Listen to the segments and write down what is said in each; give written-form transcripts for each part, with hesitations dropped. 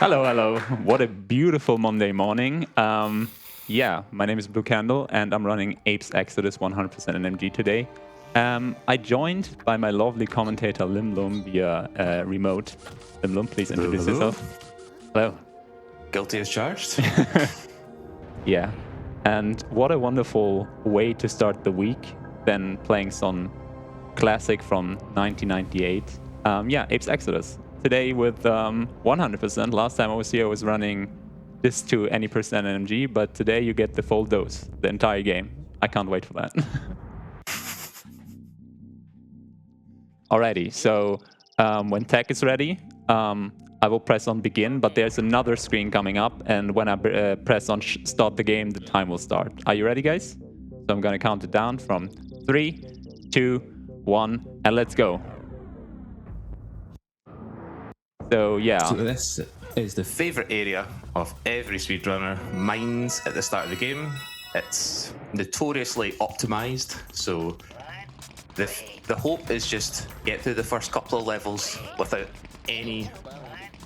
Hello, hello. What a beautiful Monday morning. Yeah, my name is Blue Candle, and I'm running Apes Exoddus 100% NMG today. I joined by my lovely commentator Limlum via remote. Limlum, please introduce yourself. Hello. Guilty as charged. Yeah, and what a wonderful way to start the week than playing some classic from 1998. Yeah, Apes Exoddus. Today with 100%. Last time I was here, I was running this to any percent NMG, but today you get the full dose, the entire game. I can't wait for that. Alrighty, so when tech is ready, I will press on begin, but there's another screen coming up, and when I press on start the game, the time will start. Are you ready, guys? So I'm gonna count it down from 3, 2, 1, and let's go. So yeah. So this is the favourite area of every speedrunner, mines at the start of the game. It's notoriously optimised, so the hope is just get through the first couple of levels without any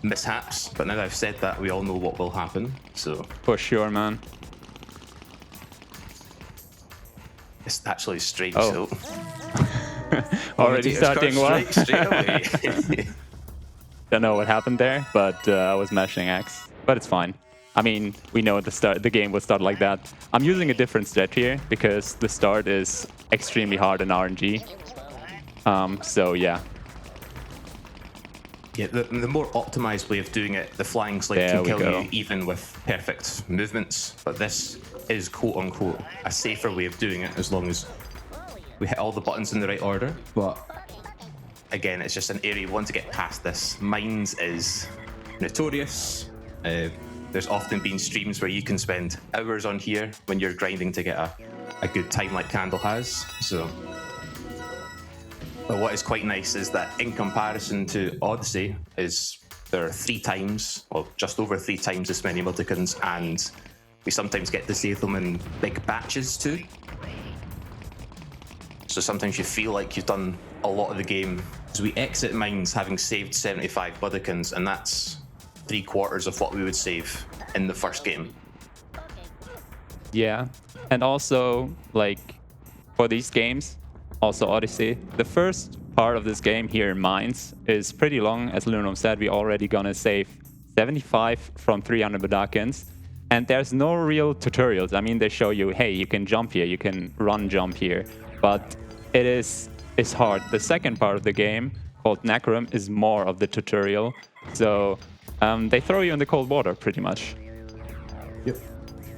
mishaps. But now I've said that, we all know what will happen. So for sure, man. It's actually strange. Oh. Already starting one. Straight away. Don't know what happened there, but I was mashing X. But it's fine. I mean, we know at the start the game will start like that. I'm using a different strat here because the start is extremely hard in RNG. So yeah. Yeah, the more optimized way of doing it, the flying slide can kill you even with perfect movements. But this is quote unquote a safer way of doing it as long as we hit all the buttons in the right order. But again, it's just an area you want to get past this. Mines is notorious. There's often been streams where you can spend hours on here when you're grinding to get a good time like Candle has. So, but what is quite nice is that in comparison to Odyssey, there are 3 times, or just over 3 times as many multicons, and we sometimes get to save them in big batches too. So sometimes you feel like you've done a lot of the game. So we exit mines having saved 75 Budicans, and that's 3/4 of what we would save in the first game. Yeah, and also, like, for these games, also Odyssey, the first part of this game here in mines is pretty long. As Lunum said, we're already gonna save 75 from 300 Budicans, and there's no real tutorials. I mean, they show you, hey, you can jump here, you can run jump here, but it's hard. The second part of the game, called Necrum, is more of the tutorial. So they throw you in the cold water, pretty much. Yep,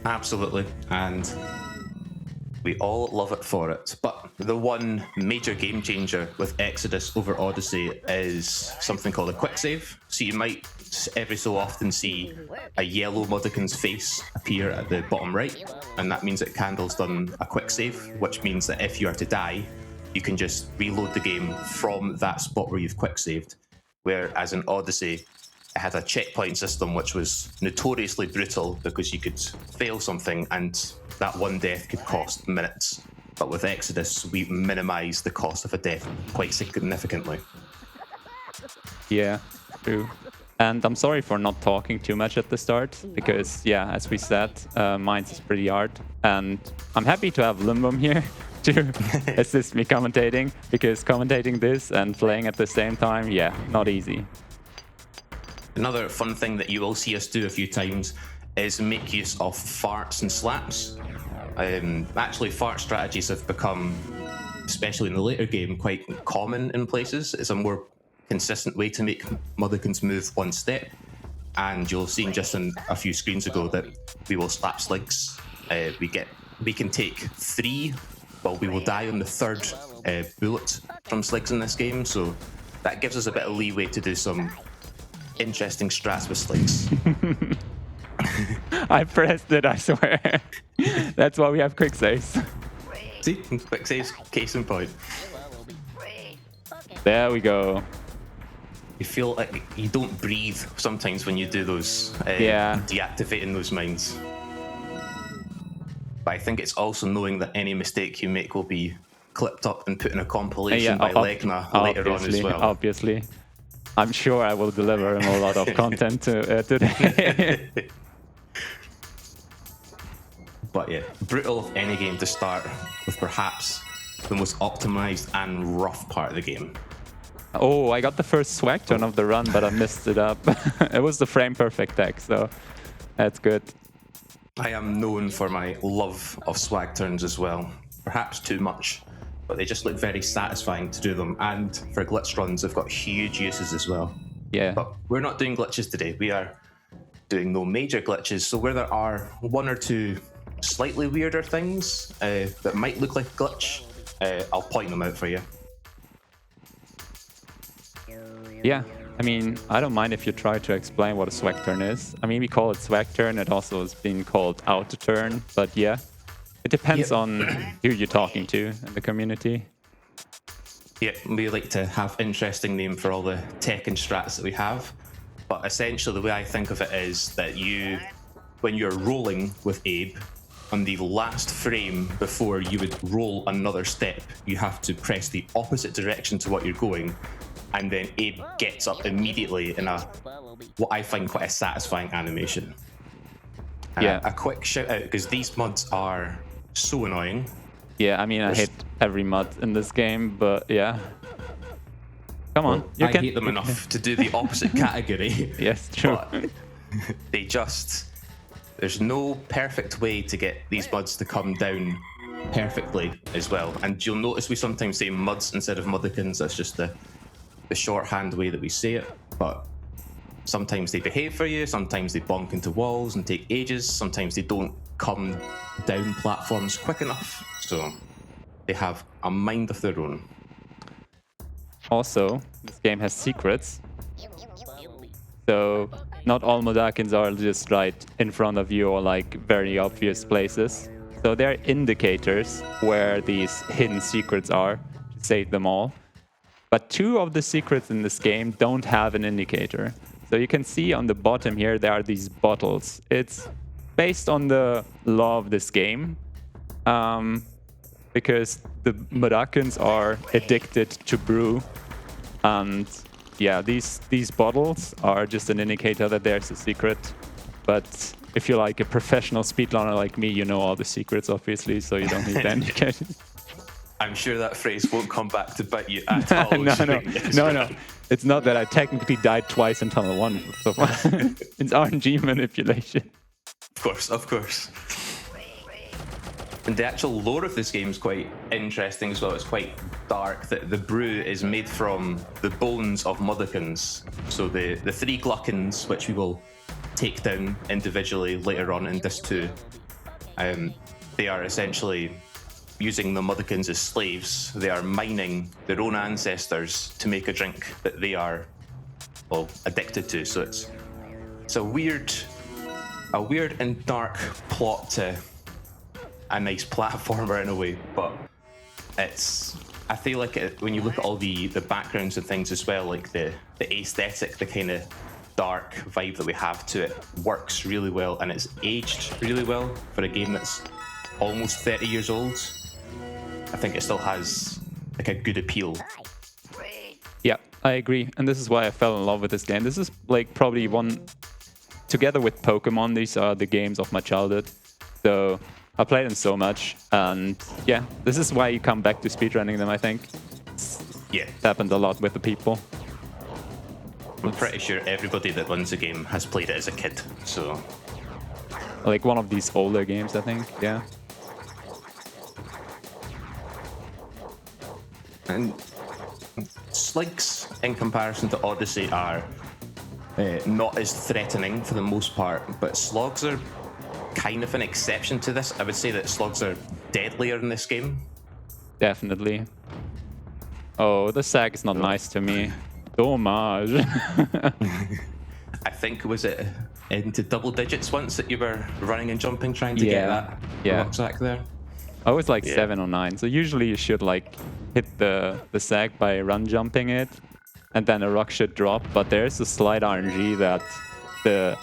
absolutely. And we all love it for it. But the one major game changer with Exoddus over Odyssey is something called a quick save. So you might every so often see a yellow Mudican's face appear at the bottom right, and that means that Candle's done a quick save, which means that if you are to die, you can just reload the game from that spot where you've quick saved. Whereas in Odyssey, it had a checkpoint system which was notoriously brutal because you could fail something and that one death could cost minutes. But with Exoddus, we minimise the cost of a death quite significantly. Yeah, true. And I'm sorry for not talking too much at the start, because, yeah, as we said, Mines is pretty hard. And I'm happy to have Limbum here to assist me commentating, because commentating this and playing at the same time, yeah, not easy. Another fun thing that you will see us do a few times is make use of farts and slaps. Actually, fart strategies have become, especially in the later game, quite common in places. It's a more consistent way to make Mudicans move one step, and you'll see just in a few screens ago that we will slap sligs. We can take 3, well, we will die on the 3rd bullet from sligs in this game, so that gives us a bit of leeway to do some interesting strats with sligs. I pressed it, I swear. That's why we have quick saves. See, quick saves, case in point. There we go. You feel like you don't breathe sometimes when you do those, deactivating those mines. But I think it's also knowing that any mistake you make will be clipped up and put in a compilation by Legna later on as well. Obviously. I'm sure I will deliver him a lot of content today. But yeah, brutal of any game to start with perhaps the most optimized and rough part of the game. Oh, I got the first swag turn of the run, but I messed it up. It was the frame perfect tech, so that's good. I am known for my love of swag turns as well. Perhaps too much, but they just look very satisfying to do them. And for glitch runs, they've got huge uses as well. Yeah. But we're not doing glitches today. We are doing no major glitches. So where there are one or two slightly weirder things that might look like a glitch, I'll point them out for you. Yeah, I mean, I don't mind if you try to explain what a swag turn is. I mean, we call it swag turn. It also is being called auto turn, but yeah, it depends on who you're talking to in the community. Yeah, we like to have interesting name for all the tech and strats that we have. But essentially, the way I think of it is that when you're rolling with Abe, on the last frame before you would roll another step, you have to press the opposite direction to what you're going, and then Abe gets up immediately in what I find quite a satisfying animation. Yeah. A quick shout out, because these mods are so annoying. Yeah, I mean, I hate every mod in this game, but yeah. Come on. I hate them enough to do the opposite category. Yes, true. But there's no perfect way to get these mods to come down perfectly as well. And you'll notice we sometimes say muds instead of mudikins. That's just the shorthand way that we say it. But sometimes they behave for you, sometimes they bonk into walls and take ages, sometimes they don't come down platforms quick enough. So they have a mind of their own. Also, this game has secrets. So not all Modakins are just right in front of you or like very obvious places. So they're indicators where these hidden secrets are to save them all. But two of the secrets in this game don't have an indicator. So you can see on the bottom here, there are these bottles. It's based on the law of this game. Because the Modakins are addicted to brew. And yeah, these bottles are just an indicator that there's a secret. But if you're like a professional speedrunner like me, you know all the secrets, obviously, so you don't need the indicator. I'm sure that phrase won't come back to bite you at all. No. It's not that I technically died twice in Tunnel 1. So it's RNG manipulation. Of course. And the actual lore of this game is quite interesting as well. It's quite dark. That the brew is made from the bones of mudikins. So the three gluckins, which we will take down individually later on in Disc 2, they are essentially using the mudikins as slaves. They are mining their own ancestors to make a drink that they are, addicted to. So it's a weird and dark plot to a nice platformer in a way, but I feel like when you look at all the backgrounds and things as well, like the aesthetic, the kind of dark vibe that we have to it works really well, and it's aged really well for a game that's almost 30 years old. I think it still has like a good appeal. Yeah, I agree, and this is why I fell in love with this game. This is like probably together with Pokemon, these are the games of my childhood. So I played them so much, and yeah, this is why you come back to speedrunning them, I think. Yeah. It's happened a lot with the people. I'm pretty sure everybody that runs a game has played it as a kid, so... Like one of these older games, I think, yeah. And Sligs, in comparison to Odyssey, are not as threatening for the most part, but Slogs are kind of an exception to this. I would say that Slogs are deadlier in this game. Definitely. Oh, the sag is not nice to me. Dommage. I think, was it into double digits once that you were running and jumping trying to get that rucksack there? I was like 7 or 9. So usually you should like hit the sag by run jumping it, and then a rock should drop. But there's a slight RNG that the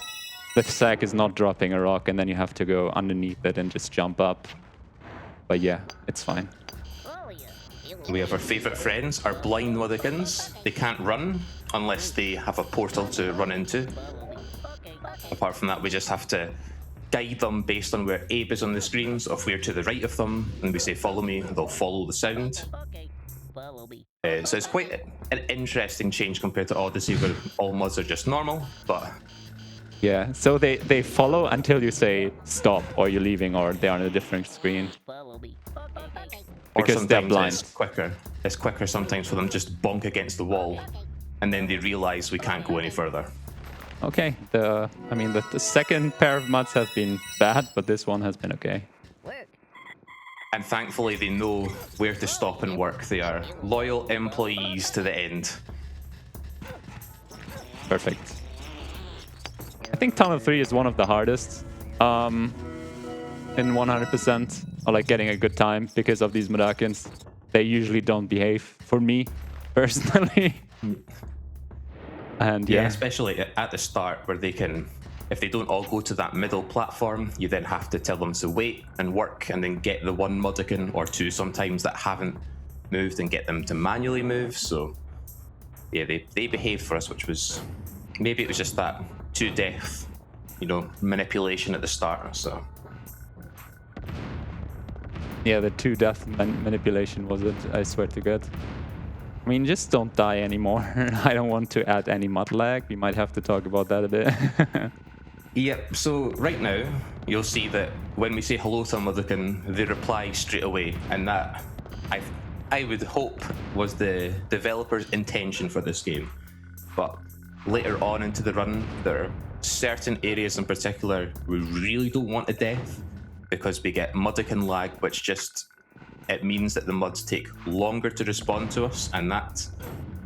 sag is not dropping a rock, and then you have to go underneath it and just jump up. But yeah, it's fine. We have our favourite friends, our blind mudikins. They can't run unless they have a portal to run into. Apart from that, we just have to guide them based on where Abe is on the screens. Or if we're to the right of them and we say follow me, they'll follow the sound. So it's quite an interesting change compared to Odyssey, where all mods are just normal, but... Yeah, so they follow until you say stop, or you're leaving, or they're on a different screen. Because they're blind. It's quicker sometimes for them just bonk against the wall, and then they realize we can't go any further. Okay, the second pair of mods have been bad, but this one has been okay. And thankfully they know where to stop and work. They are loyal employees to the end. Perfect. I think Tunnel 3 is one of the hardest in 100%, or like getting a good time because of these Mudokons. They usually don't behave for me, personally. And yeah, especially at the start where they can, if they don't all go to that middle platform, you then have to tell them to wait and work and then get the one Mudokon or two sometimes that haven't moved and get them to manually move. So yeah, they behaved for us, which was, maybe it was just that to death, manipulation at the start. So yeah, the to death manipulation was it, I swear to God. I mean, just don't die anymore. I don't want to add any mud lag. We might have to talk about that a bit. Yep, so right now, you'll see that when we say hello to a Mudokon, they reply straight away. And that, I would hope, was the developer's intention for this game. But later on into the run, there are certain areas in particular we really don't want a death, because we get Mudokon lag, which just... it means that the muds take longer to respond to us, and that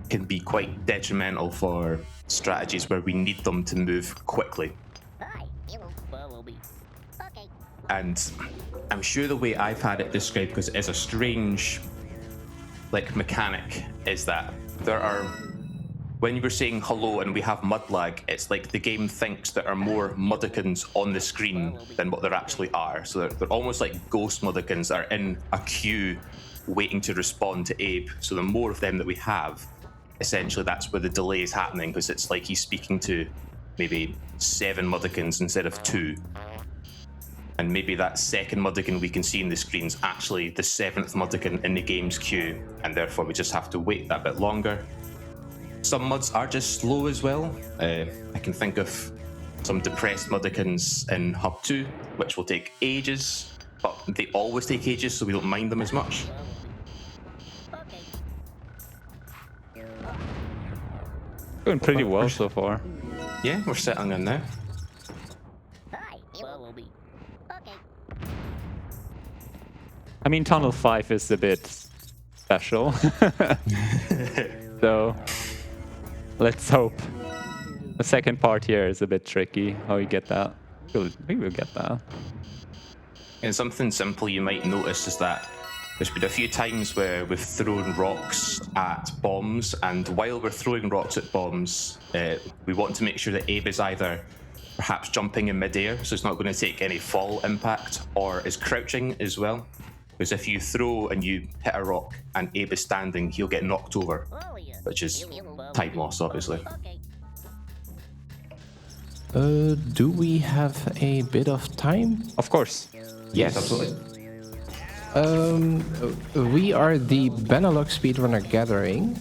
can be quite detrimental for strategies where we need them to move quickly. And I'm sure the way I've had it described, because it is a strange mechanic, is that there are, when you were saying hello and we have mud lag, it's like the game thinks there are more Mudokons on the screen than what there actually are. So they're almost like ghost Mudokons that are in a queue waiting to respond to Abe. So the more of them that we have, essentially that's where the delay is happening, because it's like he's speaking to maybe 7 Mudokons instead of 2. And maybe that second Mudokon we can see in the screen is actually the 7th Mudokon in the game's queue, and therefore we just have to wait that bit longer. Some muds are just slow as well. I can think of some depressed Mudokons in Hub 2, which will take ages, but they always take ages, so we don't mind them as much. Doing pretty well so far. Yeah, we're settling in now. I mean, Tunnel 5 is a bit special. So let's hope. The second part here is a bit tricky. How you get that? We will get that. And something simple you might notice is that there's been a few times where we've thrown rocks at bombs, and while we're throwing rocks at bombs, we want to make sure that Abe is either perhaps jumping in midair, so it's not going to take any fall impact, or is crouching as well. Because if you throw and you hit a rock and Abe is standing, he'll get knocked over, which is time loss, obviously. Do we have a bit of time? Of course. Yes, absolutely. We are the Benelux Speedrunner Gathering,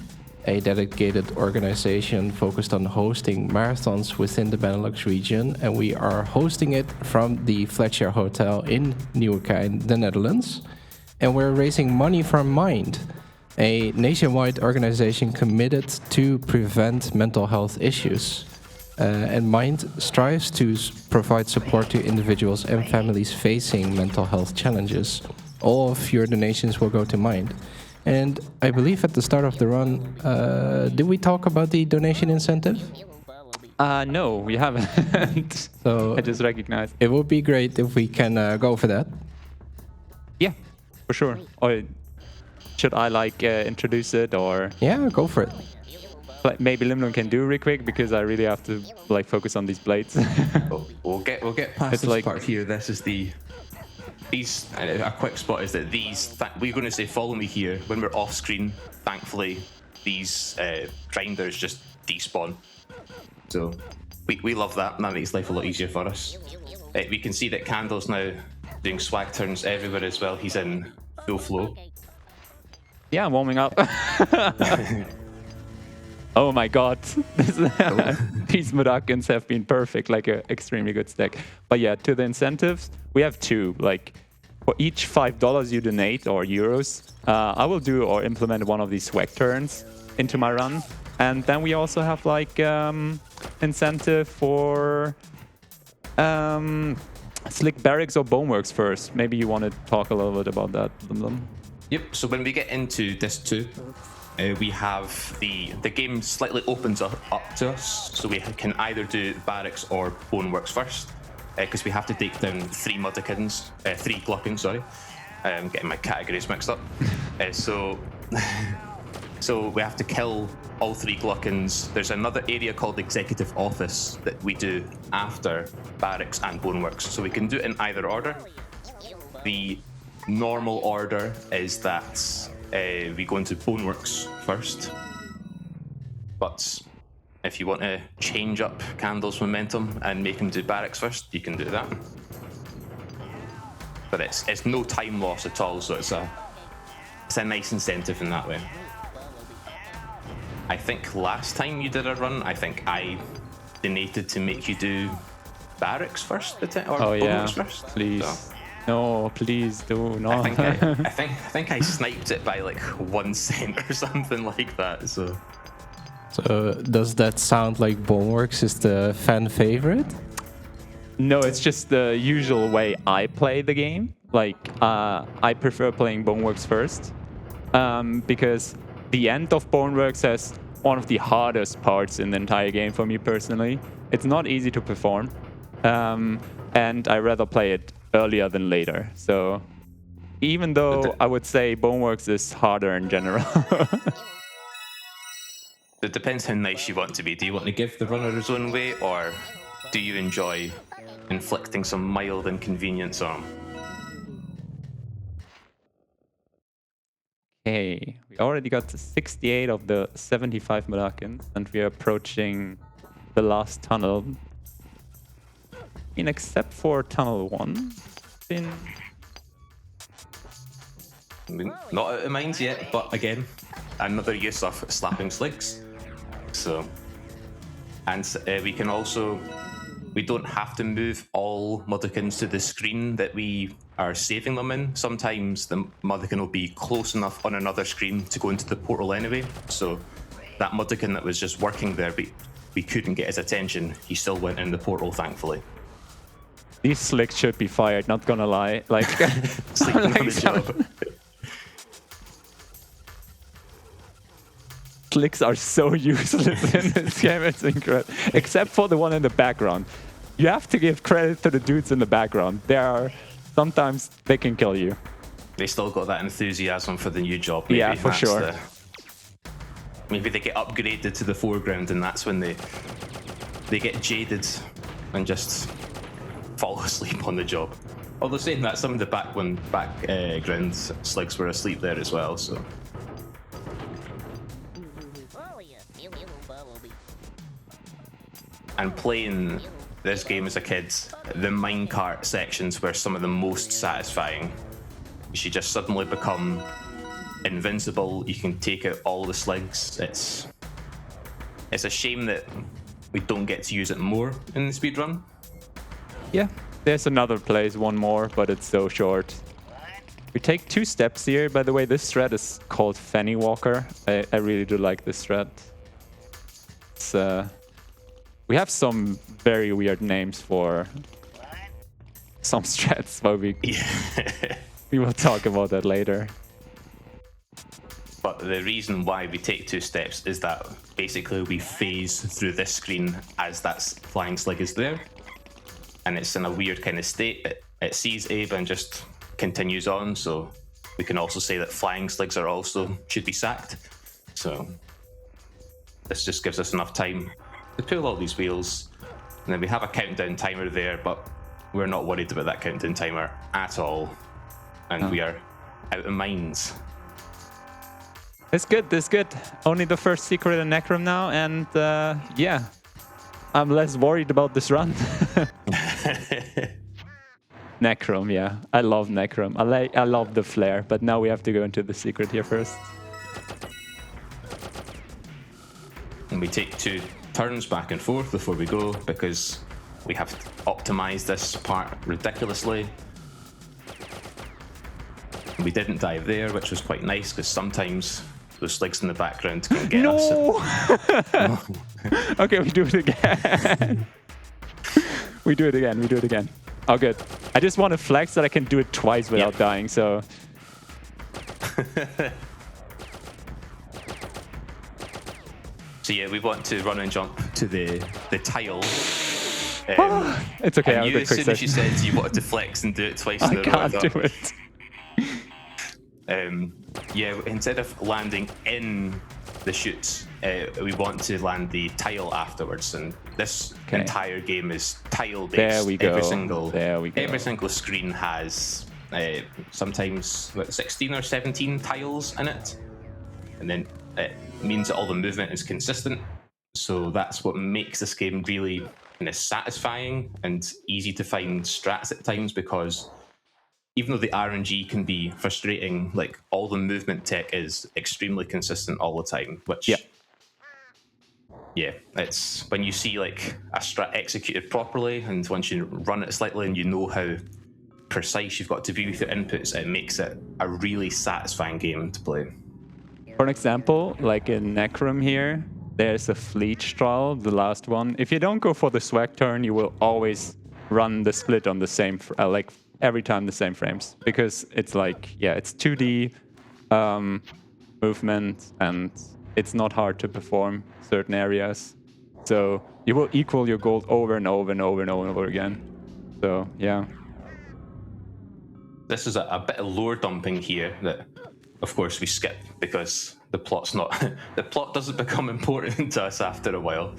a dedicated organization focused on hosting marathons within the Benelux region, and we are hosting it from the Fletcher Hotel in Nieuwegein, the Netherlands. And we're raising money for Mind, a nationwide organization committed to prevent mental health issues. And Mind strives to provide support to individuals and families facing mental health challenges. All of your donations will go to Mind. And I believe at the start of the run, did we talk about the donation incentive? No, we haven't. So I just recognized. It would be great if we can go for that. Yeah, for sure. Or should I introduce it, or? Yeah, go for it. Maybe Limlum can do real quick, because I really have to focus on these blades. We'll get past this part here. This is a quick spot is that we're going to say follow me here when we're off screen. Thankfully, these grinders just despawn. So we love that, and that makes life a lot easier for us. We can see that Candle's now doing swag turns everywhere as well. He's in full flow. Yeah, I'm warming up. Oh my god. These Mudokons have been perfect, like an extremely good stack. But yeah, to the incentives, we have two. Like, for each $5 you donate, or euros, I will do or implement one of these swag turns into my run. And then we also have like incentive for Slick Barracks or Boneworks first. Maybe you want to talk a little bit about that, Lum. Yep, so when we get into Disc 2, we have the game slightly opens up to us, so we can either do Barracks or Boneworks first, because we have to take down 3 Gluckons, sorry. I'm getting my categories mixed up. So we have to kill all 3 Gluckons. There's another area called Executive Office that we do after Barracks and Boneworks, so we can do it in either order. The normal order is that we go into Boneworks first, but if you want to change up Candle's momentum and make him do Barracks first, you can do that. But it's no time loss at all, so it's a nice incentive in that way. I think last time you did a run, I think I donated to make you do Barracks first, or Boneworks first. Please. So. No, please do not. I think I sniped it by like 1 cent or something like that. So does that sound like Boneworks is the fan favorite? No, it's just the usual way I play the game. Like, I prefer playing Boneworks first, because the end of Boneworks is one of the hardest parts in the entire game for me personally. It's not easy to perform, and I rather play it earlier than later. So even though I would say Boneworks is harder in general. It depends how nice you want to be. Do you want to give the runner his own way, or do you enjoy inflicting some mild inconvenience on him? Okay, we already got to 68 of the 75 Mudokons, and we are approaching the last tunnel. Except for Tunnel 1. Not out of minds yet, but again, another use of slapping sligs. So, and we can also, we don't have to move all Mudokons to the screen that we are saving them in. Sometimes the Mudokon will be close enough on another screen to go into the portal anyway. So that Mudokon that was just working there, but we couldn't get his attention, he still went in the portal, thankfully. These slicks should be fired, not gonna lie. Like, sleeping on the job. Slicks are so useless in this game, it's incredible. Except for the one in the background. You have to give credit to the dudes in the background. Sometimes they can kill you. They still got that enthusiasm for the new job. Maybe. Yeah, for sure. Maybe they get upgraded to the foreground, and that's when they get jaded and just fall asleep on the job. Although saying that, some of the background sligs were asleep there as well, so. And playing this game as a kid, the minecart sections were some of the most satisfying. You just suddenly become invincible, you can take out all the sligs. It's a shame that we don't get to use it more in the speedrun. Yeah, there's another place, one more, but it's so short. We take 2 steps here. By the way, this thread is called Fanny Walker. I really do like this thread. It's, we have some very weird names for some strats, but we will talk about that later. But the reason why we take 2 steps is that basically we phase through this screen as that flying slig is there. And it's in a weird kind of state. It sees Abe and just continues on. So we can also say that flying sligs should be sacked. So this just gives us enough time to pull all these wheels. And then we have a countdown timer there, but we're not worried about that countdown timer at all. And we are out of minds. It's good, it's good. Only the first secret in Necrom now, and yeah, I'm less worried about this run. Necrom, yeah. I love Necrom. I love the flare, but now we have to go into the secret here first. And we take 2 turns back and forth before we go, because we have optimized this part ridiculously. We didn't dive there, which was quite nice, because sometimes those sligs in the background can get us. No! Okay, we do it again. We do it again. Oh, good. I just want to flex that I can do it twice without dying, so... So yeah, we want to run and jump to the tile. It's okay, And you, as soon as you said you wanted to flex and do it twice in a row, I can't do it. Yeah, instead of landing in the chutes, we want to land the tile afterwards, and this entire game is tile based. There we go. Every single screen has sometimes 16 or 17 tiles in it, and then it means that all the movement is consistent. So that's what makes this game really kind of satisfying and easy to find strats at times, because even though the RNG can be frustrating, like all the movement tech is extremely consistent all the time, which it's when you see like a strat executed properly, and once you run it slightly and you know how precise you've got to be with your inputs, it makes it a really satisfying game to play. For an example, like in Necrom here, there's a fleet straddle, the last one. If you don't go for the swag turn, you will always run the split on the same, like every time the same frames, because it's like, it's 2D movement, and it's not hard to perform certain areas. So you will equal your gold over and over and over and over and over again. So yeah. This is a bit of lore dumping here that, of course, we skip because the plot's not the plot doesn't become important to us after a while.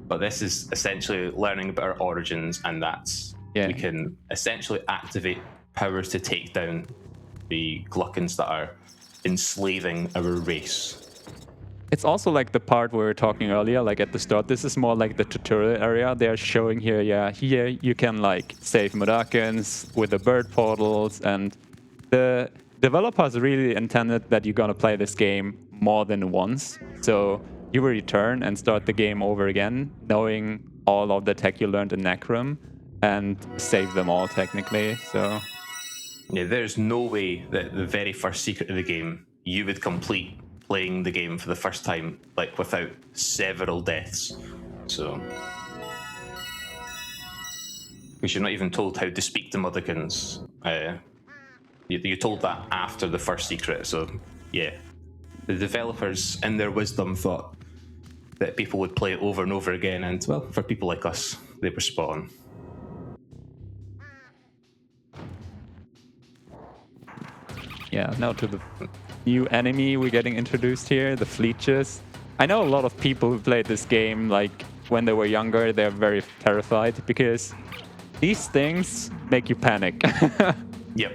But this is essentially learning about our origins, and that's we can essentially activate powers to take down the gluckins that are enslaving our race. It's also like the part we were talking earlier, like at the start. This is more like the tutorial area. They're showing here, here you can like save Mudokons with the bird portals, and the developers really intended that you're gonna play this game more than once. So you will return and start the game over again, knowing all of the tech you learned in Necrom, and save them all technically. So yeah, there's no way that the very first secret of the game you would complete playing the game for the first time, like without several deaths. So because you're not even told how to speak to Mudokons. You're told that after the first secret. So yeah, the developers in their wisdom thought that people would play it over and over again, and well, for people like us, they were spot on. Yeah, now to the new enemy we're getting introduced here, the Fleeches. I know a lot of people who played this game, like, when they were younger, they're very terrified, because these things make you panic. Yep.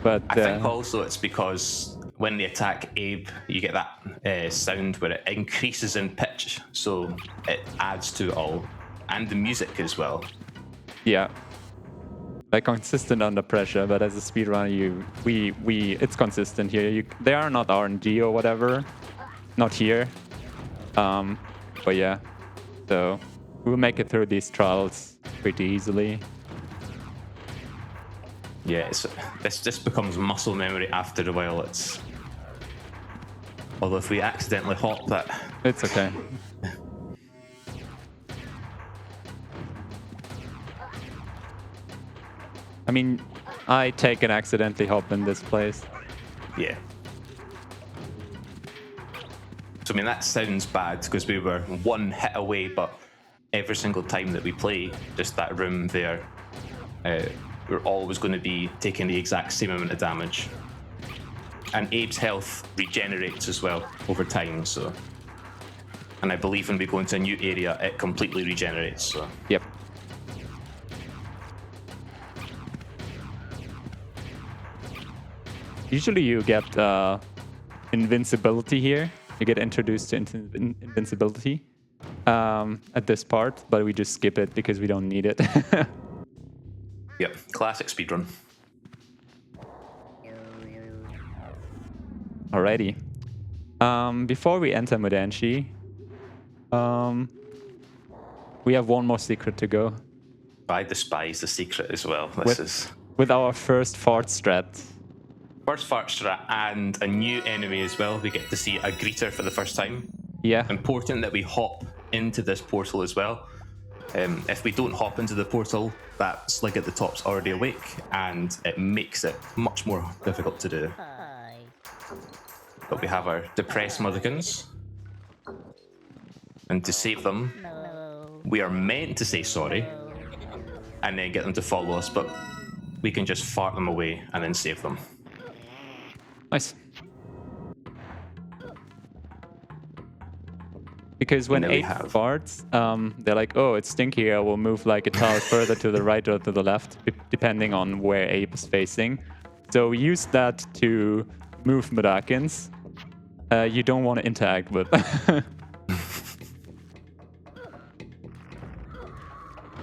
But I think also it's because when they attack Abe, you get that sound where it increases in pitch, so it adds to it all. And the music as well. Yeah. Like consistent under pressure, but as a speedrunner, it's consistent here. They are not RNG or whatever, not here. But yeah, so we'll make it through these trials pretty easily. Yeah, this just becomes muscle memory after a while. Although if we accidentally hop that, it's okay. I mean, I take an accidentally hop in this place. Yeah. So I mean, that sounds bad because we were one hit away, but every single time that we play just that room there, we're always going to be taking the exact same amount of damage. And Abe's health regenerates as well over time, so. And I believe when we go into a new area, it completely regenerates, so. Yep. Usually you get invincibility here. You get introduced to invincibility at this part, but we just skip it because we don't need it. Yep, classic speedrun. Alrighty. Before we enter Mudanshi, we have one more secret to go. I despise the secret as well. With our first fart strat. First fart strat and a new enemy as well. We get to see a greeter for the first time. Yeah. Important that we hop into this portal as well. If we don't hop into the portal, that Slig at the top's already awake, and it makes it much more difficult to do. But we have our depressed Motherkins. And to save them, we are meant to say sorry and then get them to follow us, but we can just fart them away and then save them. Nice. Because when Ape farts, they're like, oh, it's stinky, I will move like a tile further to the right or to the left, depending on where Ape is facing. So we use that to move Mudakins. You don't want to interact with.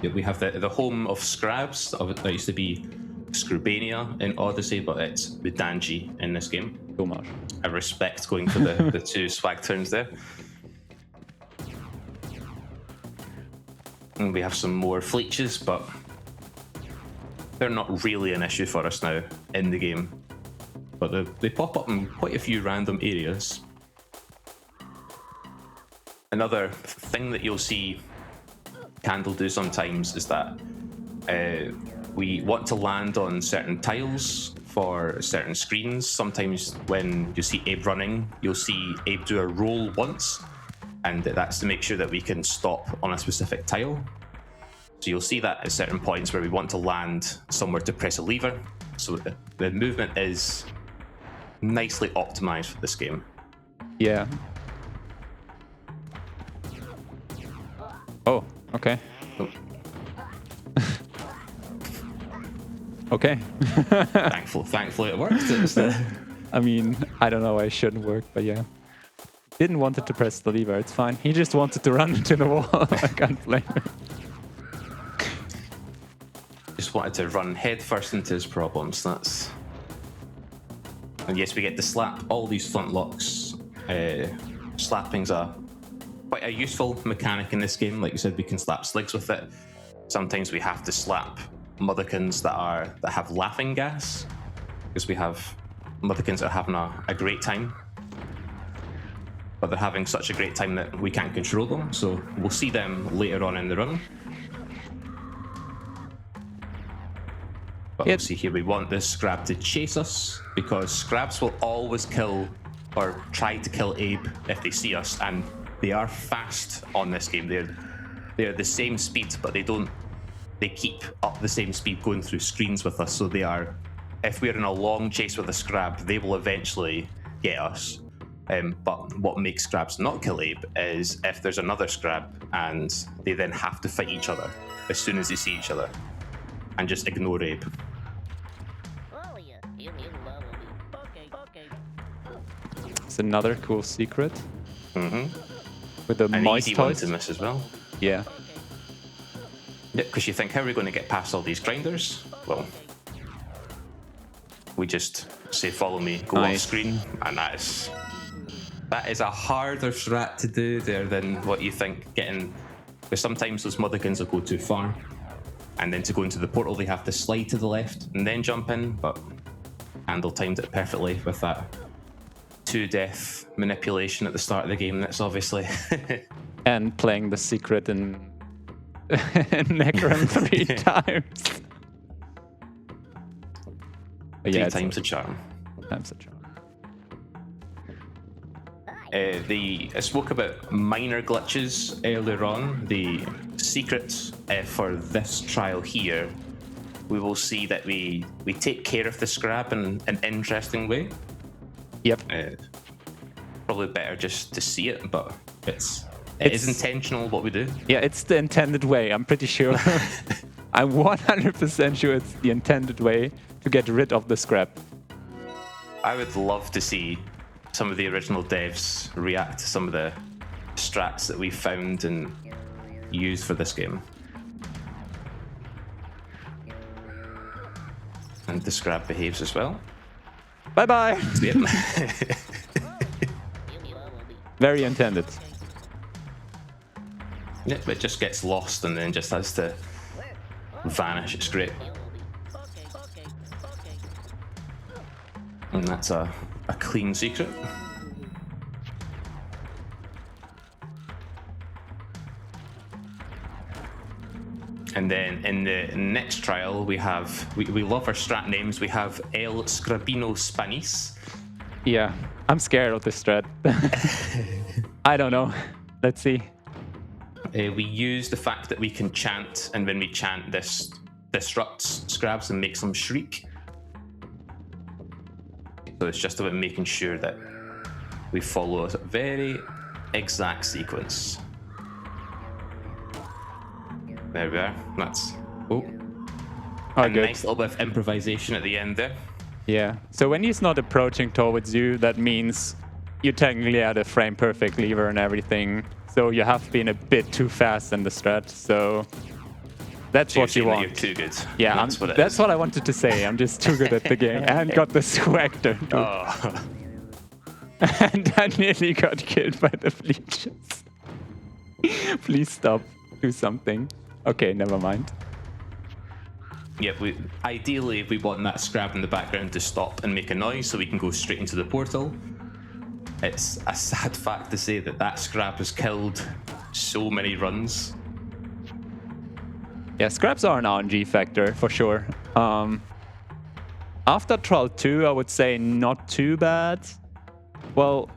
Yeah, we have the home of Scrabs. That used to be Scrubania in Odyssey, but it's Mudanshi in this game. Cool much. I respect going for the two swag turns there. And we have some more Fleeches, but they're not really an issue for us now in the game. But they pop up in quite a few random areas. Another thing that you'll see Candle do sometimes is that we want to land on certain tiles for certain screens. Sometimes when you see Abe running, you'll see Abe do a roll once, and that's to make sure that we can stop on a specific tile. So you'll see that at certain points where we want to land somewhere to press a lever. So the movement is nicely optimized for this game. Yeah. Oh, okay. Oh. Okay. Thankfully it worked. I mean, I don't know why it shouldn't work, but yeah. Didn't want it to press the lever, it's fine. He just wanted to run into the wall. I can't blame him. Just wanted to run headfirst into his problems, And yes, we get to slap all these flint locks. Slapping's quite a useful mechanic in this game. Like you said, we can slap Sligs with it. Sometimes we have to slap Motherkins that have laughing gas, because we have Motherkins that are having a great time, but they're having such a great time that we can't control them. So we'll see them later on in the run. But we'll see here, we want this Scrab to chase us, because Scrabs will always kill or try to kill Abe if they see us, and they are fast on this game. They're the same speed, but they keep up the same speed going through screens with us. So they are, if we're in a long chase with a Scrab, they will eventually get us. But what makes Scrabs not kill Abe is if there's another Scrab and they then have to fight each other as soon as they see each other, and just ignore Abe. It's another cool secret. Mm-hmm. With the an moist easy one toys. to miss as well. Yeah. Yeah, because you think, how are we going to get past all these grinders? Well, we just say, follow me, go off screen, and that is a harder strat to do there than what you think. Because sometimes those Motherkins will go too far, and then to go into the portal they have to slide to the left and then jump in, but Handel timed it perfectly with that 2-death manipulation at the start of the game. That's obviously... And playing the secret in Necron 3 times. But yeah, 3 times a charm. Times a charm. I spoke about minor glitches earlier on. The secret for this trial here, we will see that we take care of the Scrab in an interesting way. Yep. Probably better just to see it, but it is intentional what we do. Yeah, it's the intended way, I'm pretty sure. I'm 100% sure it's the intended way to get rid of the Scrab. I would love to see some of the original devs react to some of the strats that we found and used for this game. And the scrap behaves as well. Bye-bye. Yep. Very intended. Yep, it just gets lost and then just has to vanish. It's great. And that's a clean secret. And then in the next trial, we love our strat names. We have El Scrabino Spanis. Yeah, I'm scared of this strat. I don't know. Let's see. We use the fact that we can chant, and when we chant, this disrupts Scrabs and makes them shriek. So it's just about making sure that we follow a very exact sequence. There we are. That's a good. nice little bit of improvisation at the end there. Yeah. So when he's not approaching towards you, that means you technically had a frame perfect lever and everything. So you have been a bit too fast in the strat. So that's what you want. You're too good. Yeah, that's what I wanted to say. I'm just too good at the game and got the swagger. Oh. And I nearly got killed by the bleachers. Please stop. Do something. Okay, never mind. Yeah, ideally we want that scrab in the background to stop and make a noise so we can go straight into the portal. It's a sad fact to say that scrab has killed so many runs. Yeah, scraps are an RNG factor for sure. After Trial 2, I would say not too bad. Well,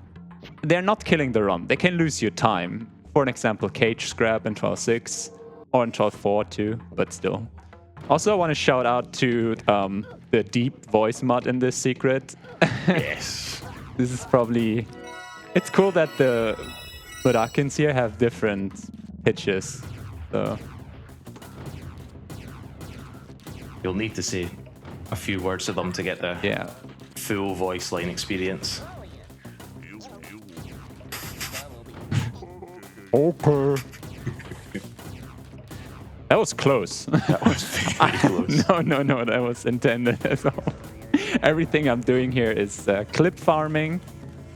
they're not killing the run. They can lose your time. For an example, Cage Scrap in Trial 6 or in Trial 4 too, but still. Also, I want to shout out to the deep voice mod in this secret. Yes. This is probably... It's cool that the Murakins here have different pitches. So you'll need to say a few words to them to get the full voice line experience. Okay. That was close. That was very close. No, that was intended as well. Everything I'm doing here is clip farming,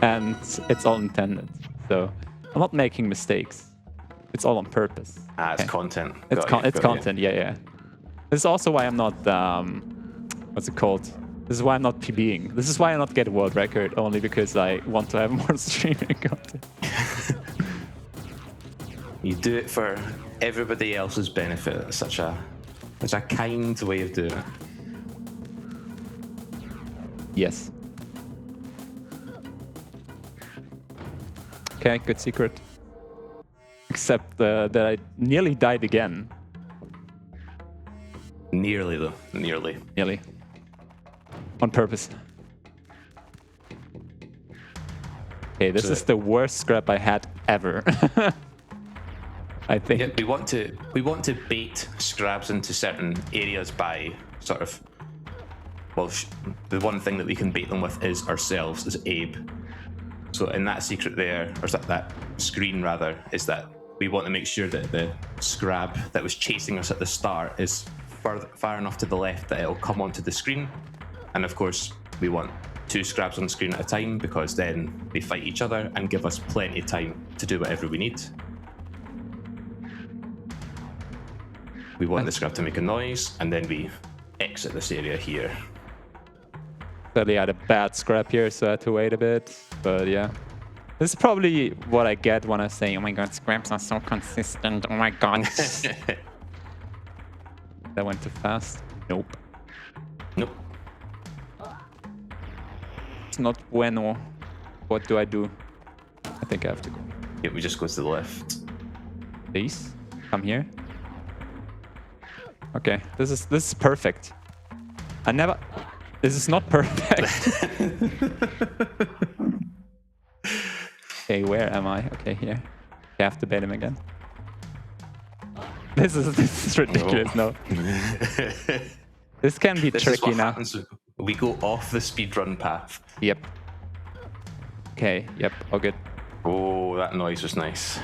and it's all intended. So I'm not making mistakes. It's all on purpose. It's content. It's content, yeah. This is also why I'm not, what's it called? This is why I'm not PBing. This is why I not get a world record, only because I want to have more streaming content. You do it for everybody else's benefit. It's such a kind way of doing it. Yes. Okay, good secret. Except that I nearly died again. Nearly, though. Nearly. Nearly. On purpose. Okay, this is the worst scrap I had ever. I think. Yeah, we want to bait scrabs into certain areas by sort of... Well, the one thing that we can bait them with is ourselves, is Abe. So in that secret there, or that screen rather, is that we want to make sure that the scrab that was chasing us at the start is far enough to the left that it'll come onto the screen. And of course, we want 2 scrabs on the screen at a time, because then they fight each other and give us plenty of time to do whatever we need. We want the scrab to make a noise, and then we exit this area here. Sadly, I had a bad scrap here, so I had to wait a bit. But yeah. This is probably what I get when I say, oh my god, scraps are so consistent. Oh my god. That went too fast. Nope. Nope. It's not bueno. What do I do? I think I have to go. Yeah, we just go to the left. Please, come here. Okay, this is perfect. This is not perfect. Okay, where am I? Okay, here. I have to bait him again. This is ridiculous. No. This can be tricky now. We go off the speedrun path. Yep. Okay, yep, all good. Oh, that noise was nice.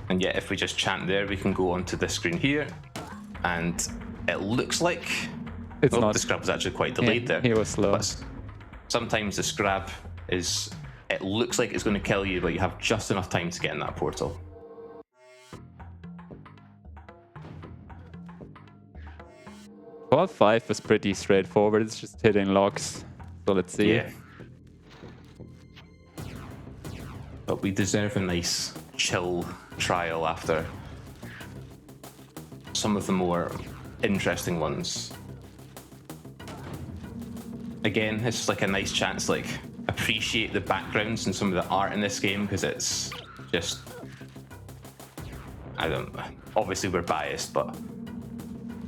And yet, if we just chant there, we can go onto this screen here. And it looks like... It's not. The scrap was actually quite delayed there. He was slow. But sometimes the scrap is... It looks like it's going to kill you, but you have just enough time to get in that portal. Vault 5 is pretty straightforward. It's just hitting logs. So let's see. Yeah. But we deserve a nice, chill trial after some of the more interesting ones. Again, it's just like a nice chance to like appreciate the backgrounds and some of the art in this game, because it's just... Obviously we're biased, but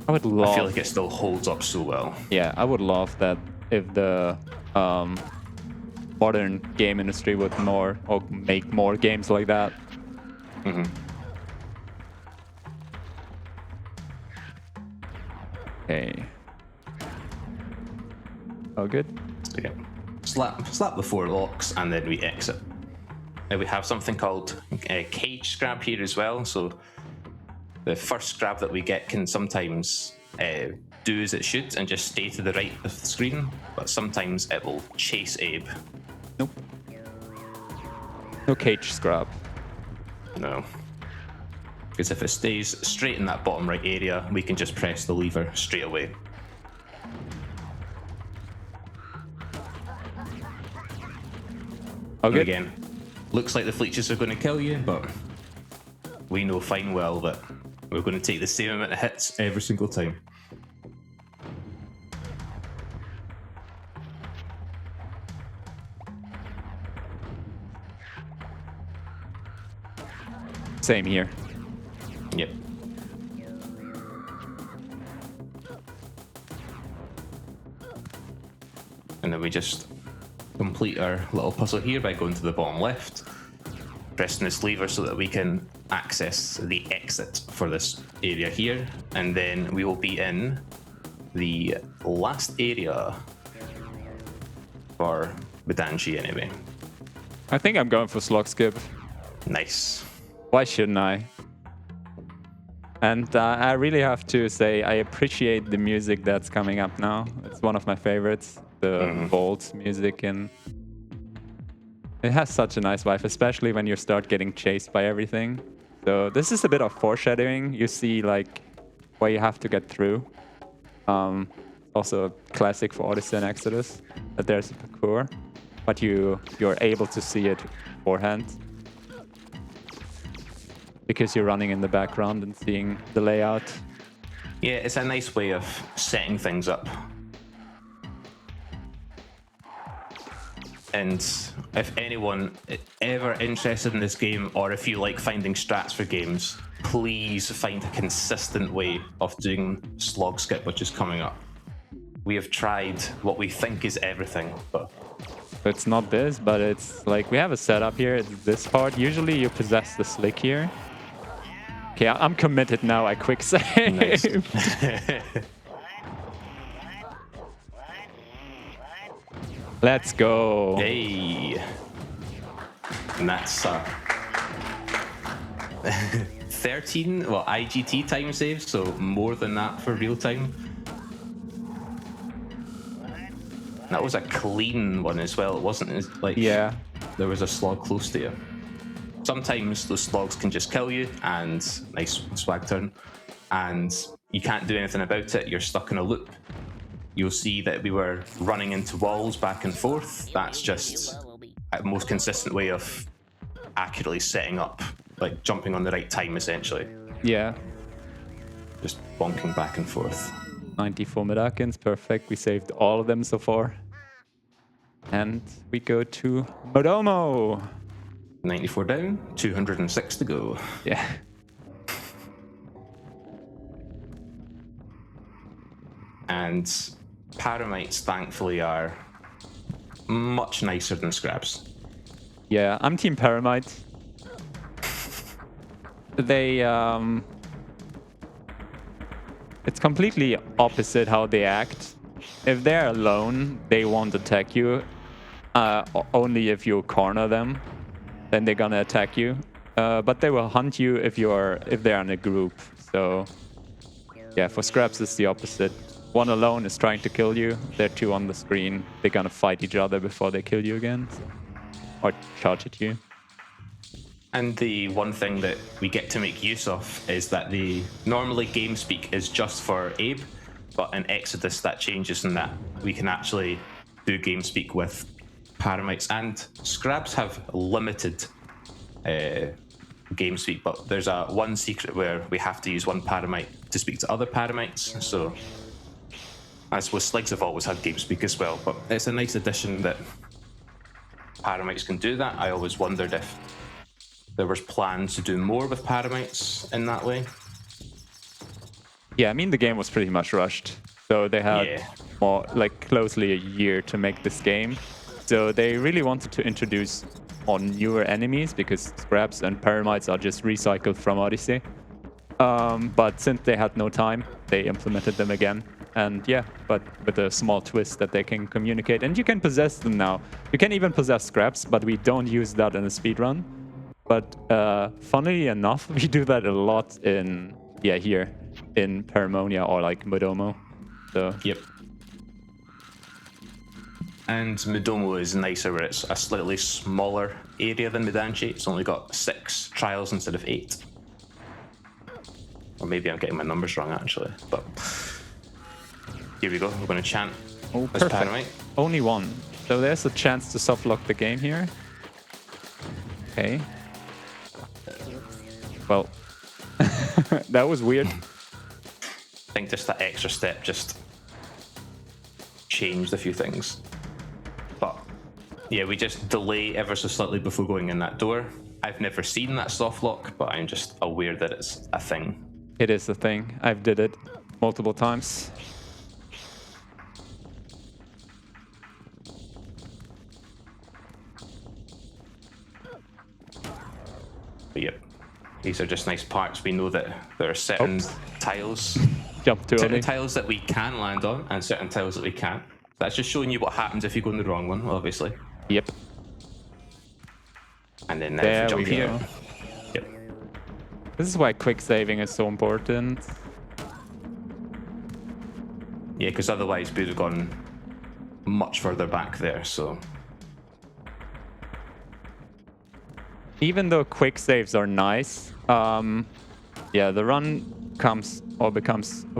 I would love... I feel like it still holds up so well. Yeah, I would love that if the modern game industry would make more games like that. Mm-hmm. Okay. Oh, good. So yeah, slap the 4 locks and then we exit. Now we have something called cage scrap here as well. So the first scrap that we get can sometimes do as it should and just stay to the right of the screen, but sometimes it will chase Abe. Nope. No cage scrap. No. Because if it stays straight in that bottom right area, we can just press the lever straight away. Oh, good. Again, looks like the fleeches are going to kill you, but we know fine well that we're going to take the same amount of hits every single time. Same here. Yep. And then we just complete our little puzzle here by going to the bottom left, pressing this lever so that we can access the exit for this area here, and then we will be in the last area for Bidanji anyway. I think I'm going for slog skip. Nice. Why shouldn't I? And I really have to say I appreciate the music that's coming up now. It's one of my favorites, the Vault music, and it has such a nice vibe, especially when you start getting chased by everything. So this is a bit of foreshadowing. You see like where you have to get through. Also a classic for Odyssey and Exoddus, that there's a parkour, but you're able to see it beforehand, because you're running in the background and seeing the layout. Yeah, it's a nice way of setting things up. And if anyone ever interested in this game, or if you like finding strats for games, please find a consistent way of doing slog skip, which is coming up. We have tried what we think is everything, but It's not this, but it's like we have a setup here. It's this part. Usually you possess the slick here. Okay, I'm committed now. I quick save. nice. Let's go. Hey. And that's 13, IGT time saves, so more than that for real time. That was a clean one as well. It wasn't like there was a slog close to you. Sometimes those slogs can just kill you, and nice swag turn, and you can't do anything about it. You're stuck in a loop. You'll see that we were running into walls back and forth. That's just a most consistent way of accurately setting up, like jumping on the right time, essentially. Yeah. Just bonking back and forth. 94 medallions, perfect. We saved all of them so far. And we go to Modomo. 94 down, 206 to go. Yeah. And Paramites, thankfully, are much nicer than Scraps. Yeah, I'm Team Paramite. it's completely opposite how they act. If they're alone, they won't attack you. Only if you corner them, then they're gonna attack you. But they will hunt you if they're in a group. So yeah, for scraps it's the opposite. One alone is trying to kill you. They're two on the screen. They're gonna fight each other before they kill you again, or charge at you. And the one thing that we get to make use of is that normally game speak is just for Abe, but in Exoddus that changes in that we can actually do game speak with paramites, and scraps have limited game speak, but there's one secret where we have to use one paramite to speak to other paramites. So I suppose Sligs have always had game speak as well, but it's a nice addition that paramites can do that. I always wondered if there was plans to do more with paramites in that way. Yeah, I mean the game was pretty much rushed, so they had more, like, closely a year to make this game. So they really wanted to introduce more newer enemies, because scraps and paramites are just recycled from Odyssey. But since they had no time, they implemented them again. And yeah, but with a small twist that they can communicate. And you can possess them now. You can even possess scraps, but we don't use that in a speedrun. But funnily enough, we do that a lot here in Paramonia or like Modomo. So yep. And Modomo is nicer, where it's a slightly smaller area than Medanchi. It's only got 6 trials instead of 8. Or maybe I'm getting my numbers wrong, actually. But here we go. We're going to chant. Oh, perfect. Only one. So there's a chance to softlock the game here. Okay. Well, that was weird. I think just that extra step just changed a few things. But yeah, we just delay ever so slightly before going in that door. I've never seen that soft lock, but I'm just aware that it's a thing. It is a thing. I've did it multiple times. But yep, these are just nice parts. We know that there are certain tiles, certain tiles that we can land on, and certain tiles that we can't. That's just showing you what happens if you go in the wrong one, obviously. Yep. And then there if you jump here. Go. Yep. This is why quick saving is so important. Yeah, because otherwise we would have gone much further back there, so. Even though quick saves are nice, yeah, the run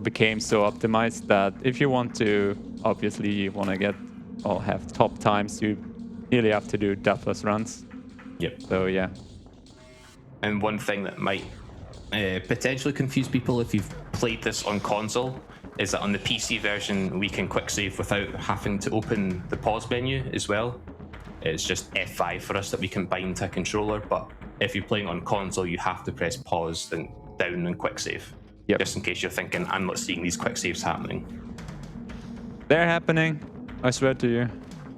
became so optimized that if you want to, obviously you want to get or have top times, you really have to do deathless runs. Yep. So yeah. And one thing that might potentially confuse people if you've played this on console is that on the PC version we can quick save without having to open the pause menu as well. It's just F5 for us that we can bind to a controller, but if you're playing on console you have to press pause, then down and quick save. Yep. Just in case you're thinking, I'm not seeing these quick saves happening. They're happening, I swear to you.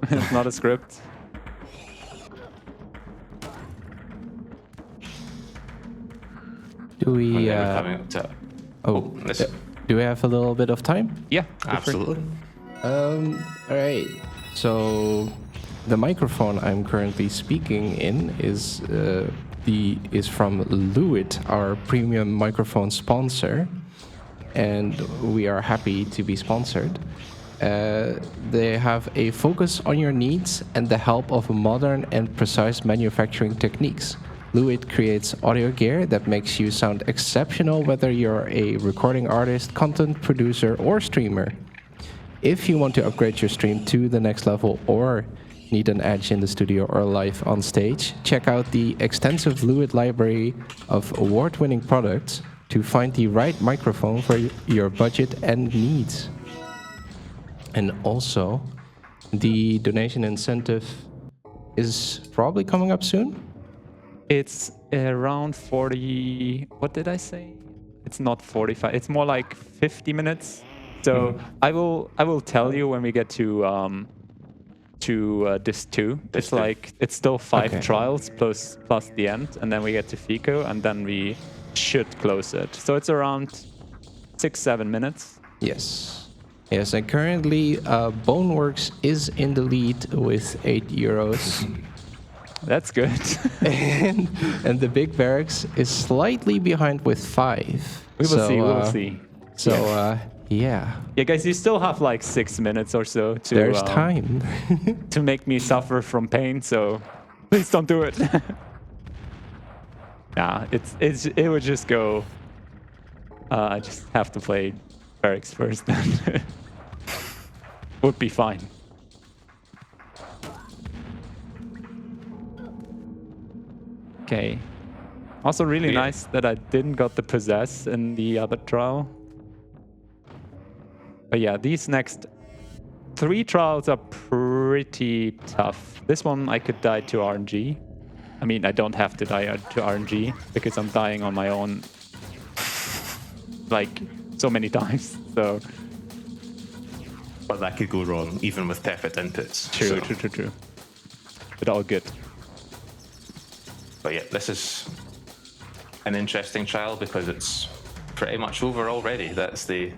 It's not a script. Do we? Coming up to, do we have a little bit of time? Yeah, absolutely. All right. So the microphone I'm currently speaking in is from Lewitt, our premium microphone sponsor, and we are happy to be sponsored. They have a focus on your needs and the help of modern and precise manufacturing techniques. Lewitt creates audio gear that makes you sound exceptional, whether you're a recording artist, content producer, or streamer. If you want to upgrade your stream to the next level or need an edge in the studio or live on stage, check out the extensive Lewitt library of award-winning products to find the right microphone for your budget and needs. And also, the donation incentive is probably coming up soon. It's around 40. What did I say? It's not 45. It's more like 50 minutes. So I will tell you when we get to this 2. It's still 5 trials plus the end, and then we get to FICO, and then we should close it. So it's around 6-7 minutes. Yes. Yes, and currently Boneworks is in the lead with 8 euros. That's good. and the Big Barracks is slightly behind with 5. We will see. We will see. So, yeah. Yeah, guys, you still have like 6 minutes or so to There's time. to make me suffer from pain. So please don't do it. Nah, it would just go. I just have to play barracks first. Then would be fine. Okay. Also, really nice that I didn't got the possess in the other trial. But yeah, these next 3 trials are pretty tough. This one I could die to RNG. I mean, I don't have to die to RNG because I'm dying on my own like so many times. So, but that could go wrong even with perfect inputs. True. But all good. But yeah, this is an interesting trial because it's pretty much over already. That's the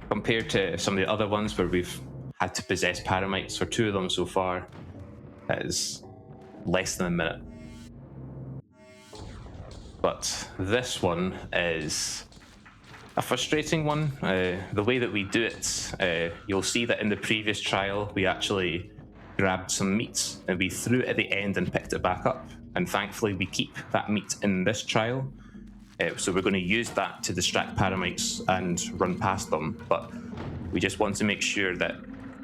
compared to some of the other ones where we've had to possess paramites for 2 of them so far. That is less than a minute. But this one is a frustrating one. The way that we do it, you'll see that in the previous trial we actually grabbed some meat and we threw it at the end and picked it back up. And thankfully we keep that meat in this trial. So we're going to use that to distract paramites and run past them. But we just want to make sure that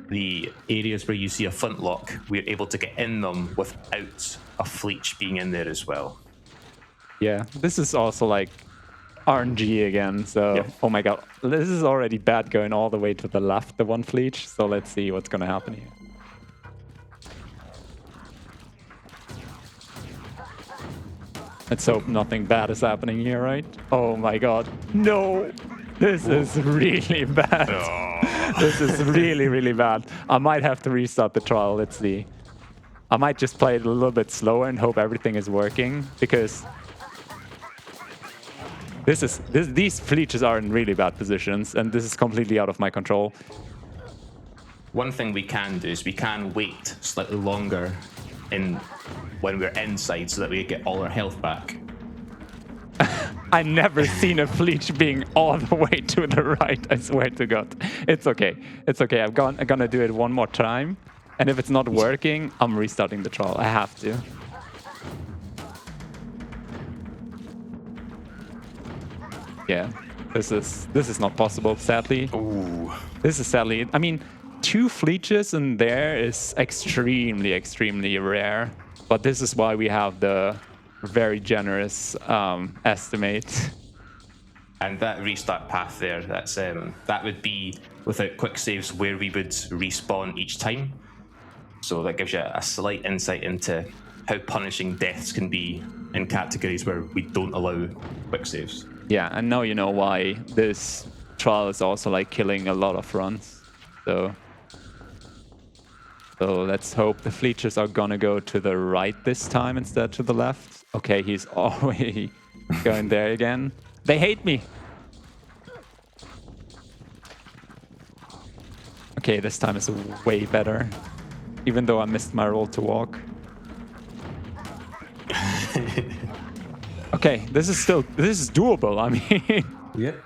the areas where you see a flintlock, we're able to get in them without a fleech being in there as well. Yeah, this is also like RNG again. So, Yep. Oh my god, this is already bad going all the way to the left, the one fleech. So let's see what's going to happen here. Let's hope nothing bad is happening here, right? Oh my god. No! This is really bad. This is really, really bad. I might have to restart the trial. Let's see. I might just play it a little bit slower and hope everything is working because these fleeches are in really bad positions and this is completely out of my control. One thing we can do is we can wait slightly longer when we're inside so that we get all our health back. I never seen a fleech being all the way to the right. I swear to God. It's okay. It's okay. I'm gonna do it one more time. And if it's not working, I'm restarting the trial. I have to. Yeah. This is not possible, sadly. Ooh. This is sadly. I mean, 2 fleeches in there is extremely, extremely rare. But this is why we have the very generous estimate. And that restart path there, that would be without quick saves where we would respawn each time. So that gives you a slight insight into how punishing deaths can be in categories where we don't allow quick saves. Yeah, and now you know why this trial is also like killing a lot of runs. So let's hope the fleeches are gonna go to the right this time instead to the left. Okay, he's already going there again. They hate me. Okay, this time is way better. Even though I missed my roll to walk. Okay, this is doable. I mean, Yep.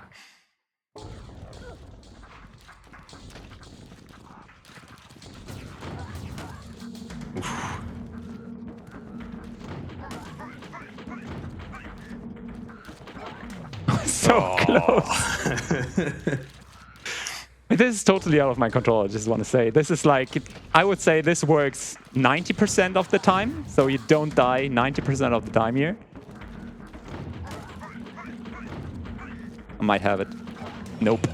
so close. This is totally out of my control, I just want to say. This is like, I would say this works 90% of the time. So you don't die 90% of the time here. I might have it. Nope.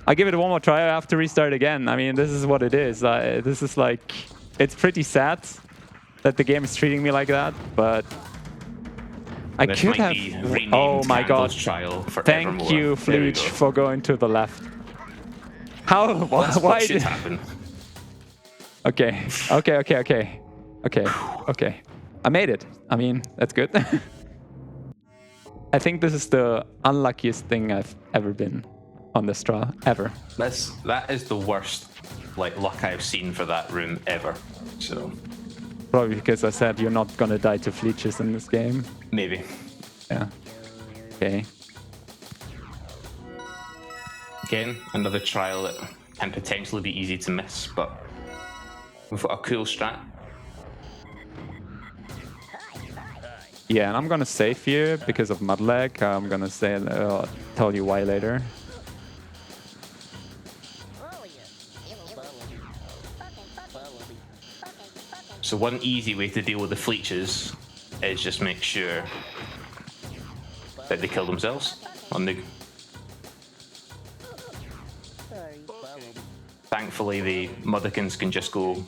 I give it one more try, I have to restart again. I mean, this is what it is. This is like, it's pretty sad that the game is treating me like that, but I This could might have. be renamed Oh my god! Candle's Trial Thank forevermore. you, There we Fleech, go. for going to the left. How? That's Why what should did? happen. Okay. I made it. I mean, that's good. I think this is the unluckiest thing I've ever been on this trial, ever. That is the worst luck I've seen for that room ever. So Probably because I said you're not gonna die to fleeches in this game. maybe. Yeah. Okay. Again, another trial that can potentially be easy to miss, but we've got a cool strat. Yeah, and I'm gonna save here because of mud lag. I'm gonna say, tell you why later. So one easy way to deal with the fleeches is just make sure that they kill themselves on the. Thankfully, the Mudokons can just go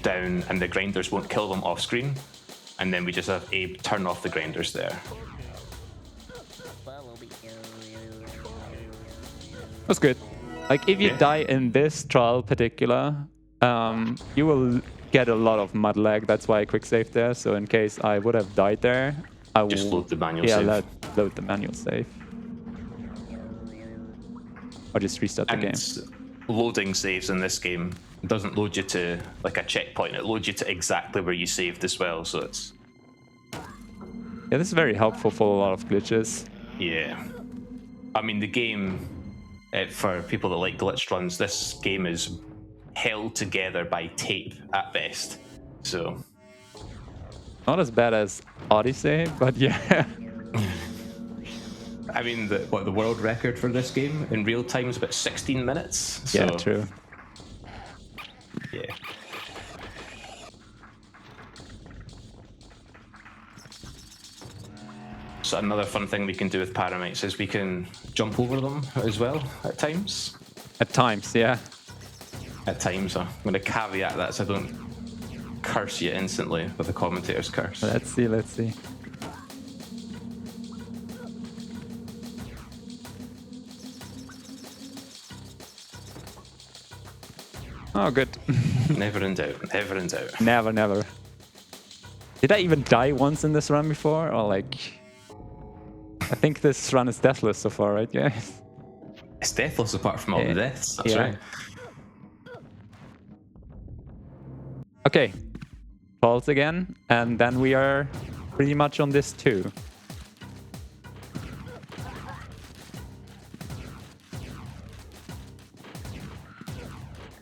down and the grinders won't kill them off screen. And then we just have Abe turn off the grinders there. That's good. Like, if you die in this trial particular, you will get a lot of mud lag. That's why I quick saved there. So in case I would have died there, I will Just load the manual save. load the manual save. Or just restart the game. Loading saves in this game doesn't load you to a checkpoint. It loads you to exactly where you saved as well. So it's Yeah, this is very helpful for a lot of glitches. yeah. I mean, the game for people that like glitched runs, this game is held together by tape at best. So Not as bad as Odyssey, but yeah. I mean, the world record for this game in real time is about 16 minutes. So, Yeah, true. Yeah. So another fun thing we can do with paramites is we can jump over them as well at times. At times, yeah. At times, I'm going to caveat that so I don't curse you instantly with the commentator's curse. Let's see, let's see. Oh, good. Never in doubt, never in doubt. Never, never. Did I even die once in this run before? Or like... I think this run is deathless so far, right, guys? It's deathless apart from all the deaths, that's Yeah. right. Okay. Pulse again, and then we are pretty much on this too.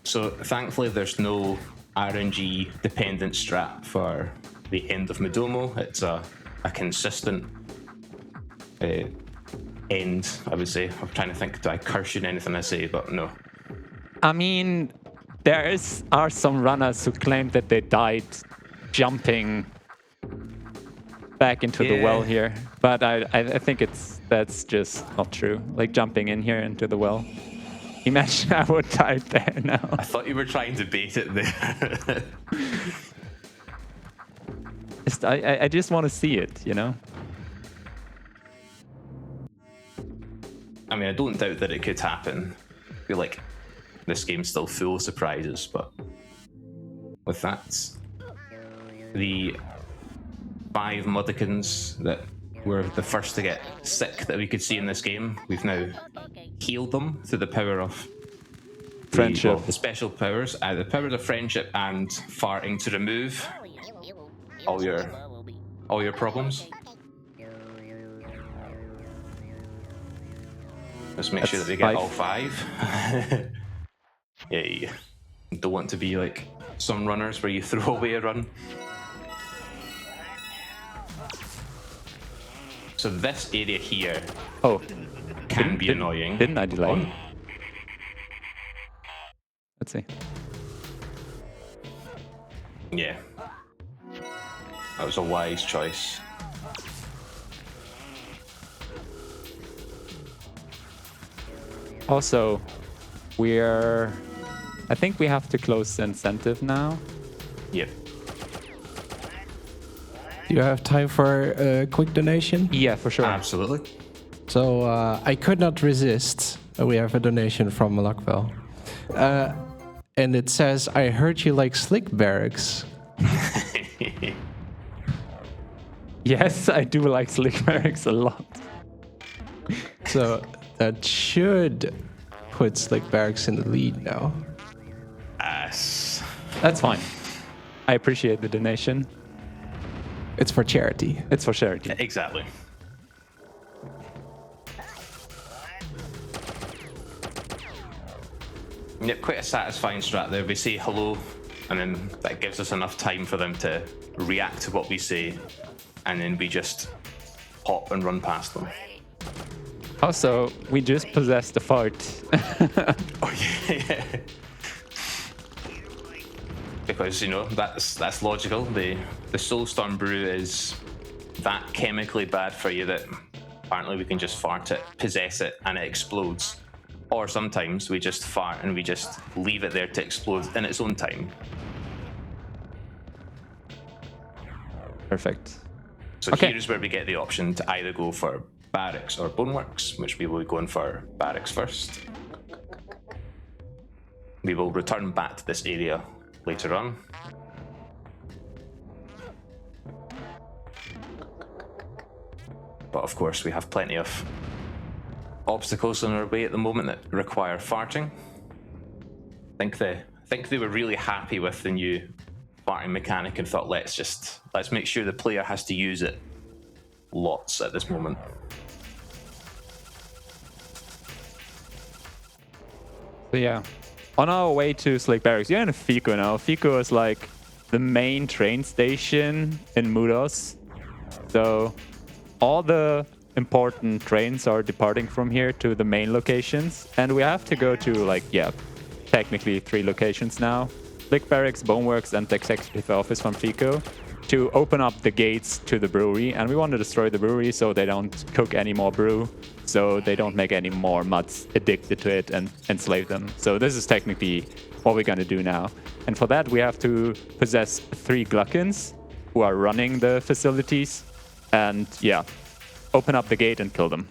So thankfully there's no RNG dependent strat for the end of Midomo. It's a consistent end, I would say. I'm trying to think, do I curse you in anything I say? But no. I mean, are some runners who claim that they died jumping back into the well here, but I think that's just not true. Like jumping in here into the well. Imagine I would die there now. I thought you were trying to bait it there. I just want to see it, you know? I mean, I don't doubt that it could happen. I feel like this game's still full of surprises, but with that, the 5 Mudokons that were the first to get sick that we could see in this game, we've now healed them through the power of Friendship. the special powers, the powers of friendship and farting to remove all your problems. Let's make sure that we get all 5. Yay. Don't want to be like some runners where you throw away a run. So this area here can be annoying. Didn't I delay? Let's see. Yeah. That was a wise choice. Also, I think we have to close the incentive now. Yep. Do you have time for a quick donation? Yeah, for sure. Absolutely. So I could not resist. We have a donation from Malakbel. And it says, I heard you like Slick Barracks. Yes, I do like Slick Barracks a lot. So that should put Slick Barracks in the lead now. Yes. That's fine. I appreciate the donation. It's for charity. It's for charity. Exactly. Yep, quite a satisfying strat there. We say hello, and then that gives us enough time for them to react to what we say, and then we just hop and run past them. Also, we just possessed the fart. Oh yeah. Because, you know, that's logical. The Soulstorm Brew is that chemically bad for you that apparently we can just fart it, possess it, and it explodes. Or sometimes we just fart and we just leave it there to explode in its own time. Perfect. So Okay. here's where we get the option to either go for Barracks or Boneworks, which we will be going for Barracks first. We will return back to this area later on. But of course, we have plenty of obstacles in our way at the moment that require farting. I think they were really happy with the new farting mechanic and thought, let's make sure the player has to use it lots at this moment. So yeah, on our way to Slick Barracks, you're in Fico now. Fico is like the main train station in Mudos. So all the important trains are departing from here to the main locations. And we have to go to like, yeah, technically 3 locations now. Slick Barracks, Boneworks, and the executive office from Fico to open up the gates to the brewery. And we want to destroy the brewery so they don't cook any more brew, so they don't make any more mutts addicted to it and enslave them. So this is technically what we're going to do now. And for that, we have to possess 3 Gluckins who are running the facilities and, yeah, open up the gate and kill them.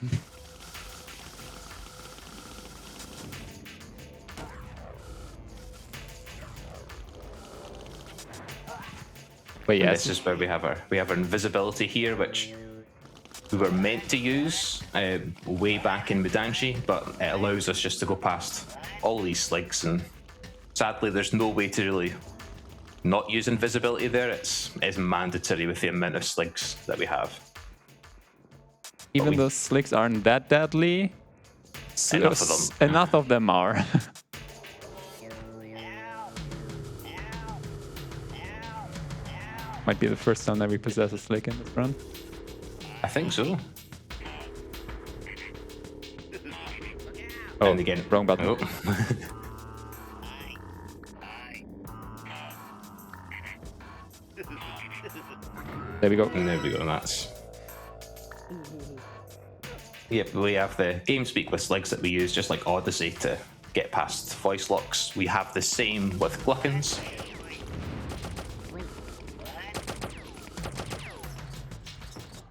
But yes, This is where we have our invisibility here, which we were meant to use way back in Mudanshi, but it allows us just to go past all these sligs, and sadly there's no way to really not use invisibility there. It's mandatory with the amount of sligs that we have. even though slicks aren't that deadly, Enough of them. Enough of them are. Might be the first time that we possess a slick in this run. I think so. Oh, And again, wrong button. Oh. There we go. And there we go, that's... Yep, we have the game speak with sligs that we use, just like Odyssey, to get past voice locks. We have the same with Gluckins.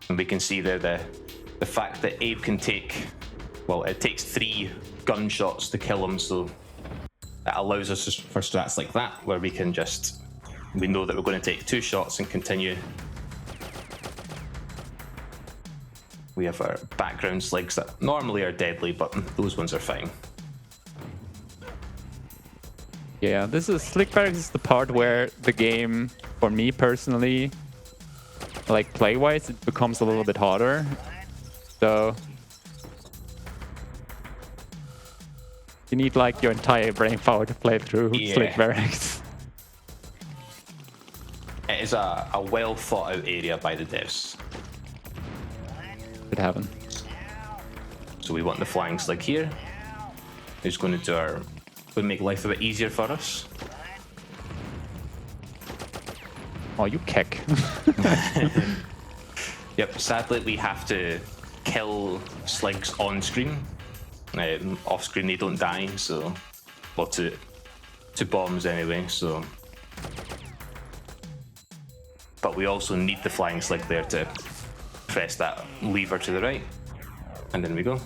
And we can see there the fact that Abe can take... Well, it takes 3 gunshots to kill him, so that allows us for strats like that, where we can just... We know that we're going to take 2 shots and continue. We have our background sligs that normally are deadly, but those ones are fine. Yeah, this is Slick Barracks is the part where the game, for me personally, like play-wise, it becomes a little bit harder. So you need like your entire brain power to play through Slick Barracks. It is a well thought out area by the devs. Could happen. So we want the flying slig here. Who's going to do our... Would make life a bit easier for us. Oh, you kick. Yep, sadly we have to kill sligs on screen. Off screen they don't die, so... Well, to bombs anyway, so... But we also need the flying slig there to press that lever to the right. And then we go.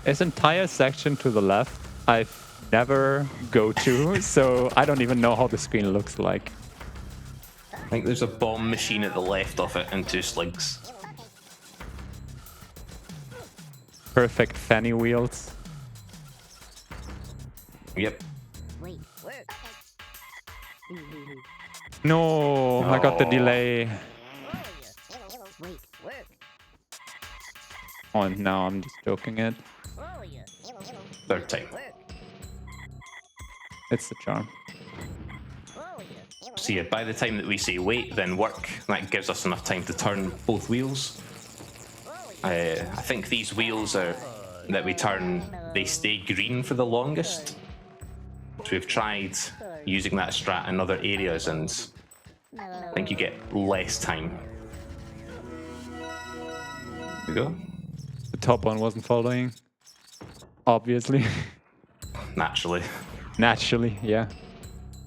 This entire section to the left, I've never go to, so I don't even know how the screen looks like. I think there's a bomb machine at the left of it and 2 slugs. Perfect fanny wheels. Yep. No, I got the delay. Oh, now I'm just joking it. 3rd time. It's the charm. So yeah, by the time that we say wait, then work, that gives us enough time to turn both wheels. I think these wheels are that we turn, they stay green for the longest. So we've tried using that strat in other areas, and I think you get less time. There we go. The top one wasn't following. Obviously. Naturally. Naturally, yeah.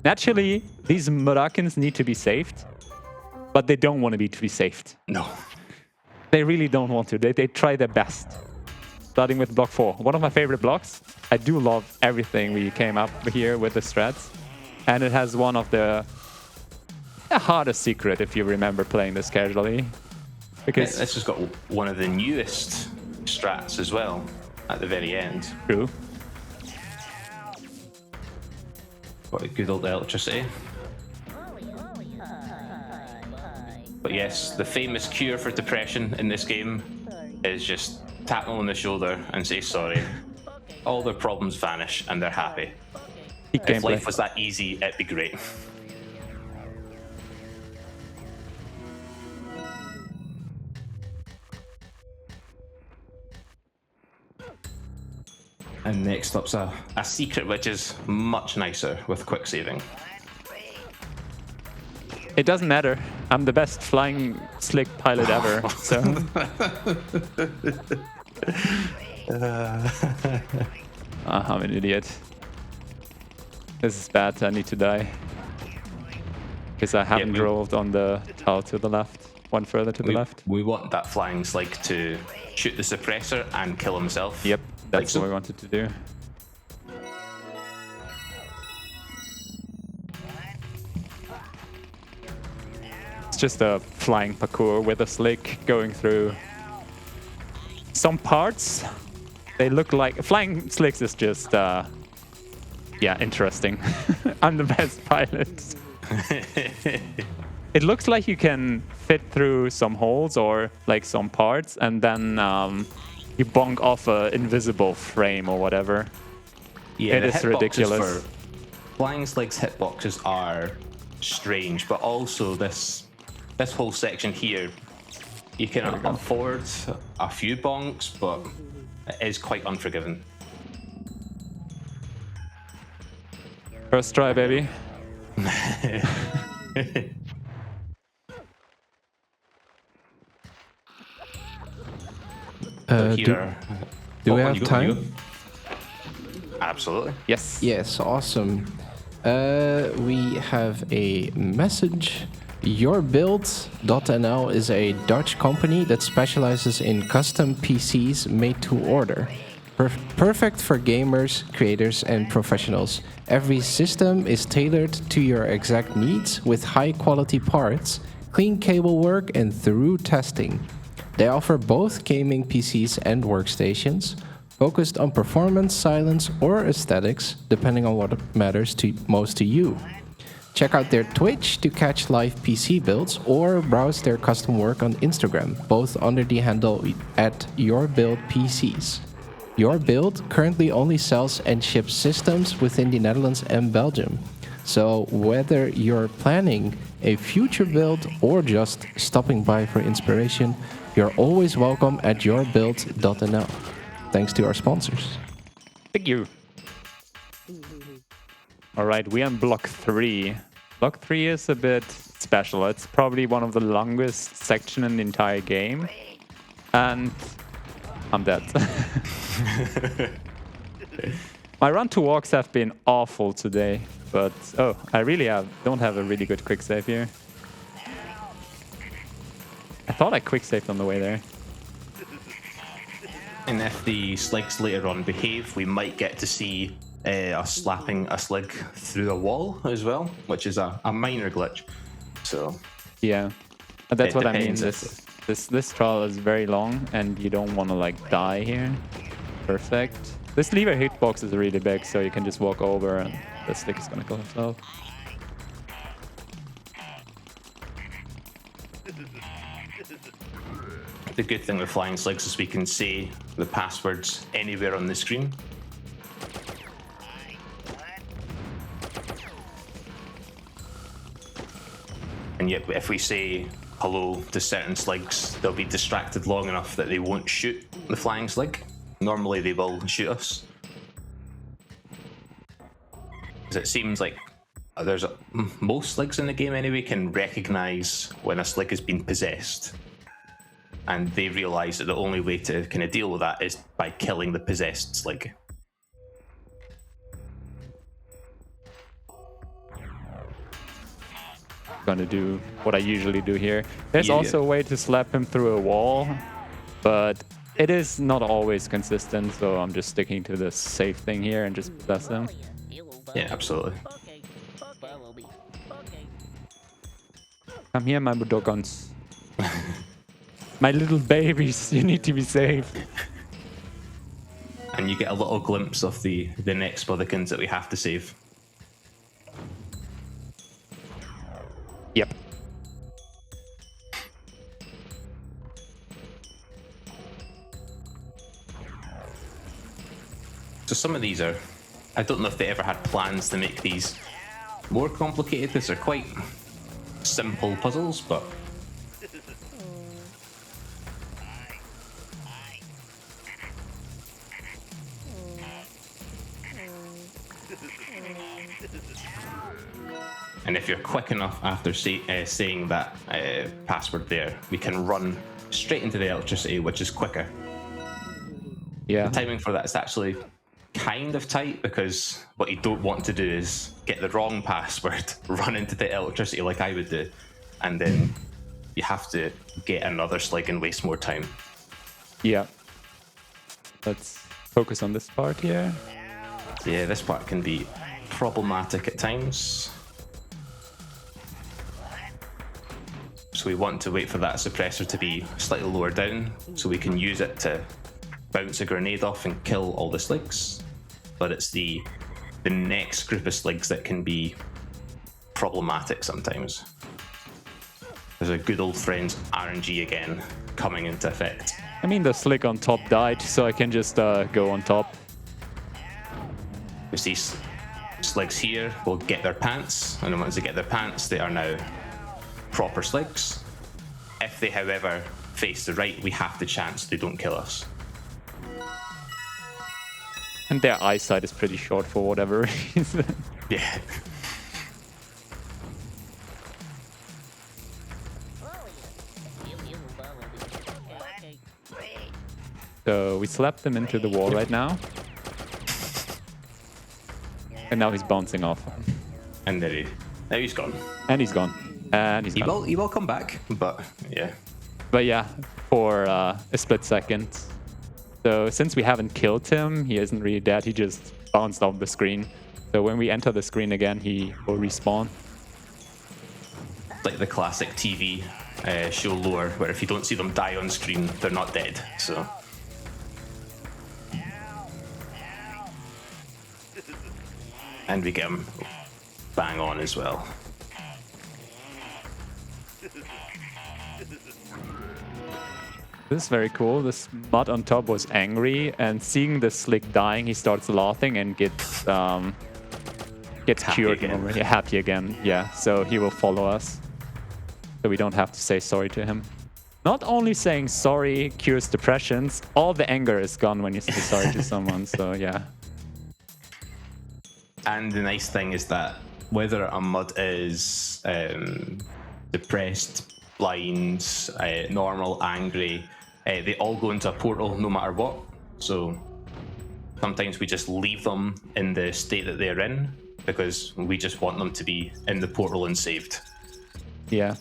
Naturally, these Moroccans need to be saved, but they don't want to be saved. No. They really don't want to. They try their best. Starting with block 4. One of my favorite blocks. I do love everything we came up here with the strats. And it has one of the hardest secret if you remember playing this casually. Because this has got one of the newest strats as well at the very end. True. Got a good old electricity. But yes, the famous cure for depression in this game is just tap them on the shoulder and say sorry. All their problems vanish and they're happy. If life was that easy, it'd be great. And next up's a secret which is much nicer with quick saving. It doesn't matter. I'm the best flying slick pilot ever, so... I'm an idiot. This is bad. I need to die. Because I haven't rolled on the tile to the left. One further to the left. We want that flying slig to shoot the suppressor and kill himself. Yep, that's like so. what we wanted to do. It's just a flying parkour with a slick going through some parts. They look like... Flying slicks is just, yeah, interesting. I'm the best pilot. It looks like you can fit through some holes or like some parts, and then you bonk off an invisible frame or whatever. Yeah, it is ridiculous. Flying sligs hitboxes are strange, but also this whole section here, you can afford a few bonks, but it is quite unforgiving. First try, baby. Do we have time? Absolutely. Yes. Yes, awesome. We have a message. Yourbuild.nl is a Dutch company that specializes in custom PCs made to order. Perfect for gamers, creators, and professionals. Every system is tailored to your exact needs with high-quality parts, clean cable work, and thorough testing. They offer both gaming PCs and workstations, focused on performance, silence, or aesthetics, depending on what matters most to you. Check out their Twitch to catch live PC builds or browse their custom work on Instagram, both under the handle @YourBuildPCs. Your Build currently only sells and ships systems within the Netherlands and Belgium. So whether you're planning a future build or just stopping by for inspiration, you're always welcome at yourbuild.nl. Thanks to our sponsors. Thank you. All right, we're on block 3. Block 3 is a bit special. It's probably one of the longest sections in the entire game. And I'm dead. My run to walks have been awful today. But, oh, I really don't have a really good quick save here. I thought I quick saved on the way there. And if the sligs later on behave, we might get to see us slapping a slig through a wall as well, which is a minor glitch. So yeah, but that's it what I mean. depends This trial is very long, and you don't want to like die here. Perfect. This lever hitbox is really big, so you can just walk over, and the stick is gonna kill himself. The good thing with flying sligs is we can say the passwords anywhere on the screen. And yet, if we say hello to certain sligs, they'll be distracted long enough that they won't shoot the flying slig. Normally, they will shoot us. Because it seems like most sligs in the game anyway can recognize when a slig has been possessed. And they realize that the only way to kind of deal with that is by killing the possessed slig. Gonna do what I usually do here. There's also a way to slap him through a wall, but it is not always consistent, so I'm just sticking to the safe thing here and just possess him. Yeah, absolutely. Come here, my budokons. My little babies, you need to be safe. And you get a little glimpse of the next Budokins that we have to save. Yep. So some of these are, I don't know if they ever had plans to make these more complicated. These are quite simple puzzles, but and if you're quick enough after saying that password there, we can run straight into the electricity, which is quicker. Yeah. The timing for that is actually kind of tight, because what you don't want to do is get the wrong password, run into the electricity like I would do, and then you have to get another slig and waste more time. Yeah. Let's focus on this part here. So yeah, this part can be problematic at times. So we want to wait for that suppressor to be slightly lower down, so we can use it to bounce a grenade off and kill all the sligs. But it's the next group of sligs that can be problematic sometimes. There's a good old friend's RNG again coming into effect. I mean, the slick on top died, so I can just go on top. You see sligs here will get their pants, and then once they get their pants, they are now proper sligs. If they, however, face the right, we have the chance they don't kill us. And their eyesight is pretty short for whatever reason. Yeah. So we slapped him into the wall right now. And now he's bouncing off. And now he's gone. And he's gone. And he's gone. He will come back, but yeah. But yeah, for a split second. So since we haven't killed him, he isn't really dead. He just bounced off the screen. So when we enter the screen again, he will respawn. Like the classic TV show lore, where if you don't see them die on screen, they're not dead. So. And we get him bang on as well. This is very cool. This mud on top was angry, and seeing the slick dying, he starts laughing and gets cured and happy again. Yeah, so he will follow us. So we don't have to say sorry to him. Not only saying sorry cures depressions, all the anger is gone when you say sorry to someone. So yeah. And the nice thing is that whether a mud is depressed, blind, normal, angry, they all go into a portal no matter what. So sometimes we just leave them in the state that they're in because we just want them to be in the portal and saved. Yeah.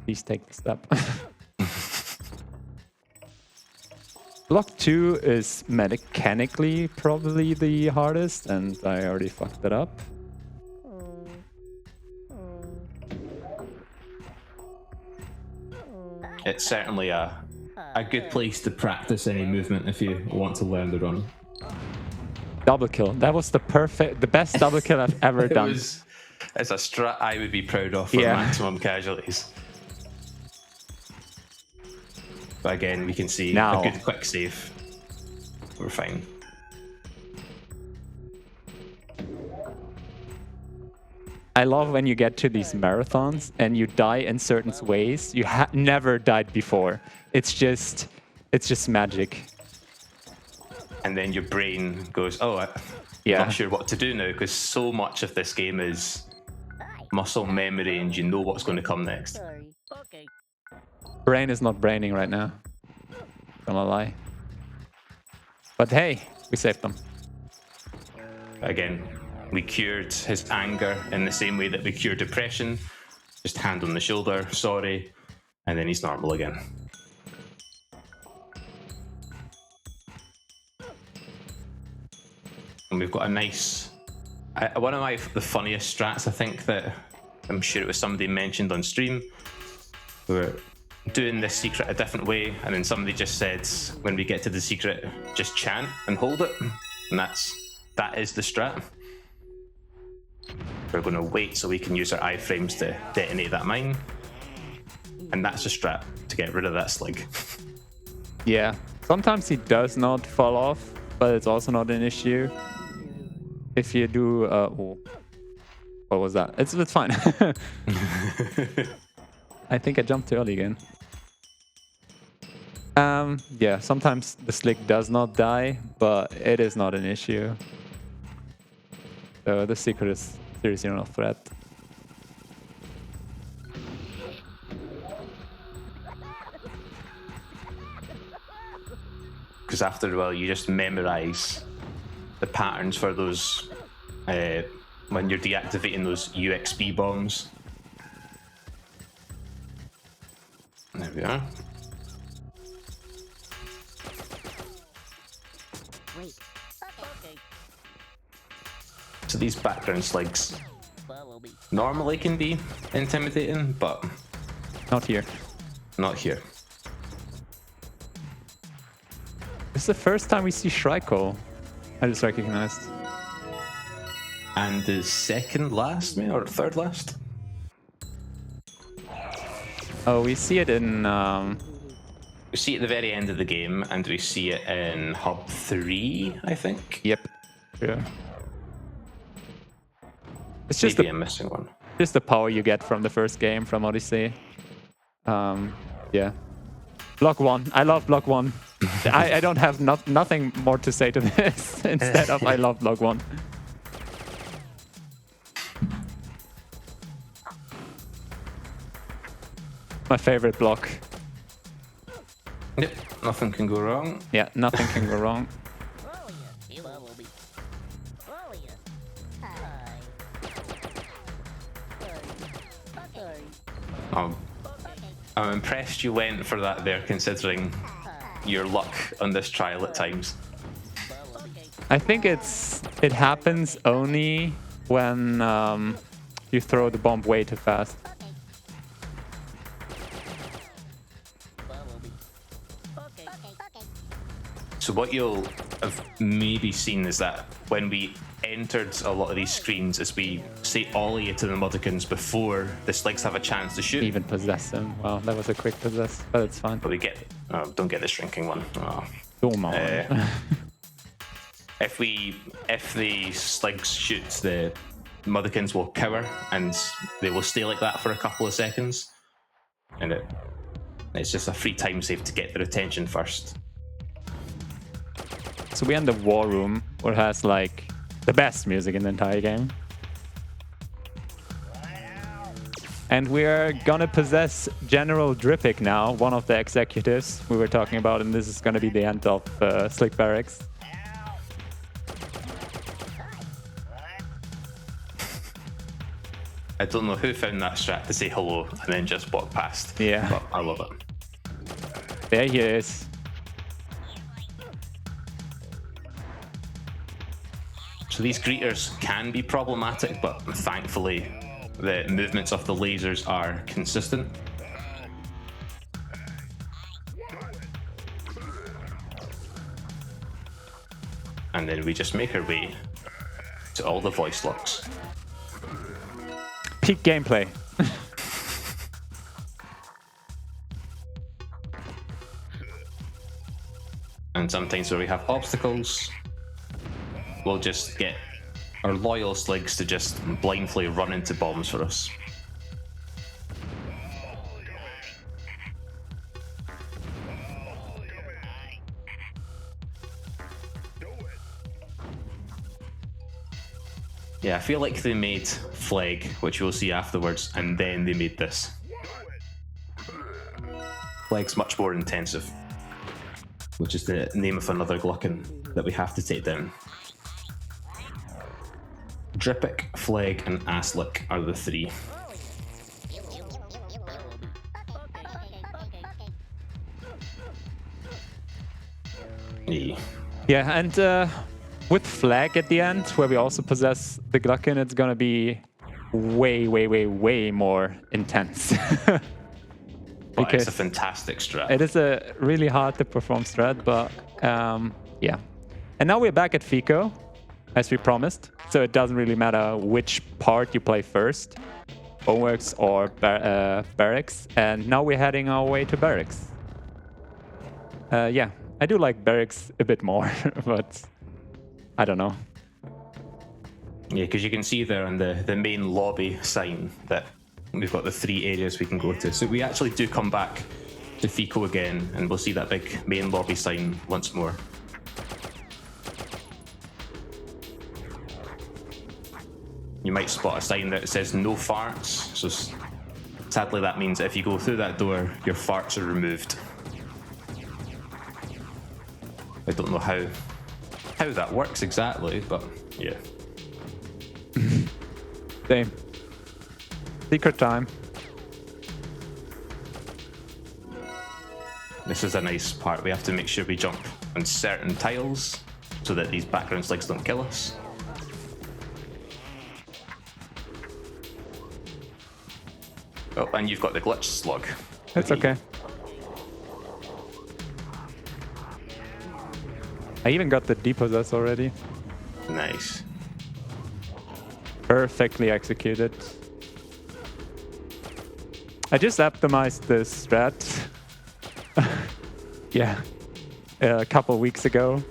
Please take the step. Block 2 is mechanically probably the hardest, and I already fucked it up. It's certainly a good place to practice any movement if you want to learn the run. Double kill. That was the best double kill I've ever done. It's a strat I would be proud of for maximum casualties. But again, we can see now, a good quick save. We're fine. I love when you get to these marathons and you die in certain ways you never died before. It's just magic. And then your brain goes, oh, I'm not sure what to do now, because so much of this game is muscle memory and you know what's going to come next. Brain is not braining right now. Gonna lie. But hey, we saved them. Again, we cured his anger in the same way that we cure depression. Just hand on the shoulder, sorry, and then he's normal again. And we've got a nice... one of the funniest strats, I think, that I'm sure it was somebody mentioned on stream. We were doing this secret a different way, and then somebody just said, when we get to the secret, just chant and hold it. And that is the strat. We're going to wait so we can use our iframes to detonate that mine. And that's a strat to get rid of that slig. Yeah, sometimes he does not fall off, but it's also not an issue. If you do... what was that? It's fine. I think I jumped too early again. Yeah, sometimes the slig does not die, but it is not an issue. So the secret is seriously not a threat. Because after a while, you just memorize the patterns for those when you're deactivating those UXB bombs. There we are. So these background sligs normally can be intimidating, but not here. Not here. This is the first time we see Shriko. I just recognized. And the second last, maybe, or third last? Oh, we see it in... We see it at the very end of the game, and we see it in Hub 3, I think? Yep. Yeah. It's just Maybe I'm missing one. Just the power you get from the first game, from Odyssey. Yeah. Block 1. I love Block 1. I don't have nothing more to say to this instead of I love Block 1. My favorite block. Yep, nothing can go wrong. Yeah, nothing can go wrong. I'm impressed you went for that there, considering your luck on this trial at times. I think it happens only when you throw the bomb way too fast. So what you'll have maybe seen is that when we entered a lot of these screens, as we say ollie it to the Mudokons before the sligs have a chance to shoot. Even possess them. Wow, that was a quick possess, but it's fine. But we get... don't get the shrinking one. Oh. If the sligs shoot, the Mudokons will cower, and they will stay like that for a couple of seconds. And it's just a free time save to get their attention first. So we're in the war room, where it has like the best music in the entire game. And we're gonna possess General Drippic now, one of the executives we were talking about, and this is gonna be the end of Slick Barracks. I don't know who found that strat to say hello and then just walk past. Yeah. But I love it. There he is. So these greeters can be problematic, but thankfully the movements of the lasers are consistent. And then we just make our way to all the voice locks. Peak gameplay. And sometimes where we have obstacles, we'll just get our loyal sligs to just blindly run into bombs for us. Yeah, I feel like they made Flag, which we'll see afterwards, and then they made this. Flag's much more intensive, which is the name of another Gluckin that we have to take down. Dripic, Flag, and Aslick are the three. Yeah, and with Flag at the end, where we also possess the Gluckin, it's gonna be way more intense. But it's a fantastic strat. It is a really hard to perform strat, but yeah. And now we're back at FICO, as we promised. So it doesn't really matter which part you play first, Boneworks or Barracks. And now we're heading our way to Barracks. Yeah, I do like Barracks a bit more, but I don't know. Yeah, because you can see there on the main lobby sign that we've got the 3 areas we can go to. So we actually do come back to FICO again, and we'll see that big main lobby sign once more. You might spot a sign that says no farts. So sadly that means if you go through that door, your farts are removed. I don't know how that works exactly, but yeah. Same. Secret time. This is a nice part. We have to make sure we jump on certain tiles so that these background sligs don't kill us. Oh, and you've got the glitch slug. It's okay. I even got the depossess already. Nice. Perfectly executed. I just optimized the strat. Yeah, a couple weeks ago.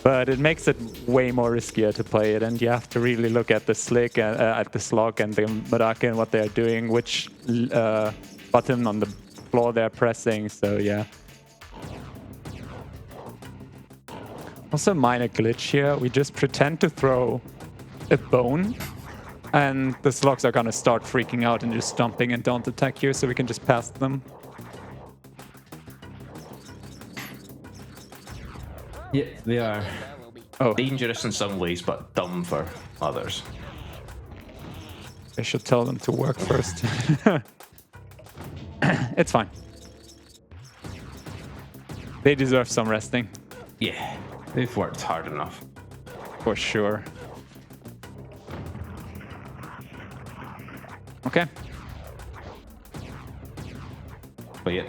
But it makes it way more riskier to play it, and you have to really look at the slick, at the slog and the Muraki and what they are doing, which button on the floor they're pressing. So yeah. Also, minor glitch here. We just pretend to throw a bone, and the slugs are gonna start freaking out and just stomping and don't attack you, so we can just pass them. Yeah, they are dangerous in some ways, but dumb for others. I should tell them to work first. It's fine. They deserve some resting. Yeah, they've worked hard enough. For sure. Okay. But yeah,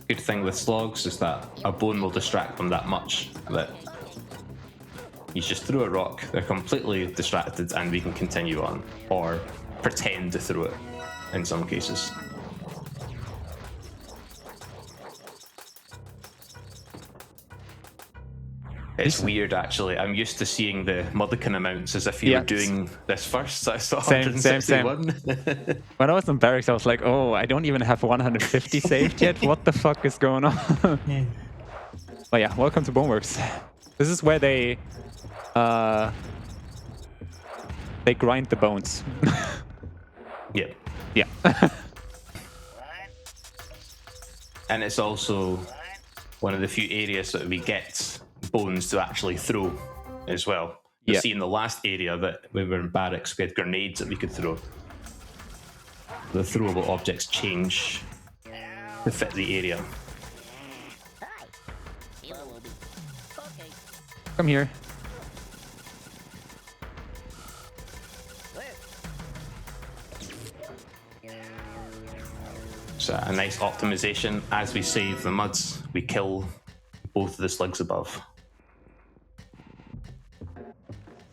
good thing with slogs is that a bone will distract them that much that you just throw a rock, they're completely distracted, and we can continue on. Or pretend to throw it in some cases. It's weird, actually. I'm used to seeing the Muddican amounts as if you were doing this first. So I saw 161. Same. When I was in barracks, I was like, oh, I don't even have 150 saved yet. What the fuck is going on? But yeah, welcome to Boneworks. This is where they grind the bones. Yeah. Yeah. And it's also one of the few areas that we get bones to actually throw as well. You'll see in the last area that when we were in barracks, we had grenades that we could throw. The throwable objects change to fit the area. Come here. So a nice optimization. As we save the muds, we kill both of the slugs above.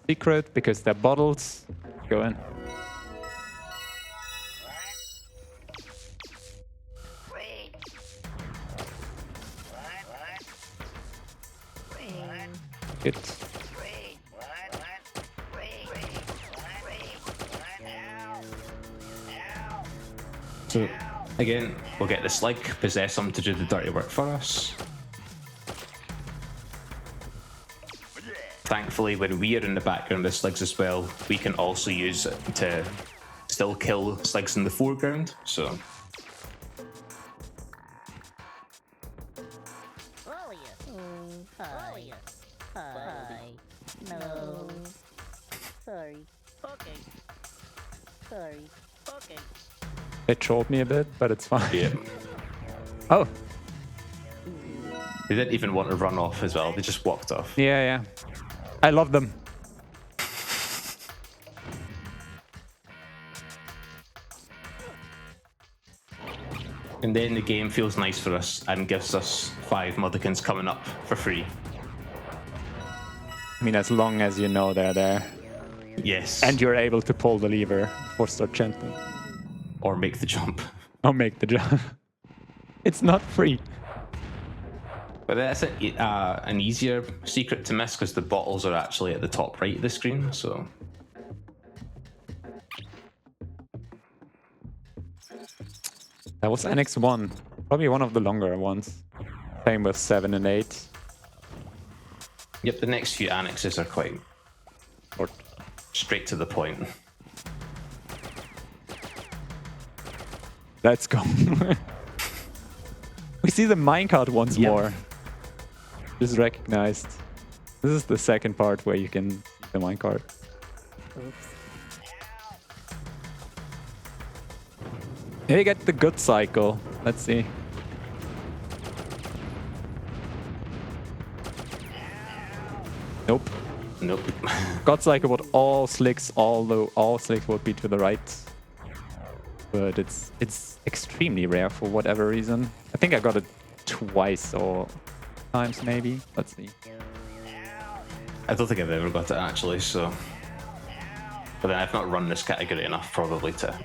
Secret, because they're bottles. Go in. Good. So again, we'll get the slug, possess them to do the dirty work for us. Thankfully, when we are in the background of slugs as well, we can also use it to still kill slugs in the foreground. So Hi. No. Sorry. Okay. Sorry. Okay. They trolled me a bit, but it's fine. yeah, Oh, they didn't even want to run off as well. They just walked off. yeah. I love them. And then the game feels nice for us and gives us 5 motherkins coming up for free. I mean, as long as you know they're there. Yes. And you're able to pull the lever for start chanting. or make the jump. I'll make the jump. It's not free. But that's an easier secret to miss because the bottles are actually at the top right of the screen, so... That was Annex 1. Probably one of the longer ones. Same with 7 and 8. Yep, the next few annexes are quite Or straight to the point. let's go. We see the minecart once more. Just recognized. This is the second part where you can see the minecart. Oops. Here you get the good cycle. Let's see. Nope. Nope. God cycle would all slicks, although all slicks would be to the right. But it's extremely rare for whatever reason. I think I got it twice or times maybe. Let's see. I don't think I've ever got it actually, so... But then I've not run this category enough probably to...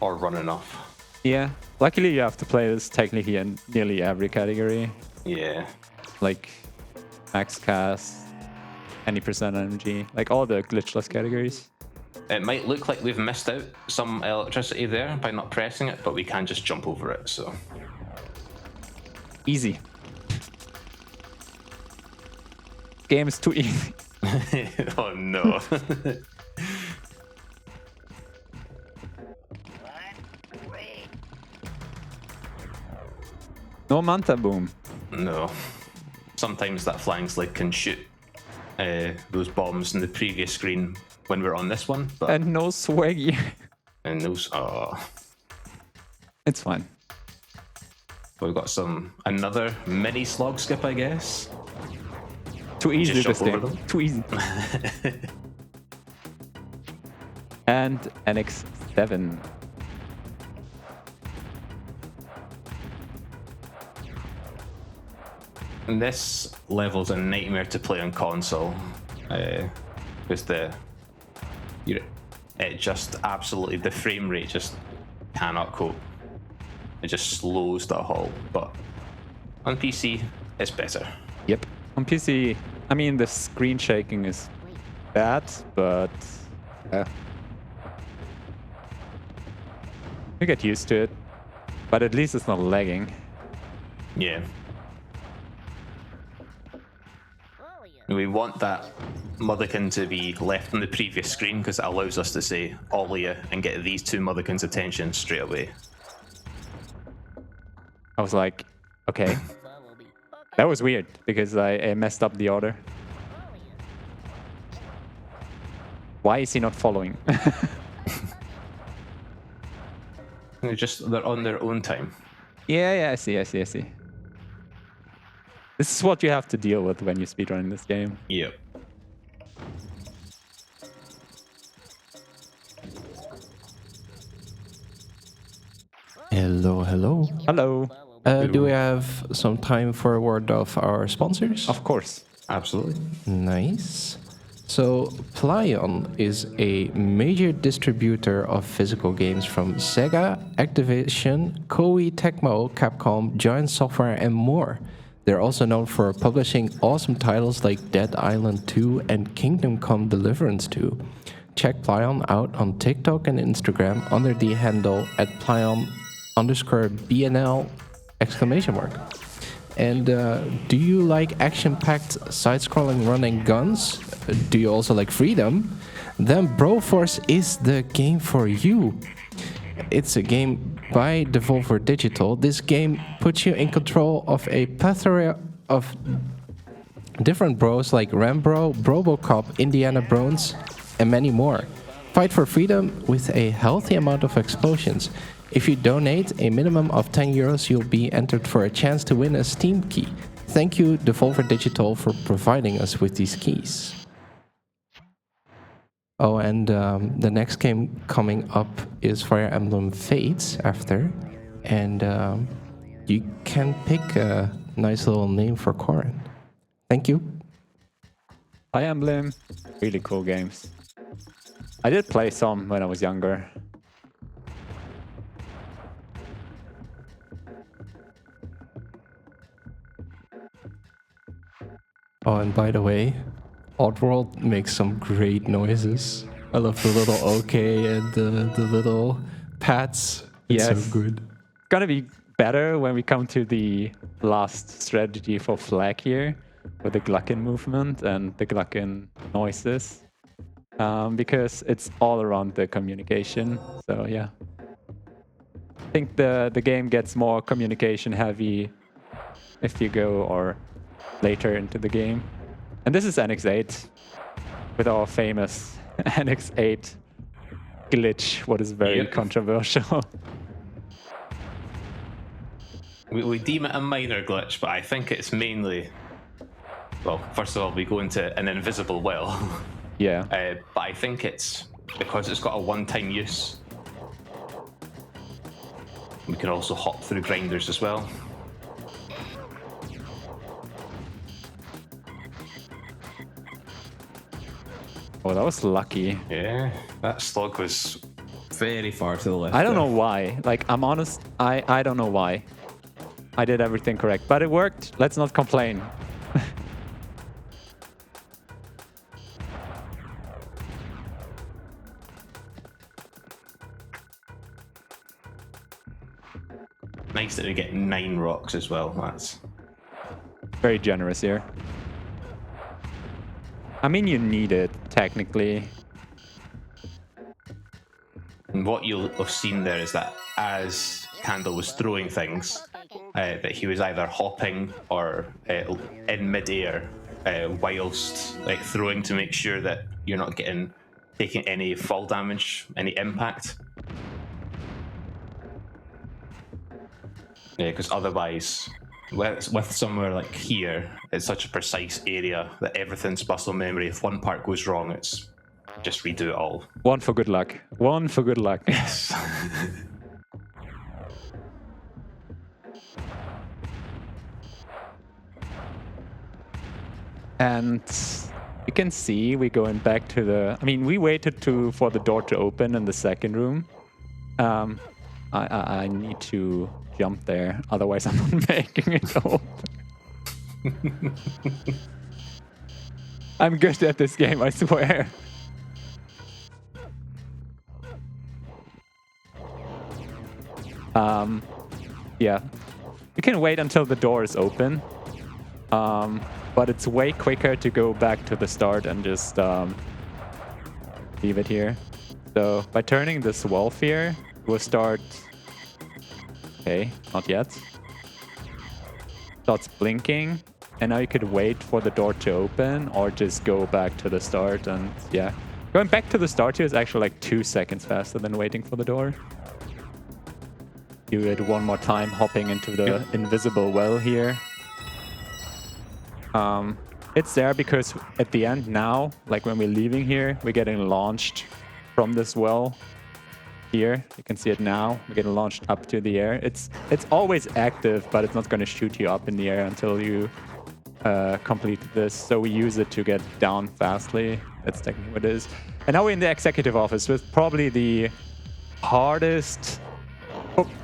Or run enough. Yeah. Luckily you have to play this technically in nearly every category. Yeah. Like max cast, 20% NMG, like all the glitchless categories. It might look like we've missed out some electricity there by not pressing it, but we can just jump over it, so... Easy. Game is too easy. Oh no. No Manta Boom. No. Sometimes that flying slug can shoot those bombs in the previous screen when we're on this one, but... And no swaggy. And those... Oh. It's fine. We've got another mini slog skip, I guess. Too easy Just this jump over game. them. Too easy. And NX 7. And this level's a nightmare to play on console. Because it just absolutely, the frame rate just cannot cope. It just slows to a halt. But on PC, it's better. Yep. On PC, I mean, the screen shaking is bad, but you get used to it. But at least it's not lagging. Yeah. We want that motherkin to be left on the previous screen because it allows us to say Olia and get these two motherkins' attention straight away. I was like, okay. That was weird because I messed up the order. Why is he not following? They're on their own time. Yeah, I see. This is what you have to deal with when you speedrun this game. Yep. Hello, hello. Hello. Do we have some time for a word of our sponsors? Of course. Absolutely. Nice. So, Plaion is a major distributor of physical games from Sega, Activision, Koei Tecmo, Capcom, Giant Software, and more. They're also known for publishing awesome titles like Dead Island 2 and Kingdom Come Deliverance 2. Check Plaion out on TikTok and Instagram under the handle at Plaion_BNL exclamation mark. And do you like action-packed side-scrolling running guns? Do you also like freedom? Then Broforce is the game for you. It's a game by Devolver Digital. This game puts you in control of a plethora of different bros like Rambro, Brobocop, Indiana Brones, and many more. Fight for freedom with a healthy amount of explosions. If you donate a minimum of 10 euros, you'll be entered for a chance to win a Steam key. Thank you, Devolver Digital, for providing us with these keys. Oh, and the next game coming up is Fire Emblem Fates after. And you can pick a nice little name for Corin. Thank you. Fire Emblem. Really cool games. I did play some when I was younger. Oh, and by the way, Oddworld makes some great noises. I love the little OK and the little pats. It's Yes. so good. It's gonna be better when we come to the last strategy for flag here, with the Gluckin movement and the Gluckin noises. Because it's all around the communication. So yeah. I think the game gets more communication heavy if you go or later into the game. And this is NX8 with our famous NX8 glitch, what is very Yep. controversial. We deem it a minor glitch, but I think it's mainly... Well, first of all, we go into an invisible well. Yeah. But I think it's because it's got a one-time use. We can also hop through grinders as well. Oh, that was lucky. Yeah, that slug was very far to the left. I don't there. know why. Like, I'm honest, I don't know why. I did everything correct, but it worked. Let's not complain. Nice that we get 9 rocks as well. That's Very generous here. I mean, you need it, technically. and what you'll have seen there is that as Candle was throwing things, that he was either hopping or in midair whilst like throwing to make sure that you're not taking any fall damage, any impact. Yeah, because otherwise, with somewhere like here, it's such a precise area that everything's muscle memory. If one part goes wrong, it's just redo it all. One for good luck. One for good luck. Yes. And you can see we're going back to the... I mean, we waited for the door to open in the second room. I need to jump there, otherwise I'm not making it open. I'm good at this game, I swear. Yeah. You can wait until the door is open. But it's way quicker to go back to the start and just leave it here. So by turning this wolf here, we'll start... Okay, not yet. Starts blinking, and now you could wait for the door to open or just go back to the start. And yeah, going back to the start here is actually like 2 seconds faster than waiting for the door. Do it one more time, hopping into the invisible well here. It's there because at the end now, like when we're leaving here, we're getting launched from this well. Here, you can see it now. We're getting launched up to the air. It's always active, but it's not going to shoot you up in the air until you complete this. So we use it to get down fastly. That's technically what it is. And now we're in the executive office with probably the hardest...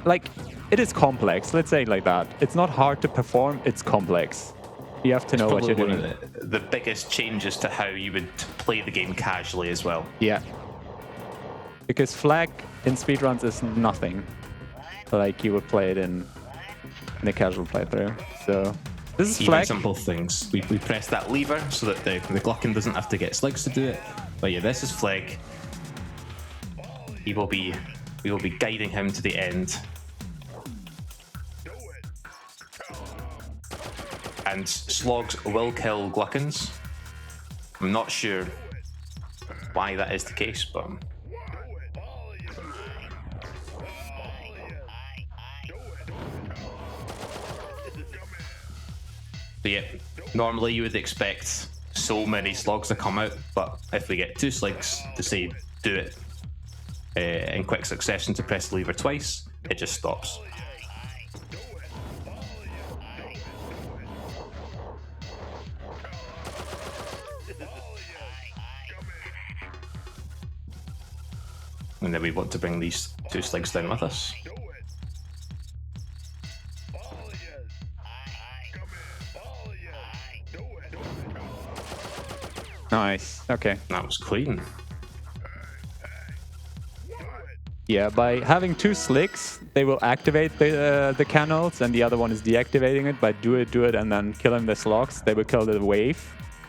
Like, it is complex. Let's say it like that. It's not hard to perform. It's complex. You have to know what you're doing. One of the biggest changes to how you would play the game casually as well. Yeah. Because flag in speedruns is nothing like you would play it in a casual playthrough. So this is Even flag. simple things. We press that lever so that the Gluckin doesn't have to get slugs to do it. But yeah, this is flag. We will be guiding him to the end. And slogs will kill Gluckins. I'm not sure why that is the case, but... So yeah, normally you would expect so many slogs to come out, but if we get 2 slugs to say do it in quick succession to press the lever twice, it just stops. And then we want to bring these 2 slugs down with us. Nice. Okay. That was clean. Yeah, by having 2 slicks, they will activate the cannons, and the other one is deactivating it. By do it, and then killing the slogs, they will kill the wave.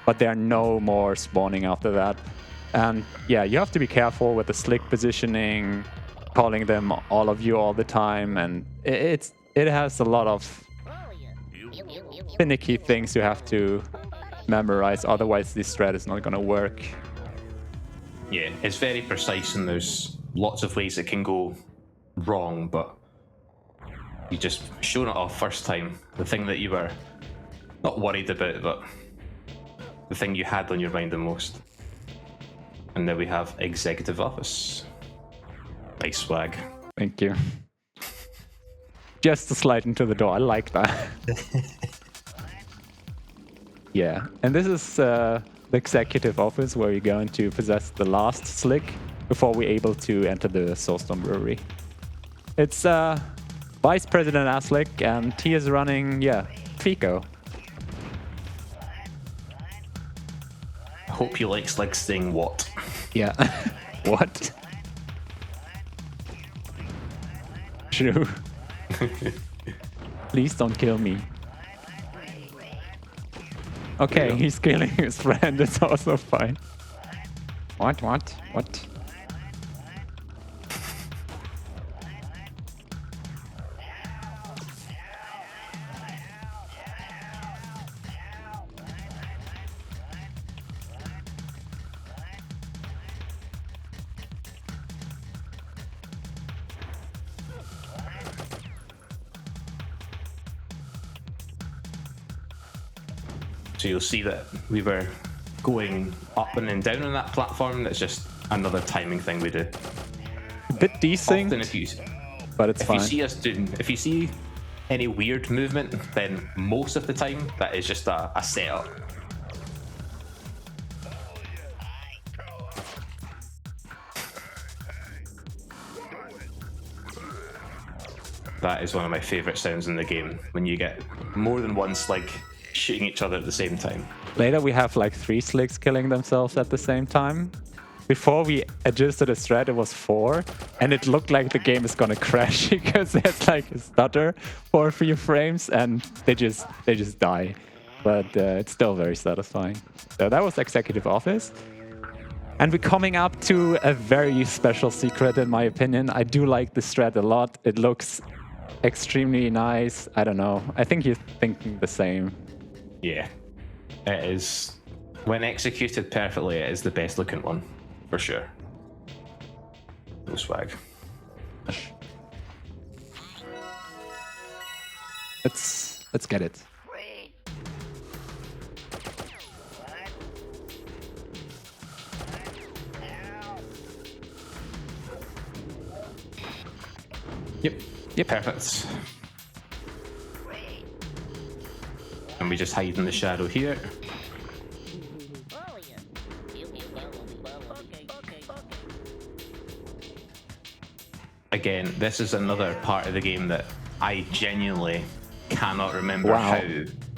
But there are no more spawning after that. And yeah, you have to be careful with the slick positioning, calling them all of you all the time, and it has a lot of finicky things you have to memorize. Otherwise, this strat is not going to work. Yeah, it's very precise, and there's lots of ways it can go wrong, but you just shown it off first time. The thing that you were not worried about, but the thing you had on your mind the most. And then we have executive office. Nice swag. Thank you. Just to slide into the door. I like that. Yeah, and this is the executive office where we're going to possess the last slick before we're able to enter the Soulstone Brewery. It's Vice President Aslick, and he is running, FICO. I hope you like Slig saying what. Yeah. What? True. Please don't kill me. Okay, Yeah. he's killing his friend. It's also fine. What? So you'll see that we were going up and then down on that platform. That's just another timing thing we do. A bit desynced, Often but it's fine. if you see any weird movement, then most of the time that is just a setup. That is one of my favorite sounds in the game, when you get more than one slig shooting each other at the same time. Later we have like 3 slicks killing themselves at the same time. Before we adjusted the strat, it was 4, and it looked like the game is gonna crash because there's like a stutter for a few frames, and they just die. But it's still very satisfying. So that was Executive Office. And we're coming up to a very special secret, in my opinion. I do like the strat a lot. It looks extremely nice. I don't know. I think you're thinking the same. Yeah, it is. When executed perfectly, it is the best looking one, for sure. No swag. Let's get it. Yep. Perfect. And we just hide in the shadow here. Oh, yeah. Okay. Again, this is another part of the game that I genuinely cannot remember Wow. how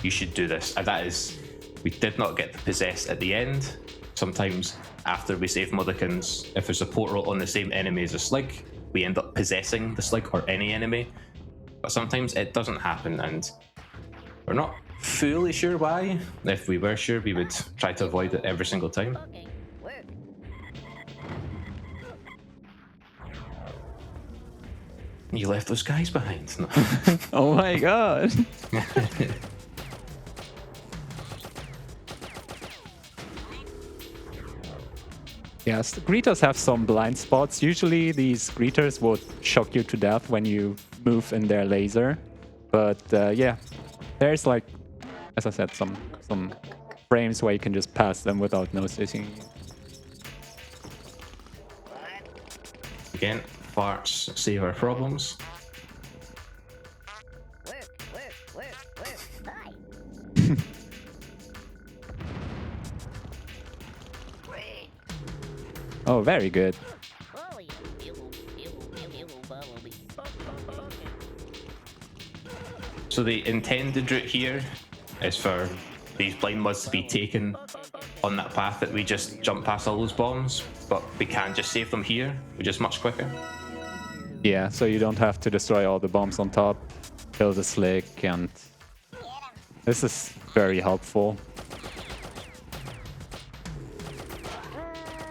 you should do this. And that is, we did not get the possess at the end. Sometimes after we save Mudokons, if there's a portal on the same enemy as a Slig, we end up possessing the Slig or any enemy. But sometimes it doesn't happen, and we're not fully sure why. If we were sure, we would try to avoid it every single time. Okay. Work. You left those guys behind. No. Oh my god. Yes, the greeters have some blind spots. Usually these greeters would shock you to death when you move in their laser. But yeah, there's like, as I said, some frames where you can just pass them without noticing. Again, farts save our problems. Work. Hi. Oh, very good. Oh, yeah. So the intended route here is for these blind muds to be taken on that path that we just jump past all those bombs, but we can just save them here, which is much quicker. Yeah, so you don't have to destroy all the bombs on top, kill the Slick, and this is very helpful.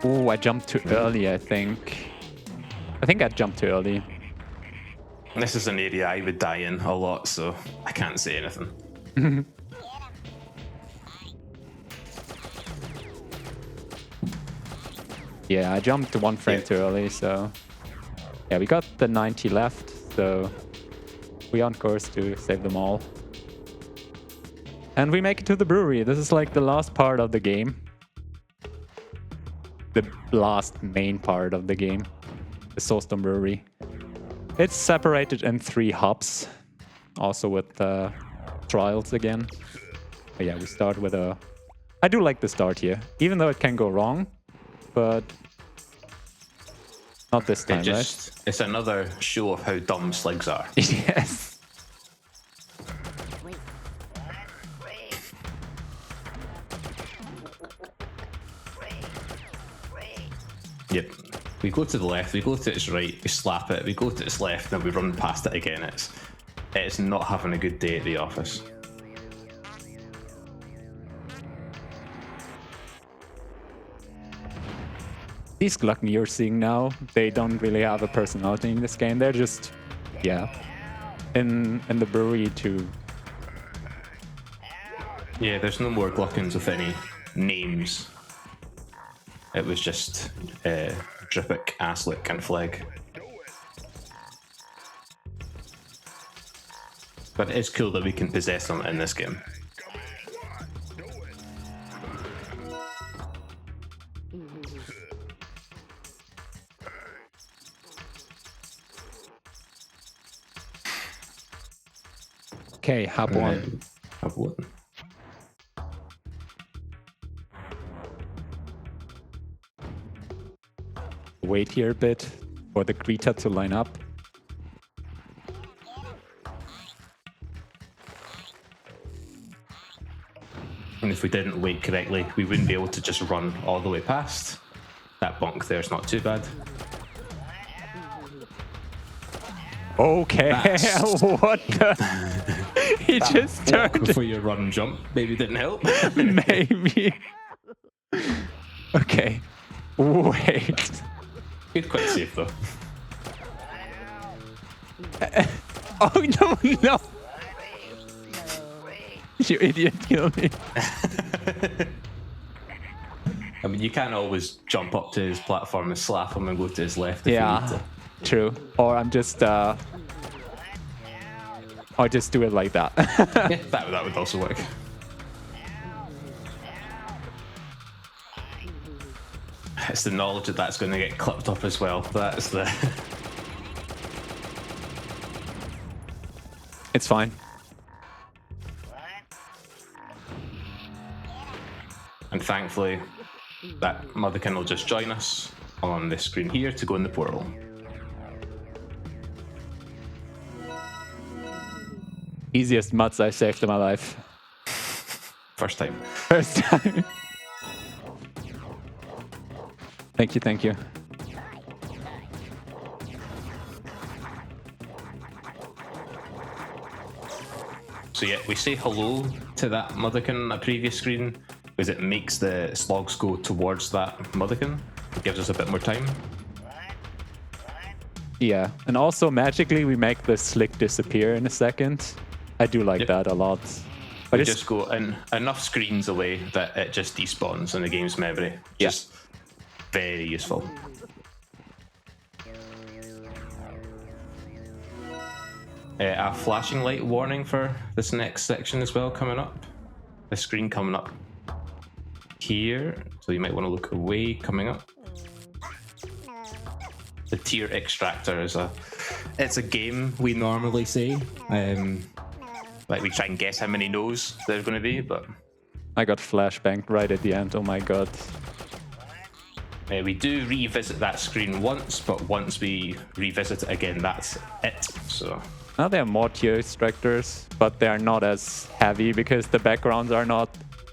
Oh, I jumped too early, I think. I think I jumped too early. This is an area I would die in a lot, so I can't say anything. Yeah, I jumped one frame too early, so... Yeah, we got the 90 left, so... we're on course to save them all. And we make it to the brewery. This is like the last part of the game. The last main part of the game. The Soulstone Brewery. It's separated in 3 hubs. Also with trials again. But yeah, we start with a... I do like the start here. Even though it can go wrong. But... not this time, right? It's another show of how dumb Sligs are. Yes. Yep. We go to the left, we go to its right, we slap it, we go to its left, then we run past it again. It's not having a good day at the office. These Gluttony you're seeing now, they don't really have a personality in this game. They're just, yeah, in the brewery to... Yeah, there's no more Gluckons with any names. It was just Dripic, Aslick, and Fleg. But it is cool that we can possess them in this game. Okay, hop one. Hop one. Wait here a bit for the greeter to line up. And if we didn't wait correctly, we wouldn't be able to just run all the way past. That bonk there's not too bad. Okay, what the? He just Walk turned. before you run and jump. Maybe didn't help. Maybe. Okay. Wait. Good quick save though. Oh no, no! You idiot, kill me. I mean, you can't always jump up to his platform and slap him and go to his left if you need Yeah, to. true. Or I'm just, or just do it like that. Yeah, that would also work. It's the knowledge that that's going to get clipped up as well. That's the... It's fine. And thankfully, that motherkin will just join us on this screen here to go in the portal. Easiest mutts I saved in my life. First time. First time. Thank you, thank you. So yeah, we say hello to that motherkin on that previous screen because it makes the slogs go towards that motherkin. It gives us a bit more time. Yeah, and also magically we make the slick disappear in a second. I do like Yep. that a lot. But We it's just go in enough screens away that it just despawns in the game's memory. Yeah. Just very useful. A flashing light warning for this next section as well coming up. The screen coming up here, so you might want to look away coming up. The tier extractor is it's a game we normally say. Like we try and guess how many no's there's going to be, but I got flashbanged right at the end. Oh my god. we do revisit that screen once, but once we revisit it again, that's it. So Now there are more tier extractors, but they are not as heavy because the backgrounds are not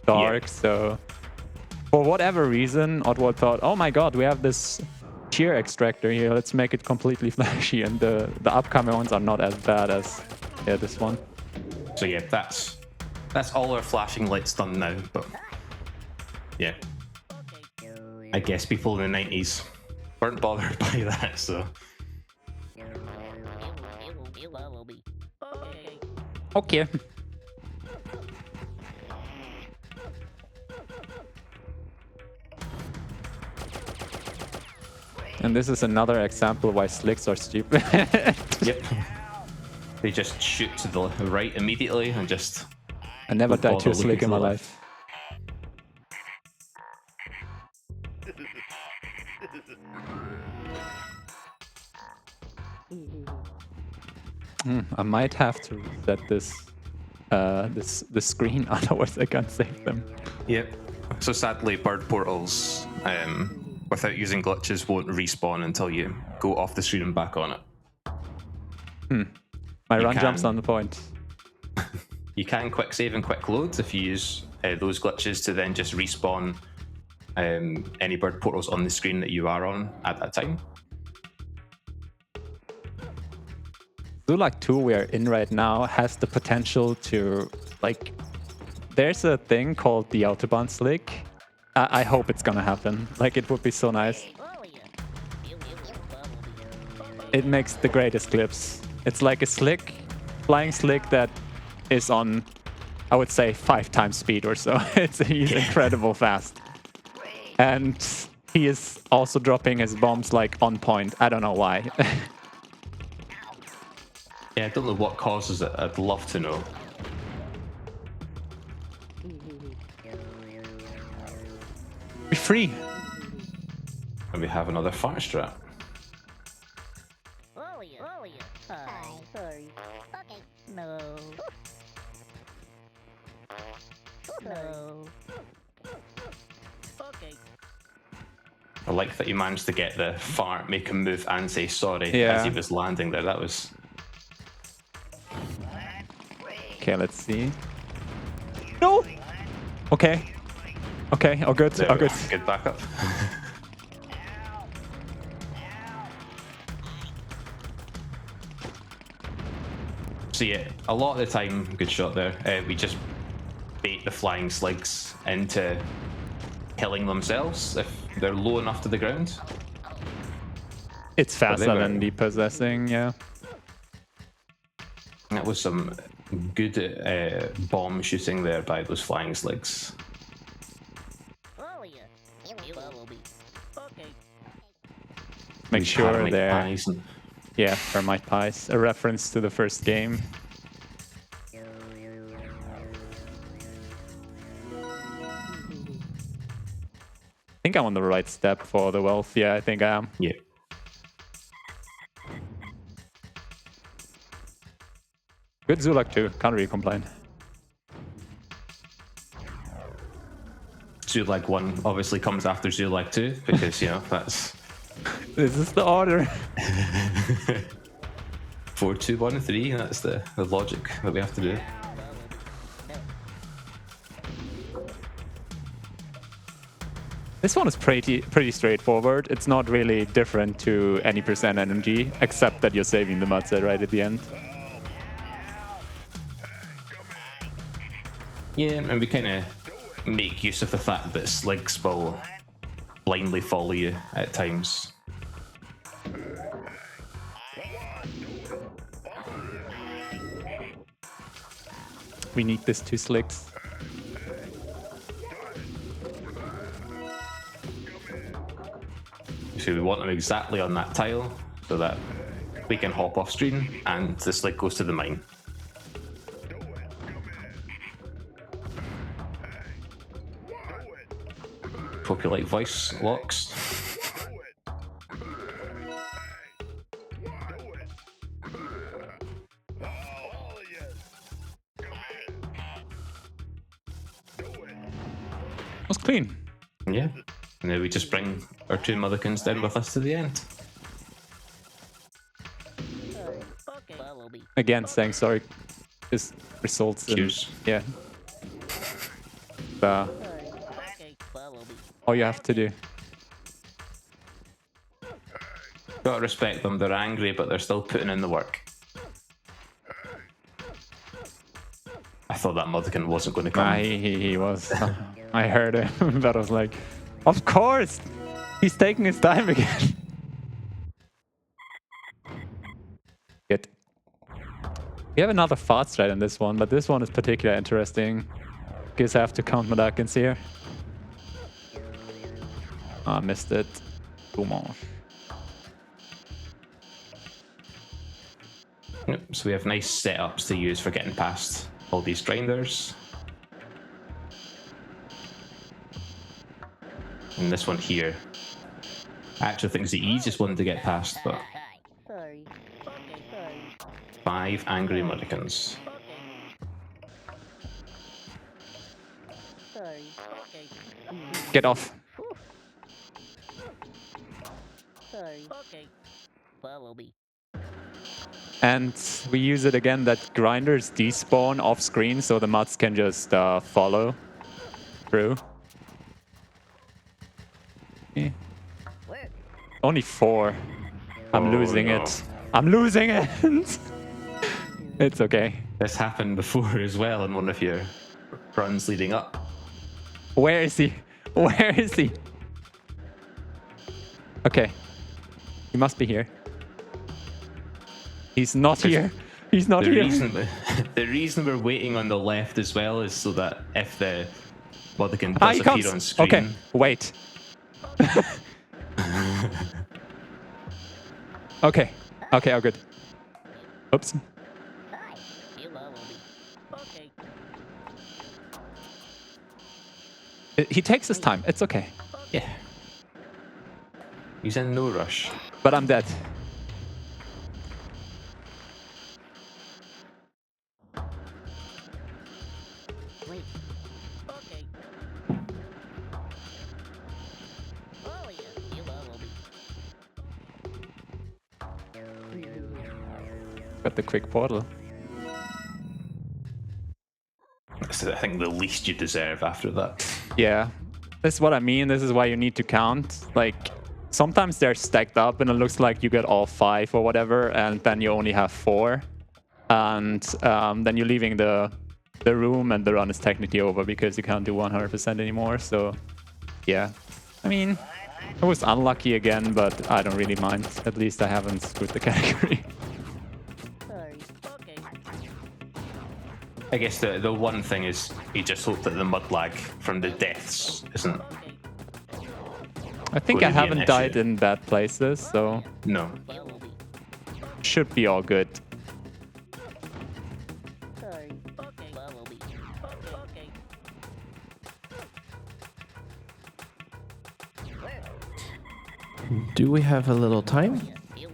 dark. Yeah. So for whatever reason, Oddworld thought, oh my god, we have this tier extractor here. Let's make it completely flashy. And the upcoming ones are not as bad as this one. So yeah, that's all our flashing lights done now. But yeah, I guess people in the 90s weren't bothered by that. So Okay. And this is another example why slicks are stupid. yep, they just shoot to the right immediately and just. I never Don't died to a bother slick looking in to my the life. I might have to reset this screen, otherwise I can't save them. Yep. So sadly, bird portals, without using glitches, won't respawn until you go off the screen and back on it. My You run jumps can- on the point. You can quick save and quick load if you use those glitches to then just respawn any bird portals on the screen that you are on at that time. Zulak 2 we are in right now has the potential to, like, there's a thing called the Autobahn Slick. I hope it's gonna happen. Like, it would be so nice. It makes the greatest clips. It's like a slick, flying slick that is on, I would say, 5 times speed or so. He's incredible fast. And he is also dropping his bombs like on point. I don't know why. Yeah, I don't know what causes it. I'd love to know. Be free. And we have another fire strat. Oh yeah. Oh yeah. Sorry. Okay. No. No. Okay. I like that you managed to get the fart, make him move and say sorry Yeah. as he was landing there. That was... Okay, let's see. No! Okay. Okay, all good, all good. Good backup. So yeah, a lot of the time, good shot there, we just bait the flying sligs into killing themselves if they're low enough to the ground. It's faster were- than depossessing, yeah. That was some good bomb shooting there by those flying sligs. Oh yeah. You follow me. Okay. Make These sure harmonic they're, pies and- yeah, thermite pies. A reference to the first game. I think I'm on the right step for the wealth. Yeah, I think I am. Good Zulak too. Can't really complain. Zulag 1 obviously comes after Zulag 2 because, you know, that's This is the order. 4, 2, 1, 3. That's the logic that we have to do. This one is pretty straightforward. It's not really different to any percent NMG, except that you're saving the mud set right at the end. Yeah, and we kind of make use of the fact that sligs will blindly follow you at times. We need this 2 slicks. So we want them exactly on that tile so that we can hop off screen and the slig goes to the mine. Hope you like voice locks. Was clean. Yeah. And then we just bring our 2 Mulligans down with us to the end. Again, saying sorry. This results in... Cheers. Yeah. All you have to do. Gotta respect them, they're angry, but they're still putting in the work. I thought that Mulligan wasn't going to come. He was. I heard him, but I was like, of course! He's taking his time again. Good. We have another fast thread in this one, but this one is particularly interesting. Guess I have to count Malakbels here. I missed it. Dommage. Yep, so we have nice setups to use for getting past all these grinders. And this one here, I actually think is the easiest one to get past, but Sorry. Okay, sorry. 5 angry Mulligans. Sorry. Okay. Get off. Sorry. Okay. Follow me. And we use it again that grinders despawn off screen so the muds can just follow through. Yeah. Where? Only 4. I'm Oh, losing no. it. I'm losing it. It's okay. This happened before as well in one of your runs leading up. Where is he? Where is he? Okay. He must be here. He's not here. He's not here. The reason we're waiting on the left as well is so that if the Mulligan Ah, does he appear comes. on screen. Okay, wait. Okay. Okay, all good. Oops. Hi. You follow me. Okay. He takes his time. It's okay. Yeah. He's in no rush. But I'm dead. Wait. Okay. Oh yeah. You follow me. Got the quick portal. That's, I think, the least you deserve after that. Yeah. This is what I mean. This is why you need to count. Like, sometimes they're stacked up and it looks like you get all 5 or whatever, and then you only have 4. And then you're leaving the room and the run is technically over because you can't do 100% anymore. So, yeah. I mean, I was unlucky again, but I don't really mind. At least I haven't screwed the category. Sorry. Okay. I guess the one thing is you just hope that the mud lag from the deaths isn't. Okay. I think Would I it be an haven't died issue? in bad places, so No. Follow me. should be all good. Sorry. Okay. Follow me. Okay. Do we have a little time?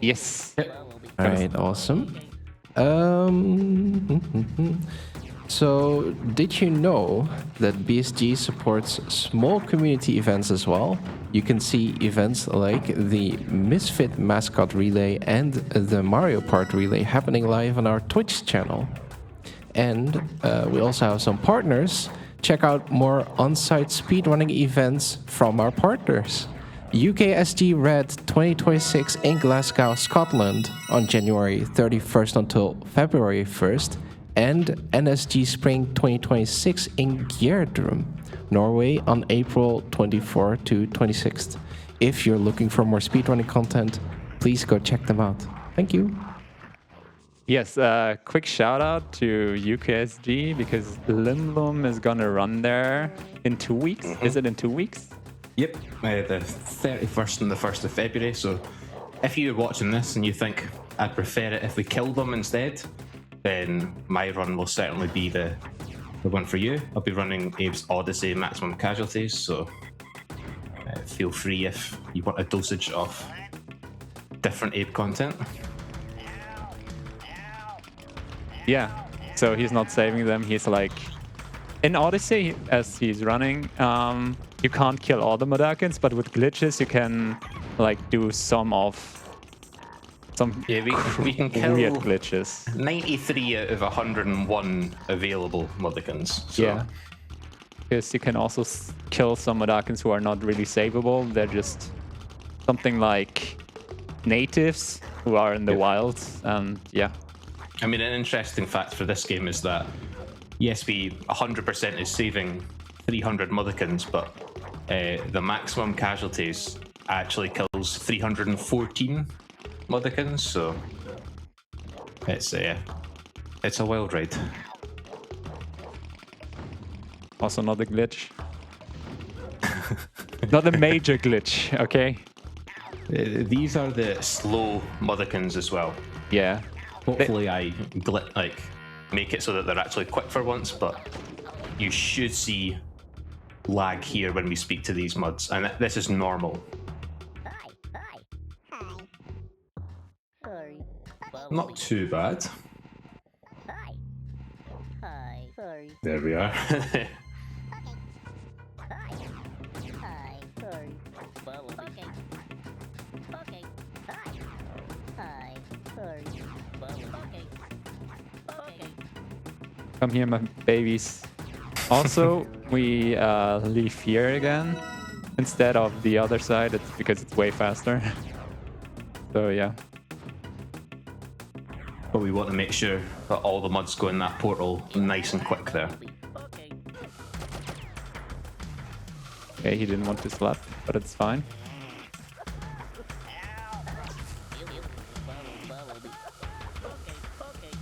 Yes. Follow me. All right, awesome. So, did you know that BSG supports small community events as well? You can see events like the Misfit Mascot Relay and the Mario Kart Relay happening live on our Twitch channel. And we also have some partners. Check out more on-site speedrunning events from our partners. UKSG Red 2026 in Glasgow, Scotland on January 31st until February 1st. And NSG Spring 2026 in Gjerdrum, Norway on April 24 to 26th. If you're looking for more speedrunning content, please go check them out. Thank you. Yes, quick shout out to UKSG because Limblom is gonna run there in 2 weeks. Is it in 2 weeks? Yep, the 31st and the 1st of February. So if you're watching this and you think I'd prefer it if we killed them instead, then my run will certainly be the one for you. I'll be running Abe's Odyssey Maximum Casualties, so feel free if you want a dosage of different Abe content. Yeah, so he's not saving them. He's like, in Odyssey, as he's running, you can't kill all the Modakins, but with glitches you can like do some we can kill weird glitches. 93 out of 101 available Modicans. So. Yeah. Because you can also kill some Modakins who are not really savable. They're just something like natives who are in the wilds. And yeah. I mean, an interesting fact for this game is that, yes, we 100% is saving 300 Modicans, but the maximum casualties actually kills 314 Modicans, so it's a wild ride. Also not a glitch. Not a major glitch, okay? These are the slow Modicans as well. Yeah. Hopefully I make it so that they're actually quick for once, but you should see lag here when we speak to these mods, and this is normal. Sorry. Not too bad. Hi. Hi. Sorry. There we are. Hi. Hi. Sorry. Okay. Okay. Hi. Hi. Sorry. Okay. Okay. Come here, my babies. Also, we leave here again instead of the other side. It's because it's way faster. So yeah. But we want to make sure that all the mods go in that portal nice and quick there. Okay. Okay, he didn't want to slap, but it's fine.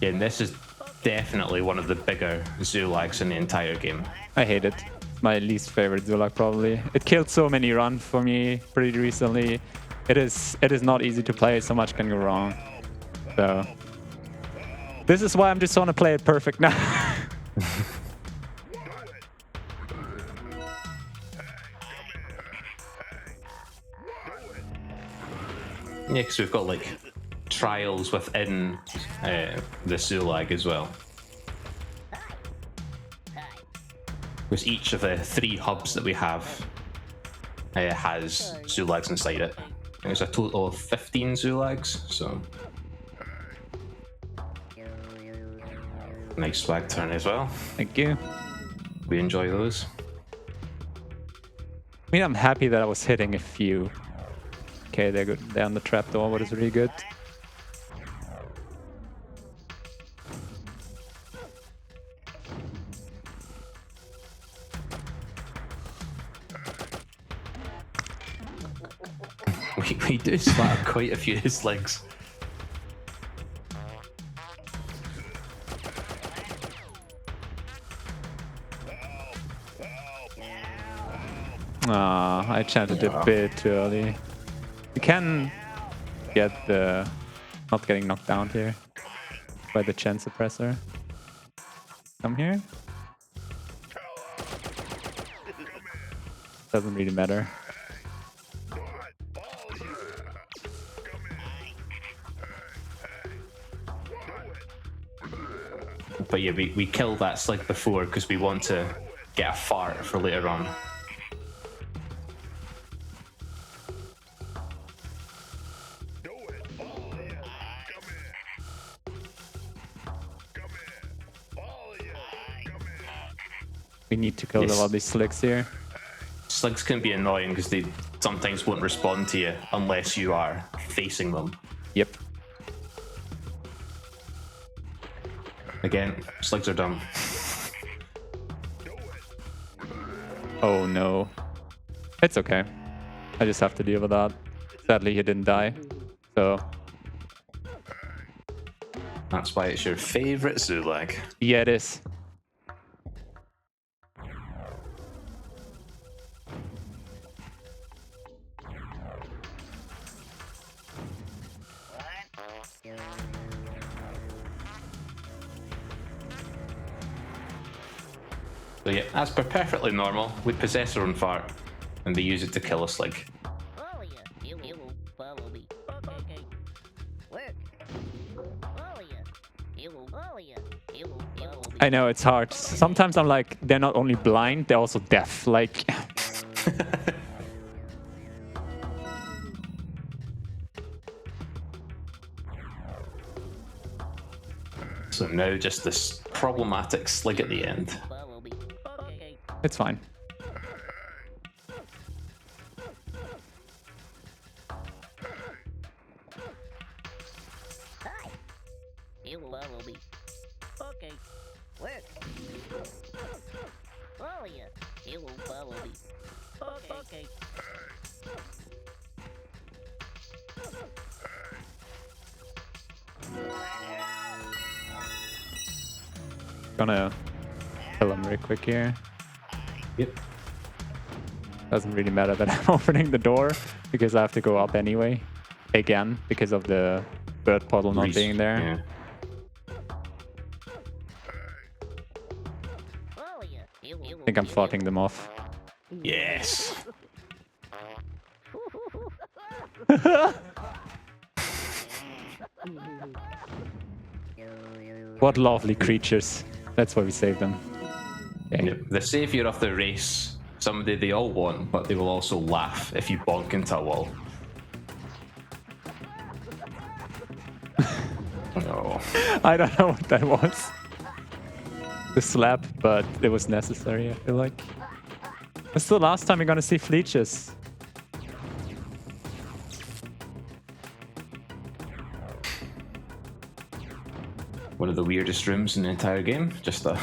Yeah, and this is definitely one of the bigger Zulags in the entire game. I hate it. It's my least favorite Zulak probably. It killed so many runs for me pretty recently. It is not easy to play, so much can go wrong. So this is why I'm just want to play it perfect now. Yeah, because we've got like trials within the Zulag as well. Because each of the 3 hubs that we have has Zulags inside it. There's a total of 15 Zulags, so nice swag turn as well. Thank you. We enjoy those. I mean, I'm happy that I was hitting a few. Okay, they're good. They're on the trapdoor, what is really good. We do slap quite a few slugs. Ah, I chanted a bit too early. You can get the not getting knocked down here by the chant suppressor. Come here. Doesn't really matter. But yeah, we killed that slig before because we want to get a fart for later on. We need to kill Yes. a lot of these slicks here. Sligs can be annoying because they sometimes won't respond to you unless you are facing them. Yep. Again, sligs are dumb. Oh no. It's okay. I just have to deal with that. Sadly, he didn't die. So, That's why it's your favorite Zulag. yeah, it is. So yeah, as per perfectly normal, we possess our own fart, and they use it to kill a slig. Follow ya. You will follow me. Okay. Work. Follow ya. You will follow ya. You will follow me. I know, it's hard. Sometimes I'm like, they're not only blind, they're also deaf. Like, So now just this problematic slig at the end. Follow me. Okay. it's fine. Hi. You will follow me. Okay. Work. Follow ya. You will follow me. Okay. Gonna kill him real quick here. Yep. Doesn't really matter that I'm opening the door because I have to go up anyway. Again, because of the bird portal not being there. Yeah. Follow ya. You will. I think I'm farting them off. Yes. What lovely creatures. That's why we saved them. Okay. Yep. The savior of the race, somebody they all want, but they will also laugh if you bonk into a wall. No. I don't know what that was. The slap, but it was necessary, I feel like. It's the last time we're gonna see Fleeches. One of the weirdest rooms in the entire game. Just a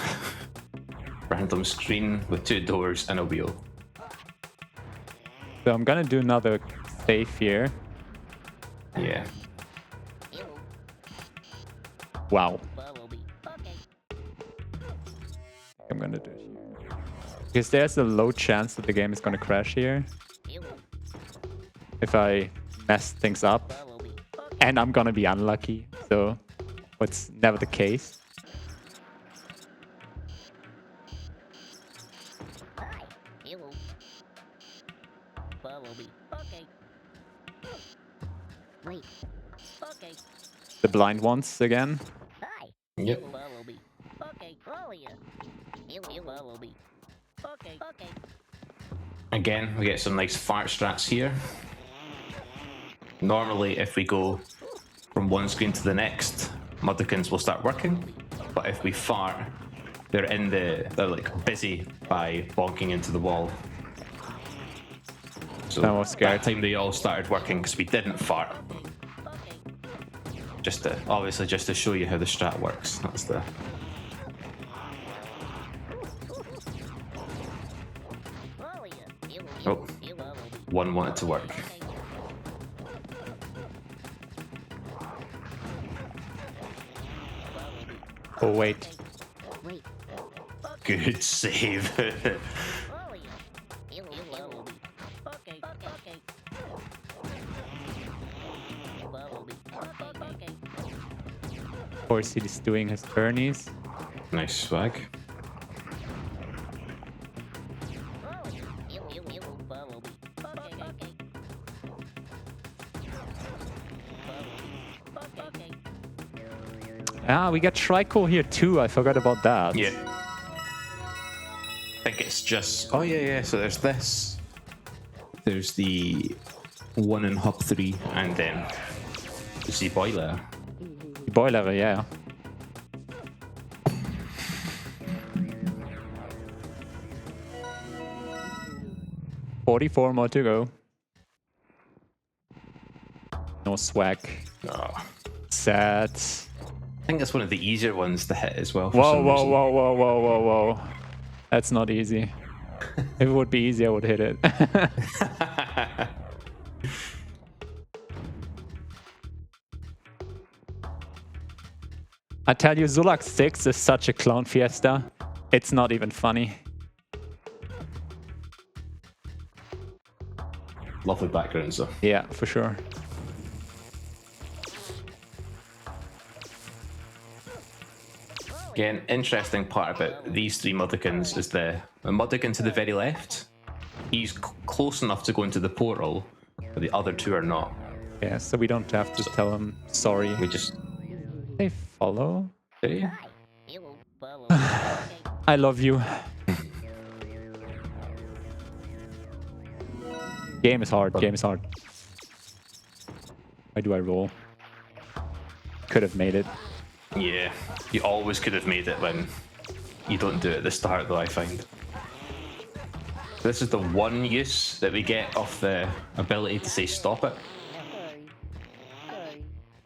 random screen with 2 doors and a wheel. So I'm gonna do another save here. Yeah. You will Wow. follow me. Okay. I'm gonna do it here. Because there's a low chance that the game is gonna crash here You will if I mess things up. follow me. Okay. And I'm gonna be unlucky, so it's never the case. Hi. You will follow me. Okay. Wait. Okay. The blind ones again. Hi. Yep. You follow me. Okay. Follow ya. You follow me. Okay. Okay. Again, we get some nice fart strats here. Normally, if we go from one screen to the next, Mudokins will start working. But if we fart, they're like busy by bonking into the wall. So I was scared. that time they all started working because we didn't fart. Okay. Just to show you how the strat works. That's the. Follow ya. Oh. You follow me. One wanted to work. Okay. Oh wait. Wait. Good save. Follow ya. You follow me. Okay. Okay. You follow me. Okay. Of course, he's doing his turnies. Nice swag. Follow ya. You follow me. Okay. Okay. Follow me. Okay. Ah, we got Trico here too. I forgot about that. Yeah. I think it's just... Oh, yeah. So there's this. There's the one in Hub 3, and then there's the boiler. Boiler, yeah. $44 more to go. No swag. Oh. Sad. I think that's one of the easier ones to hit as well. For Whoa, some whoa, reason. whoa, whoa, whoa, whoa, whoa. That's not easy. If it would be easy, I would hit it. I tell you, Zulak 6 is such a clown fiesta. It's not even funny. Lovely backgrounds though. Yeah, for sure. Again, interesting part about these three Mudokons is the Mudokan to the very left. He's close enough to go into the portal, but the other two are not. Yeah, so we don't have to tell him sorry. We just... They follow. Do you? You will follow me. Okay. I love you. Game is hard. Game is hard. Why do I roll? Could have made it. Yeah, you always could have made it when you don't do it at the start, though, I find. This is the one use that we get of the ability to say stop it.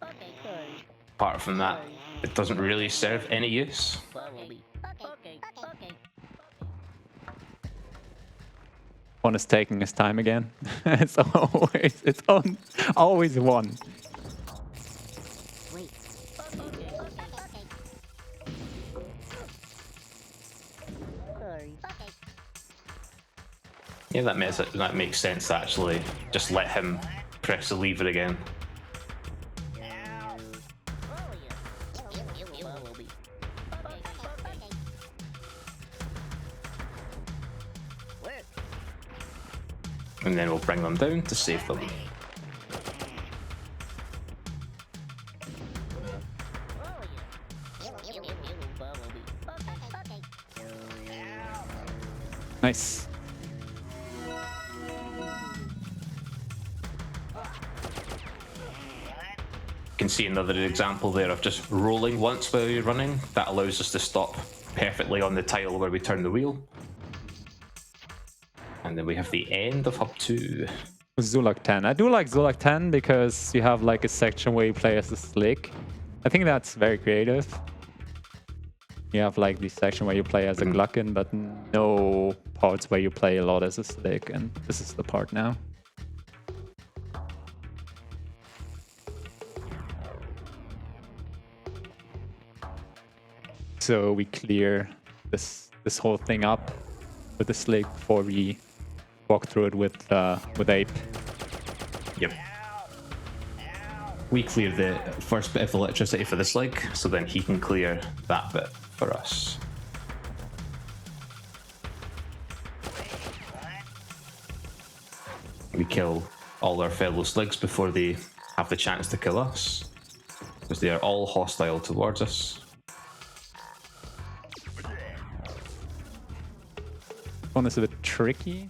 Okay, curry. Apart from that, it doesn't really serve any use. Follow me. Okay. One is taking his time again. It's always one. Wait. Curry. Yeah, that makes sense to actually just let him press the lever again. Follow you. You follow me. Okay. Work. And then we'll bring them down to save them. Follow you. You follow me. Okay. Nice. You can see another example there of just rolling once while you're running. That allows us to stop perfectly on the tile where we turn the wheel. And then we have the end of Hub 2. Zulak 10. I do like Zulak 10 because you have like a section where you play as a slick. I think that's very creative. You have like the section where you play as a Gluckin, but no parts where you play a lot as a slick, and this is the part now. So we clear this whole thing up with the slick before we walk through it with Ape. Yep. We clear the first bit of electricity for the slig, so then he can clear that bit for us. We kill all our fellow sligs before they have the chance to kill us, because they are all hostile towards us. One is a bit tricky.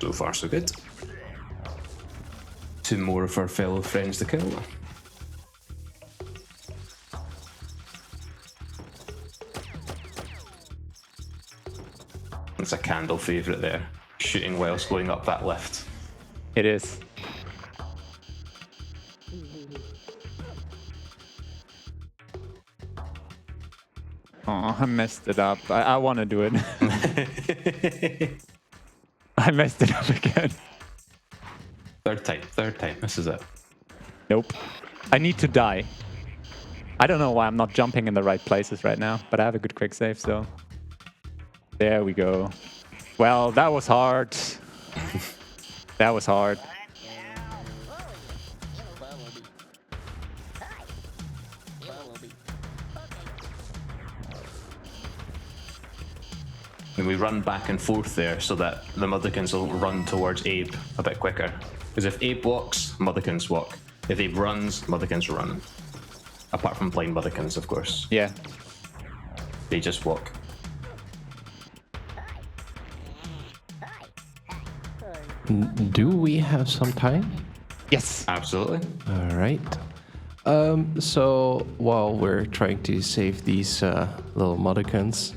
So far, so good. Two more of our fellow friends to kill. It's a candle favourite there, shooting whilst going up that lift. It is. Oh, I messed it up. I want to do it. I messed it up again. Third time, this is it. Nope. I need to die. I don't know why I'm not jumping in the right places right now, but I have a good quick save, so... There we go. Well, that was hard. That was hard. And we run back and forth there so that the Motherkins will run towards Abe a bit quicker. Because if Abe walks, Motherkins walk. If Abe runs, Motherkins run. Apart from blind Motherkins, of course. Yeah. They just walk. Do we have some time? Yes. Absolutely. All right. So while we're trying to save these little Mudokons,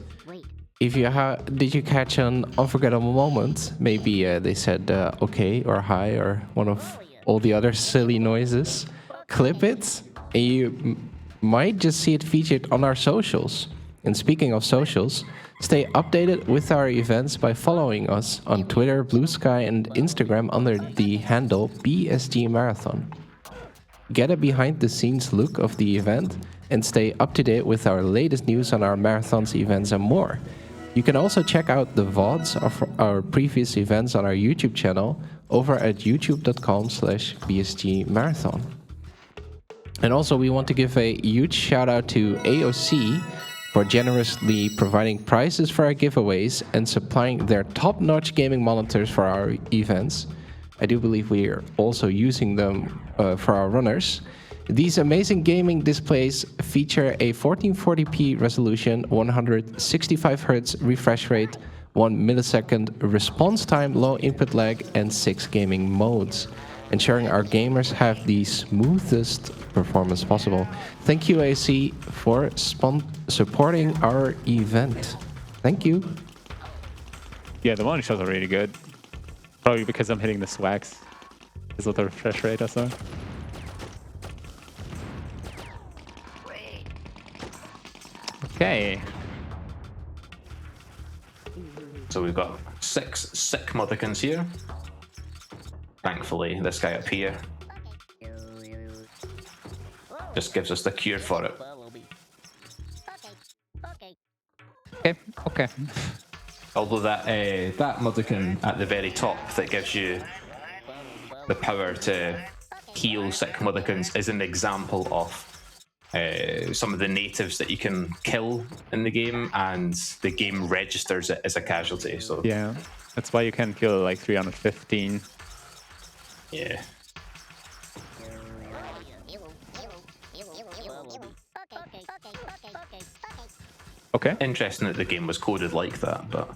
if you did you catch an unforgettable moment? Maybe they said okay or hi or one of all the other silly noises. Clip it, and you might just see it featured on our socials. And speaking of socials, stay updated with our events by following us on Twitter, Blue Sky, and Instagram under the handle BSG Marathon. Get a behind-the-scenes look of the event and stay up to date with our latest news on our marathons, events, and more. You can also check out the VODs of our previous events on our YouTube channel over at youtube.com/BSG Marathon. And also, we want to give a huge shout out to AOC for generously providing prizes for our giveaways and supplying their top-notch gaming monitors for our events. I do believe we are also using them for our runners. These amazing gaming displays feature a 1440p resolution, 165 Hz refresh rate, 1 millisecond response time, low input lag, and 6 gaming modes, ensuring our gamers have the smoothest performance possible. Thank you, AC, for supporting our event. Thank you. Yeah, the monitors are really good. Probably because I'm hitting the swags. Is what the refresh rate or so. Okay. So we've got 6 sick Motherkins here. Thankfully, this guy up here just gives us the cure for it. Okay. Although that Motherkin at the very top that gives you the power to heal sick Motherkins is an example of some of the natives that you can kill in the game, and the game registers it as a casualty. So Yeah, that's why you can kill like 315. yeah. Okay. Interesting that the game was coded like that, but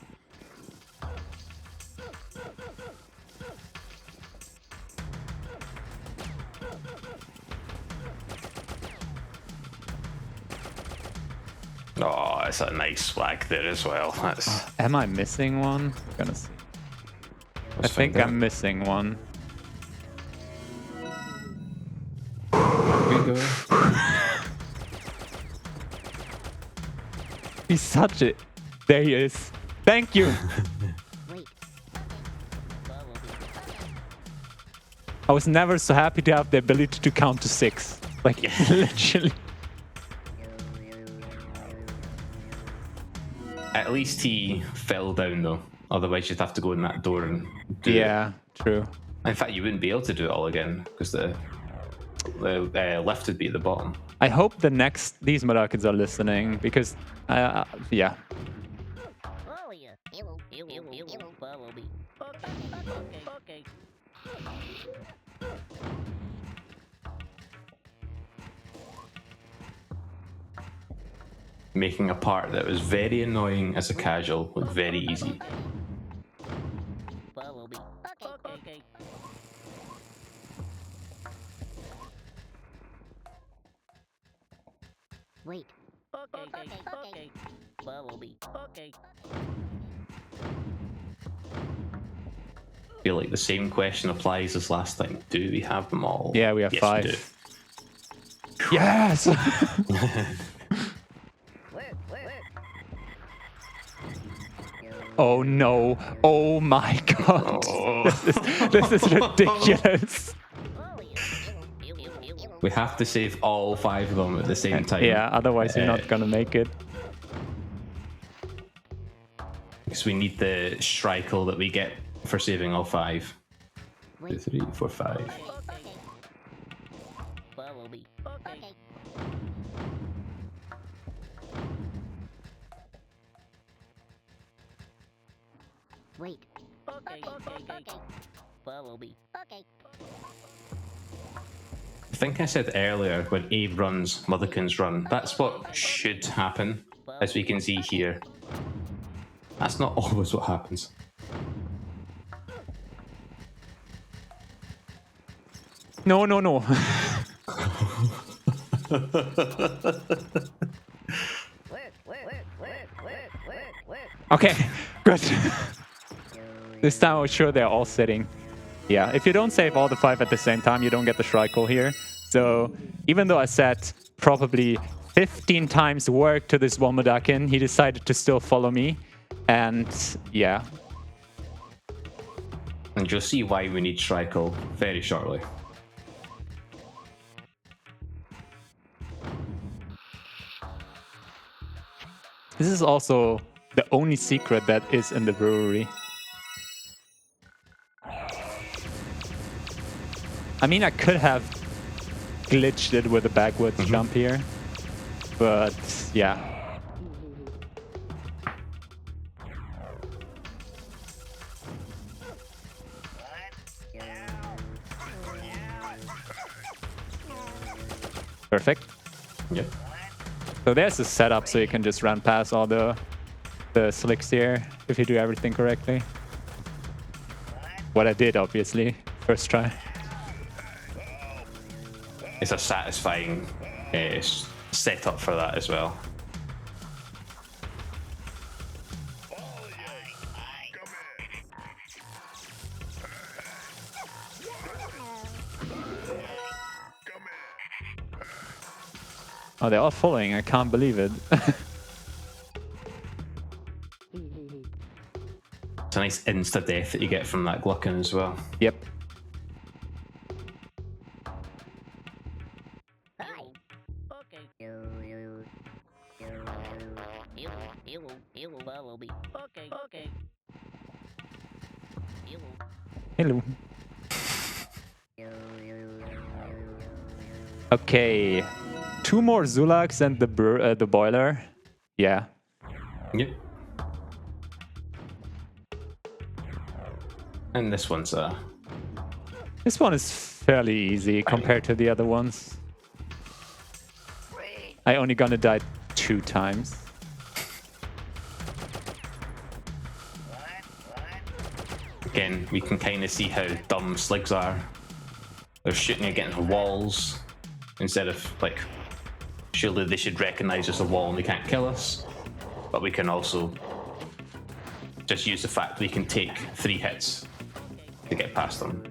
oh, it's a nice flag there as well. That's Am I missing one? I'm gonna see. I think I'm missing one. Here we go. He's such a... There he is. Thank you. I was never so happy to have the ability to count to 6. Like, literally. At least he fell down though. Otherwise, you'd have to go in that door and do Yeah, true. it. In fact, you wouldn't be able to do it all again because the lift would be at the bottom. I hope these Marakids are listening because, yeah. Making a part that was very annoying as a casual look very easy. Wait. Okay. Bumblebee. Okay. I feel like the same question applies as last time. Do we have them all? Yeah, we have yes, 5. We do. Yes! Oh no. Oh my god. Oh. This is ridiculous. We have to save all 5 of them at the same time. Yeah, otherwise you're not gonna make it. Because we need the Shrikle that we get for saving all 5. 2, 3, 4, 5. Bumblebee. Okay. wait. Okay. Follow me. Okay. I think I said earlier when Abe runs, Motherkins run. That's what should happen, as we can see here. That's not always what happens. No, no, no. Okay, good. This time I was sure they're all sitting. Yeah, if you don't save all the 5 at the same time, you don't get the Shrike here. So even though I said probably 15 times work to this Womodakin, he decided to still follow me. And yeah. And you'll see why we need Shrike very shortly. This is also the only secret that is in the brewery. I mean, I could have glitched it with a backwards jump here, but yeah. Perfect. Yep. So there's the setup, so you can just run past all the slicks here if you do everything correctly. What I did, obviously, first try. It's a satisfying setup for that as well. Oh, they're all following. I can't believe it. It's a nice insta-death that you get from that Gluckin as well. Yep. Hi. Okay. You follow me. Okay. Hello. Okay. 2 more Zulaks and the boiler. Yeah. Yep. And this one's This one is fairly easy compared to the other ones. I only gonna die 2 times. Again, we can kind of see how dumb Sligs are. They're shooting against walls instead of, like, surely they should recognize there's a wall and they can't kill us. But we can also just use the fact we can take 3 hits to get past them.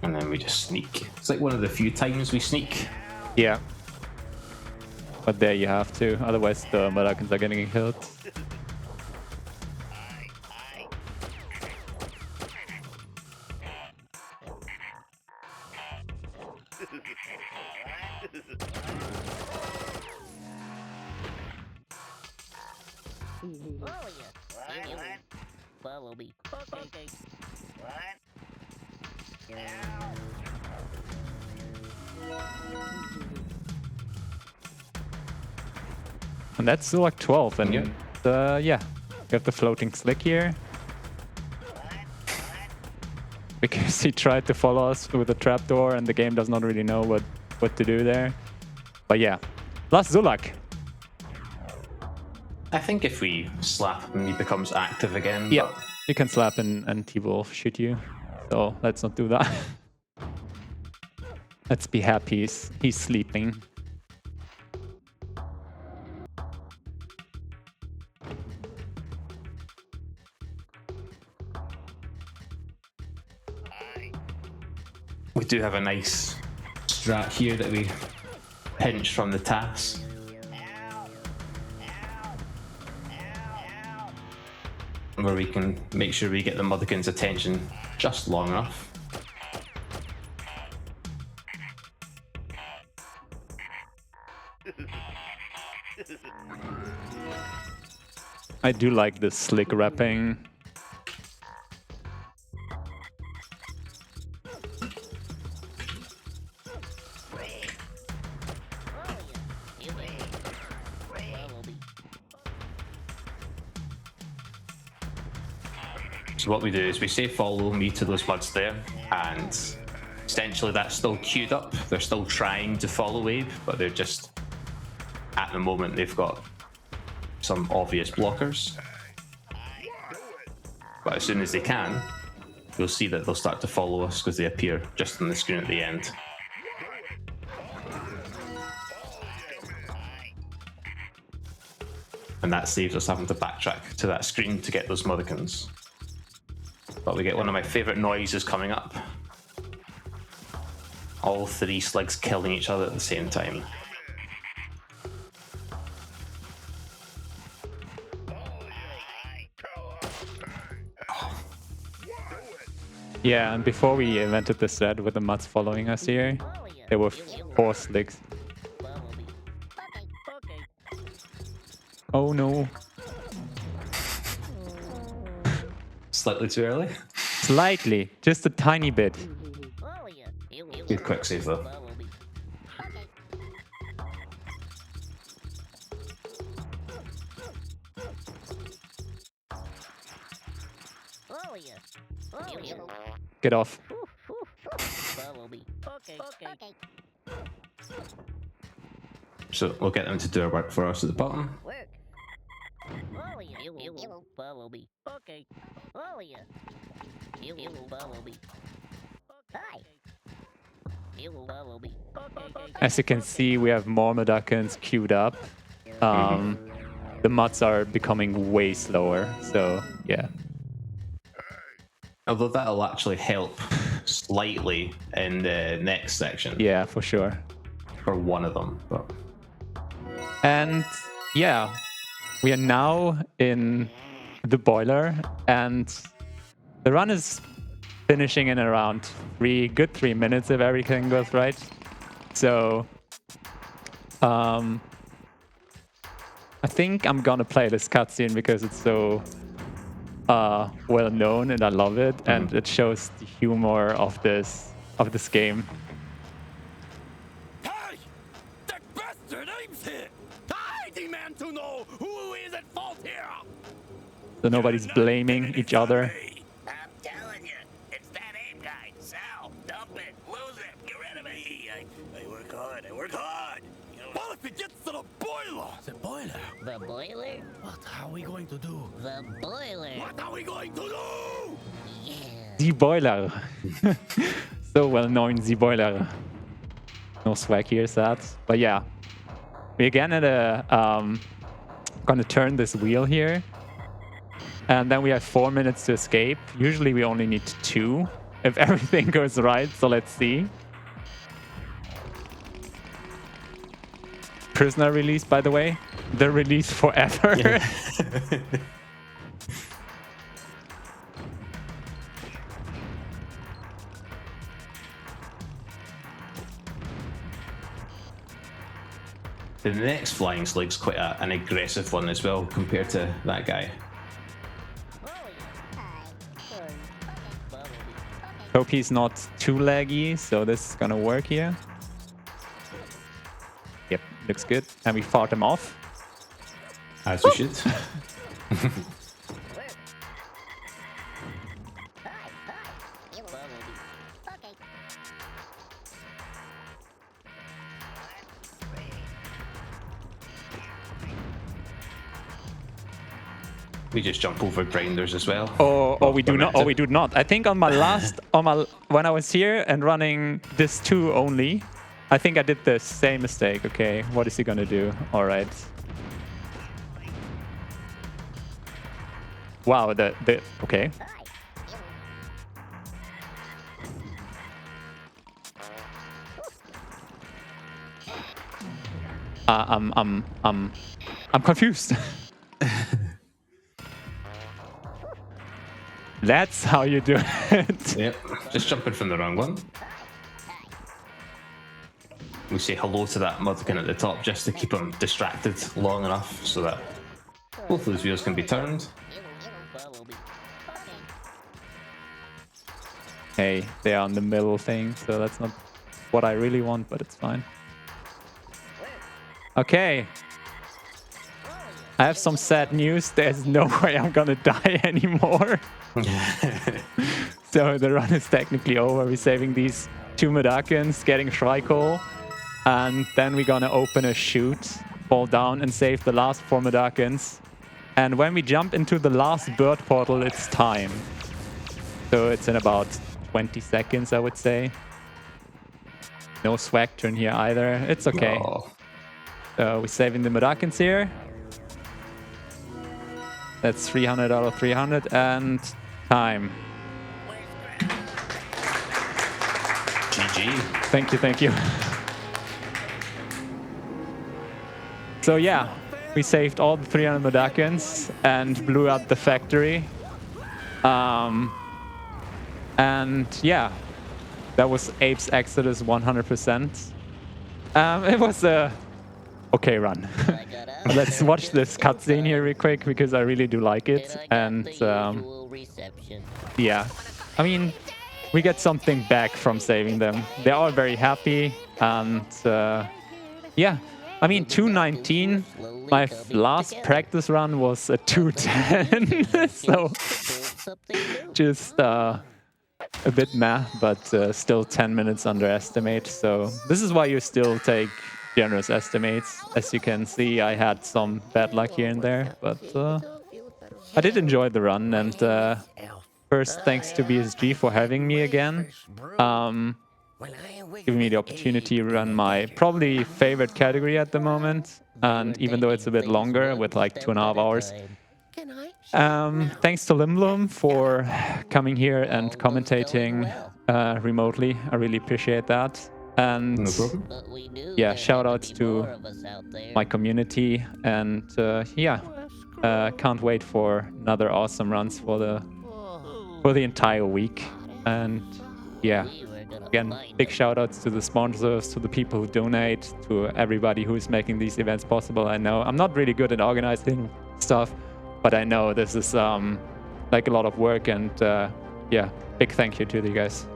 And then we just sneak. It's like one of the few times we sneak. Yeah. But there you have to, otherwise the Malakans are getting killed. Follow me. Okay. And that's Zulak 12, and Yeah. yeah, we have the floating slick here. Because he tried to follow us with a trapdoor, and the game does not really know what to do there. But yeah, last Zulak. I think if we slap him, he becomes active again. Yeah, but you can slap and T-Wolf shoot you. So let's not do that. Let's be happy he's sleeping. we do have a nice strat here that we pinch from the task. where we can make sure we get the Motherkin's attention just long enough. I do like the slick wrapping. So what we do is we say follow me to those muds there, and essentially that's still queued up. They're still trying to follow Abe, but they're just, at the moment, they've got some obvious blockers. But as soon as they can, you'll see that they'll start to follow us because they appear just on the screen at the end. And that saves us having to backtrack to that screen to get those Motherkins. But we get one of my favourite noises coming up. All three slugs killing each other at the same time. Yeah, and before we invented this thread with the muds following us here, there were 4 slicks. Oh no. Slightly too early. Slightly, just a tiny bit. Good quick save though. Get off. So we'll get them to do our work for us at the bottom. Follow me. Okay. Oh yeah. You follow me. Hi. You follow me. As you can see, we have more Mudokons queued up. The muds are becoming way slower, so yeah. Although that'll actually help slightly in the next section. Yeah, for sure. For one of them. But And yeah, we are now in the boiler, and the run is finishing in around 3 minutes if everything goes right. So I think I'm gonna play this cutscene because it's so well known and I love it, and it shows the humor of this game. Hey! That bastard Abe's here! I demand to know who is at fault here! So nobody's blaming each other. I'm telling you, it's that Abe guy. Sal, dump it, lose it, get rid of me. I work hard, You know, well, if it gets to the boiler! The boiler? The boiler? What are we going to do? The boiler. What are we going to do? Yeah. The boiler. So well known, the boiler. No swag here, sad. But yeah, we again at gonna turn this wheel here, and then we have 4 minutes to escape. Usually we only need 2 if everything goes right. So let's see. Prisoner release, by the way. The release forever. yeah. The next flying slug's quite an aggressive one as well compared to that guy. Hope he's not too laggy, so this is gonna work here. Yep, looks good. And we fought him off. As we should. We just jump over grinders as well. Or we do not. Or we do not. I think on my last, when I was here and running this 2 only, I think I did the same mistake. Okay, what is he gonna do? All right. Wow. Okay. I'm confused. That's how you do it. Yep, just jumping from the wrong one. We say hello to that mudkin at the top just to keep him distracted long enough so that both those wheels can be turned. Follow me. Hey, they are on the middle thing, so that's not what I really want, but it's fine. Okay. I have some sad news. There's no way I'm gonna die anymore. So the run is technically over. We're saving these 2 Medakins, getting Shrike-Hole, and then we're gonna open a chute, fall down and save the last 4 Medakins. And when we jump into the last bird portal, it's time. So it's in about 20 seconds, I would say. No swag turn here either. It's okay. Oh. So we're saving the Medakins here. That's 300 out of 300 and time. GG. Thank you, thank you. So yeah, we saved all the 300 Medakins and blew up the factory. And yeah, that was Ape's Exoddus 100%. It was a okay run. Let's watch this cutscene here real quick because I really do like it. And yeah, I mean, we get something back from saving them. They're all very happy. And yeah, I mean, 219. My last practice run was a 210. So just a bit meh, but still 10 minutes underestimate. So this is why you still take generous estimates. As you can see, I had some bad luck here and there, but I did enjoy the run. And first, thanks to BSG for having me again. Giving me the opportunity to run my probably favorite category at the moment. And even though it's a bit longer with like 2.5 hours. Thanks to Limblum for coming here and commentating remotely. I really appreciate that. And No problem. yeah, shout outs to my community. And yeah, can't wait for another awesome runs for the entire week. And yeah, again, big shout outs to the sponsors, to the people who donate, to everybody who's making these events possible. I know I'm not really good at organizing stuff, but I know this is like a lot of work. And yeah, big thank you to you guys.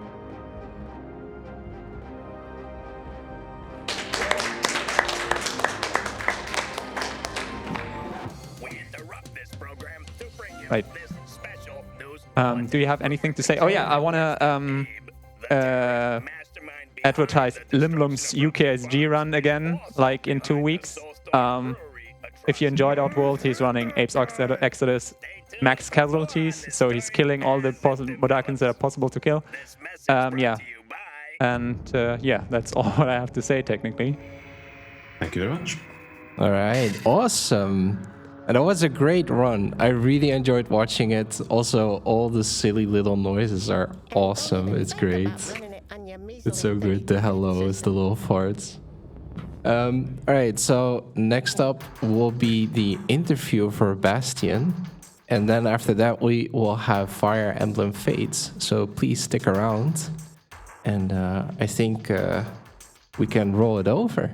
Right. Do you have anything to say? Oh yeah, I want to advertise Limblum's UKSG run again, like in 2 weeks. If you enjoyed Oddworld, he's running Ape's Exoddus max casualties, so he's killing all the Modakins that are possible to kill. Yeah, and yeah, that's all I have to say technically. Thank you very much. All right, awesome. And that was a great run. I really enjoyed watching it. Also, all the silly little noises are awesome. It's great. It's so good. The hellos, the little farts. All right, so next up will be the interview for Bastion. And then after that, we will have Fire Emblem Fates. So please stick around. And I think we can roll it over.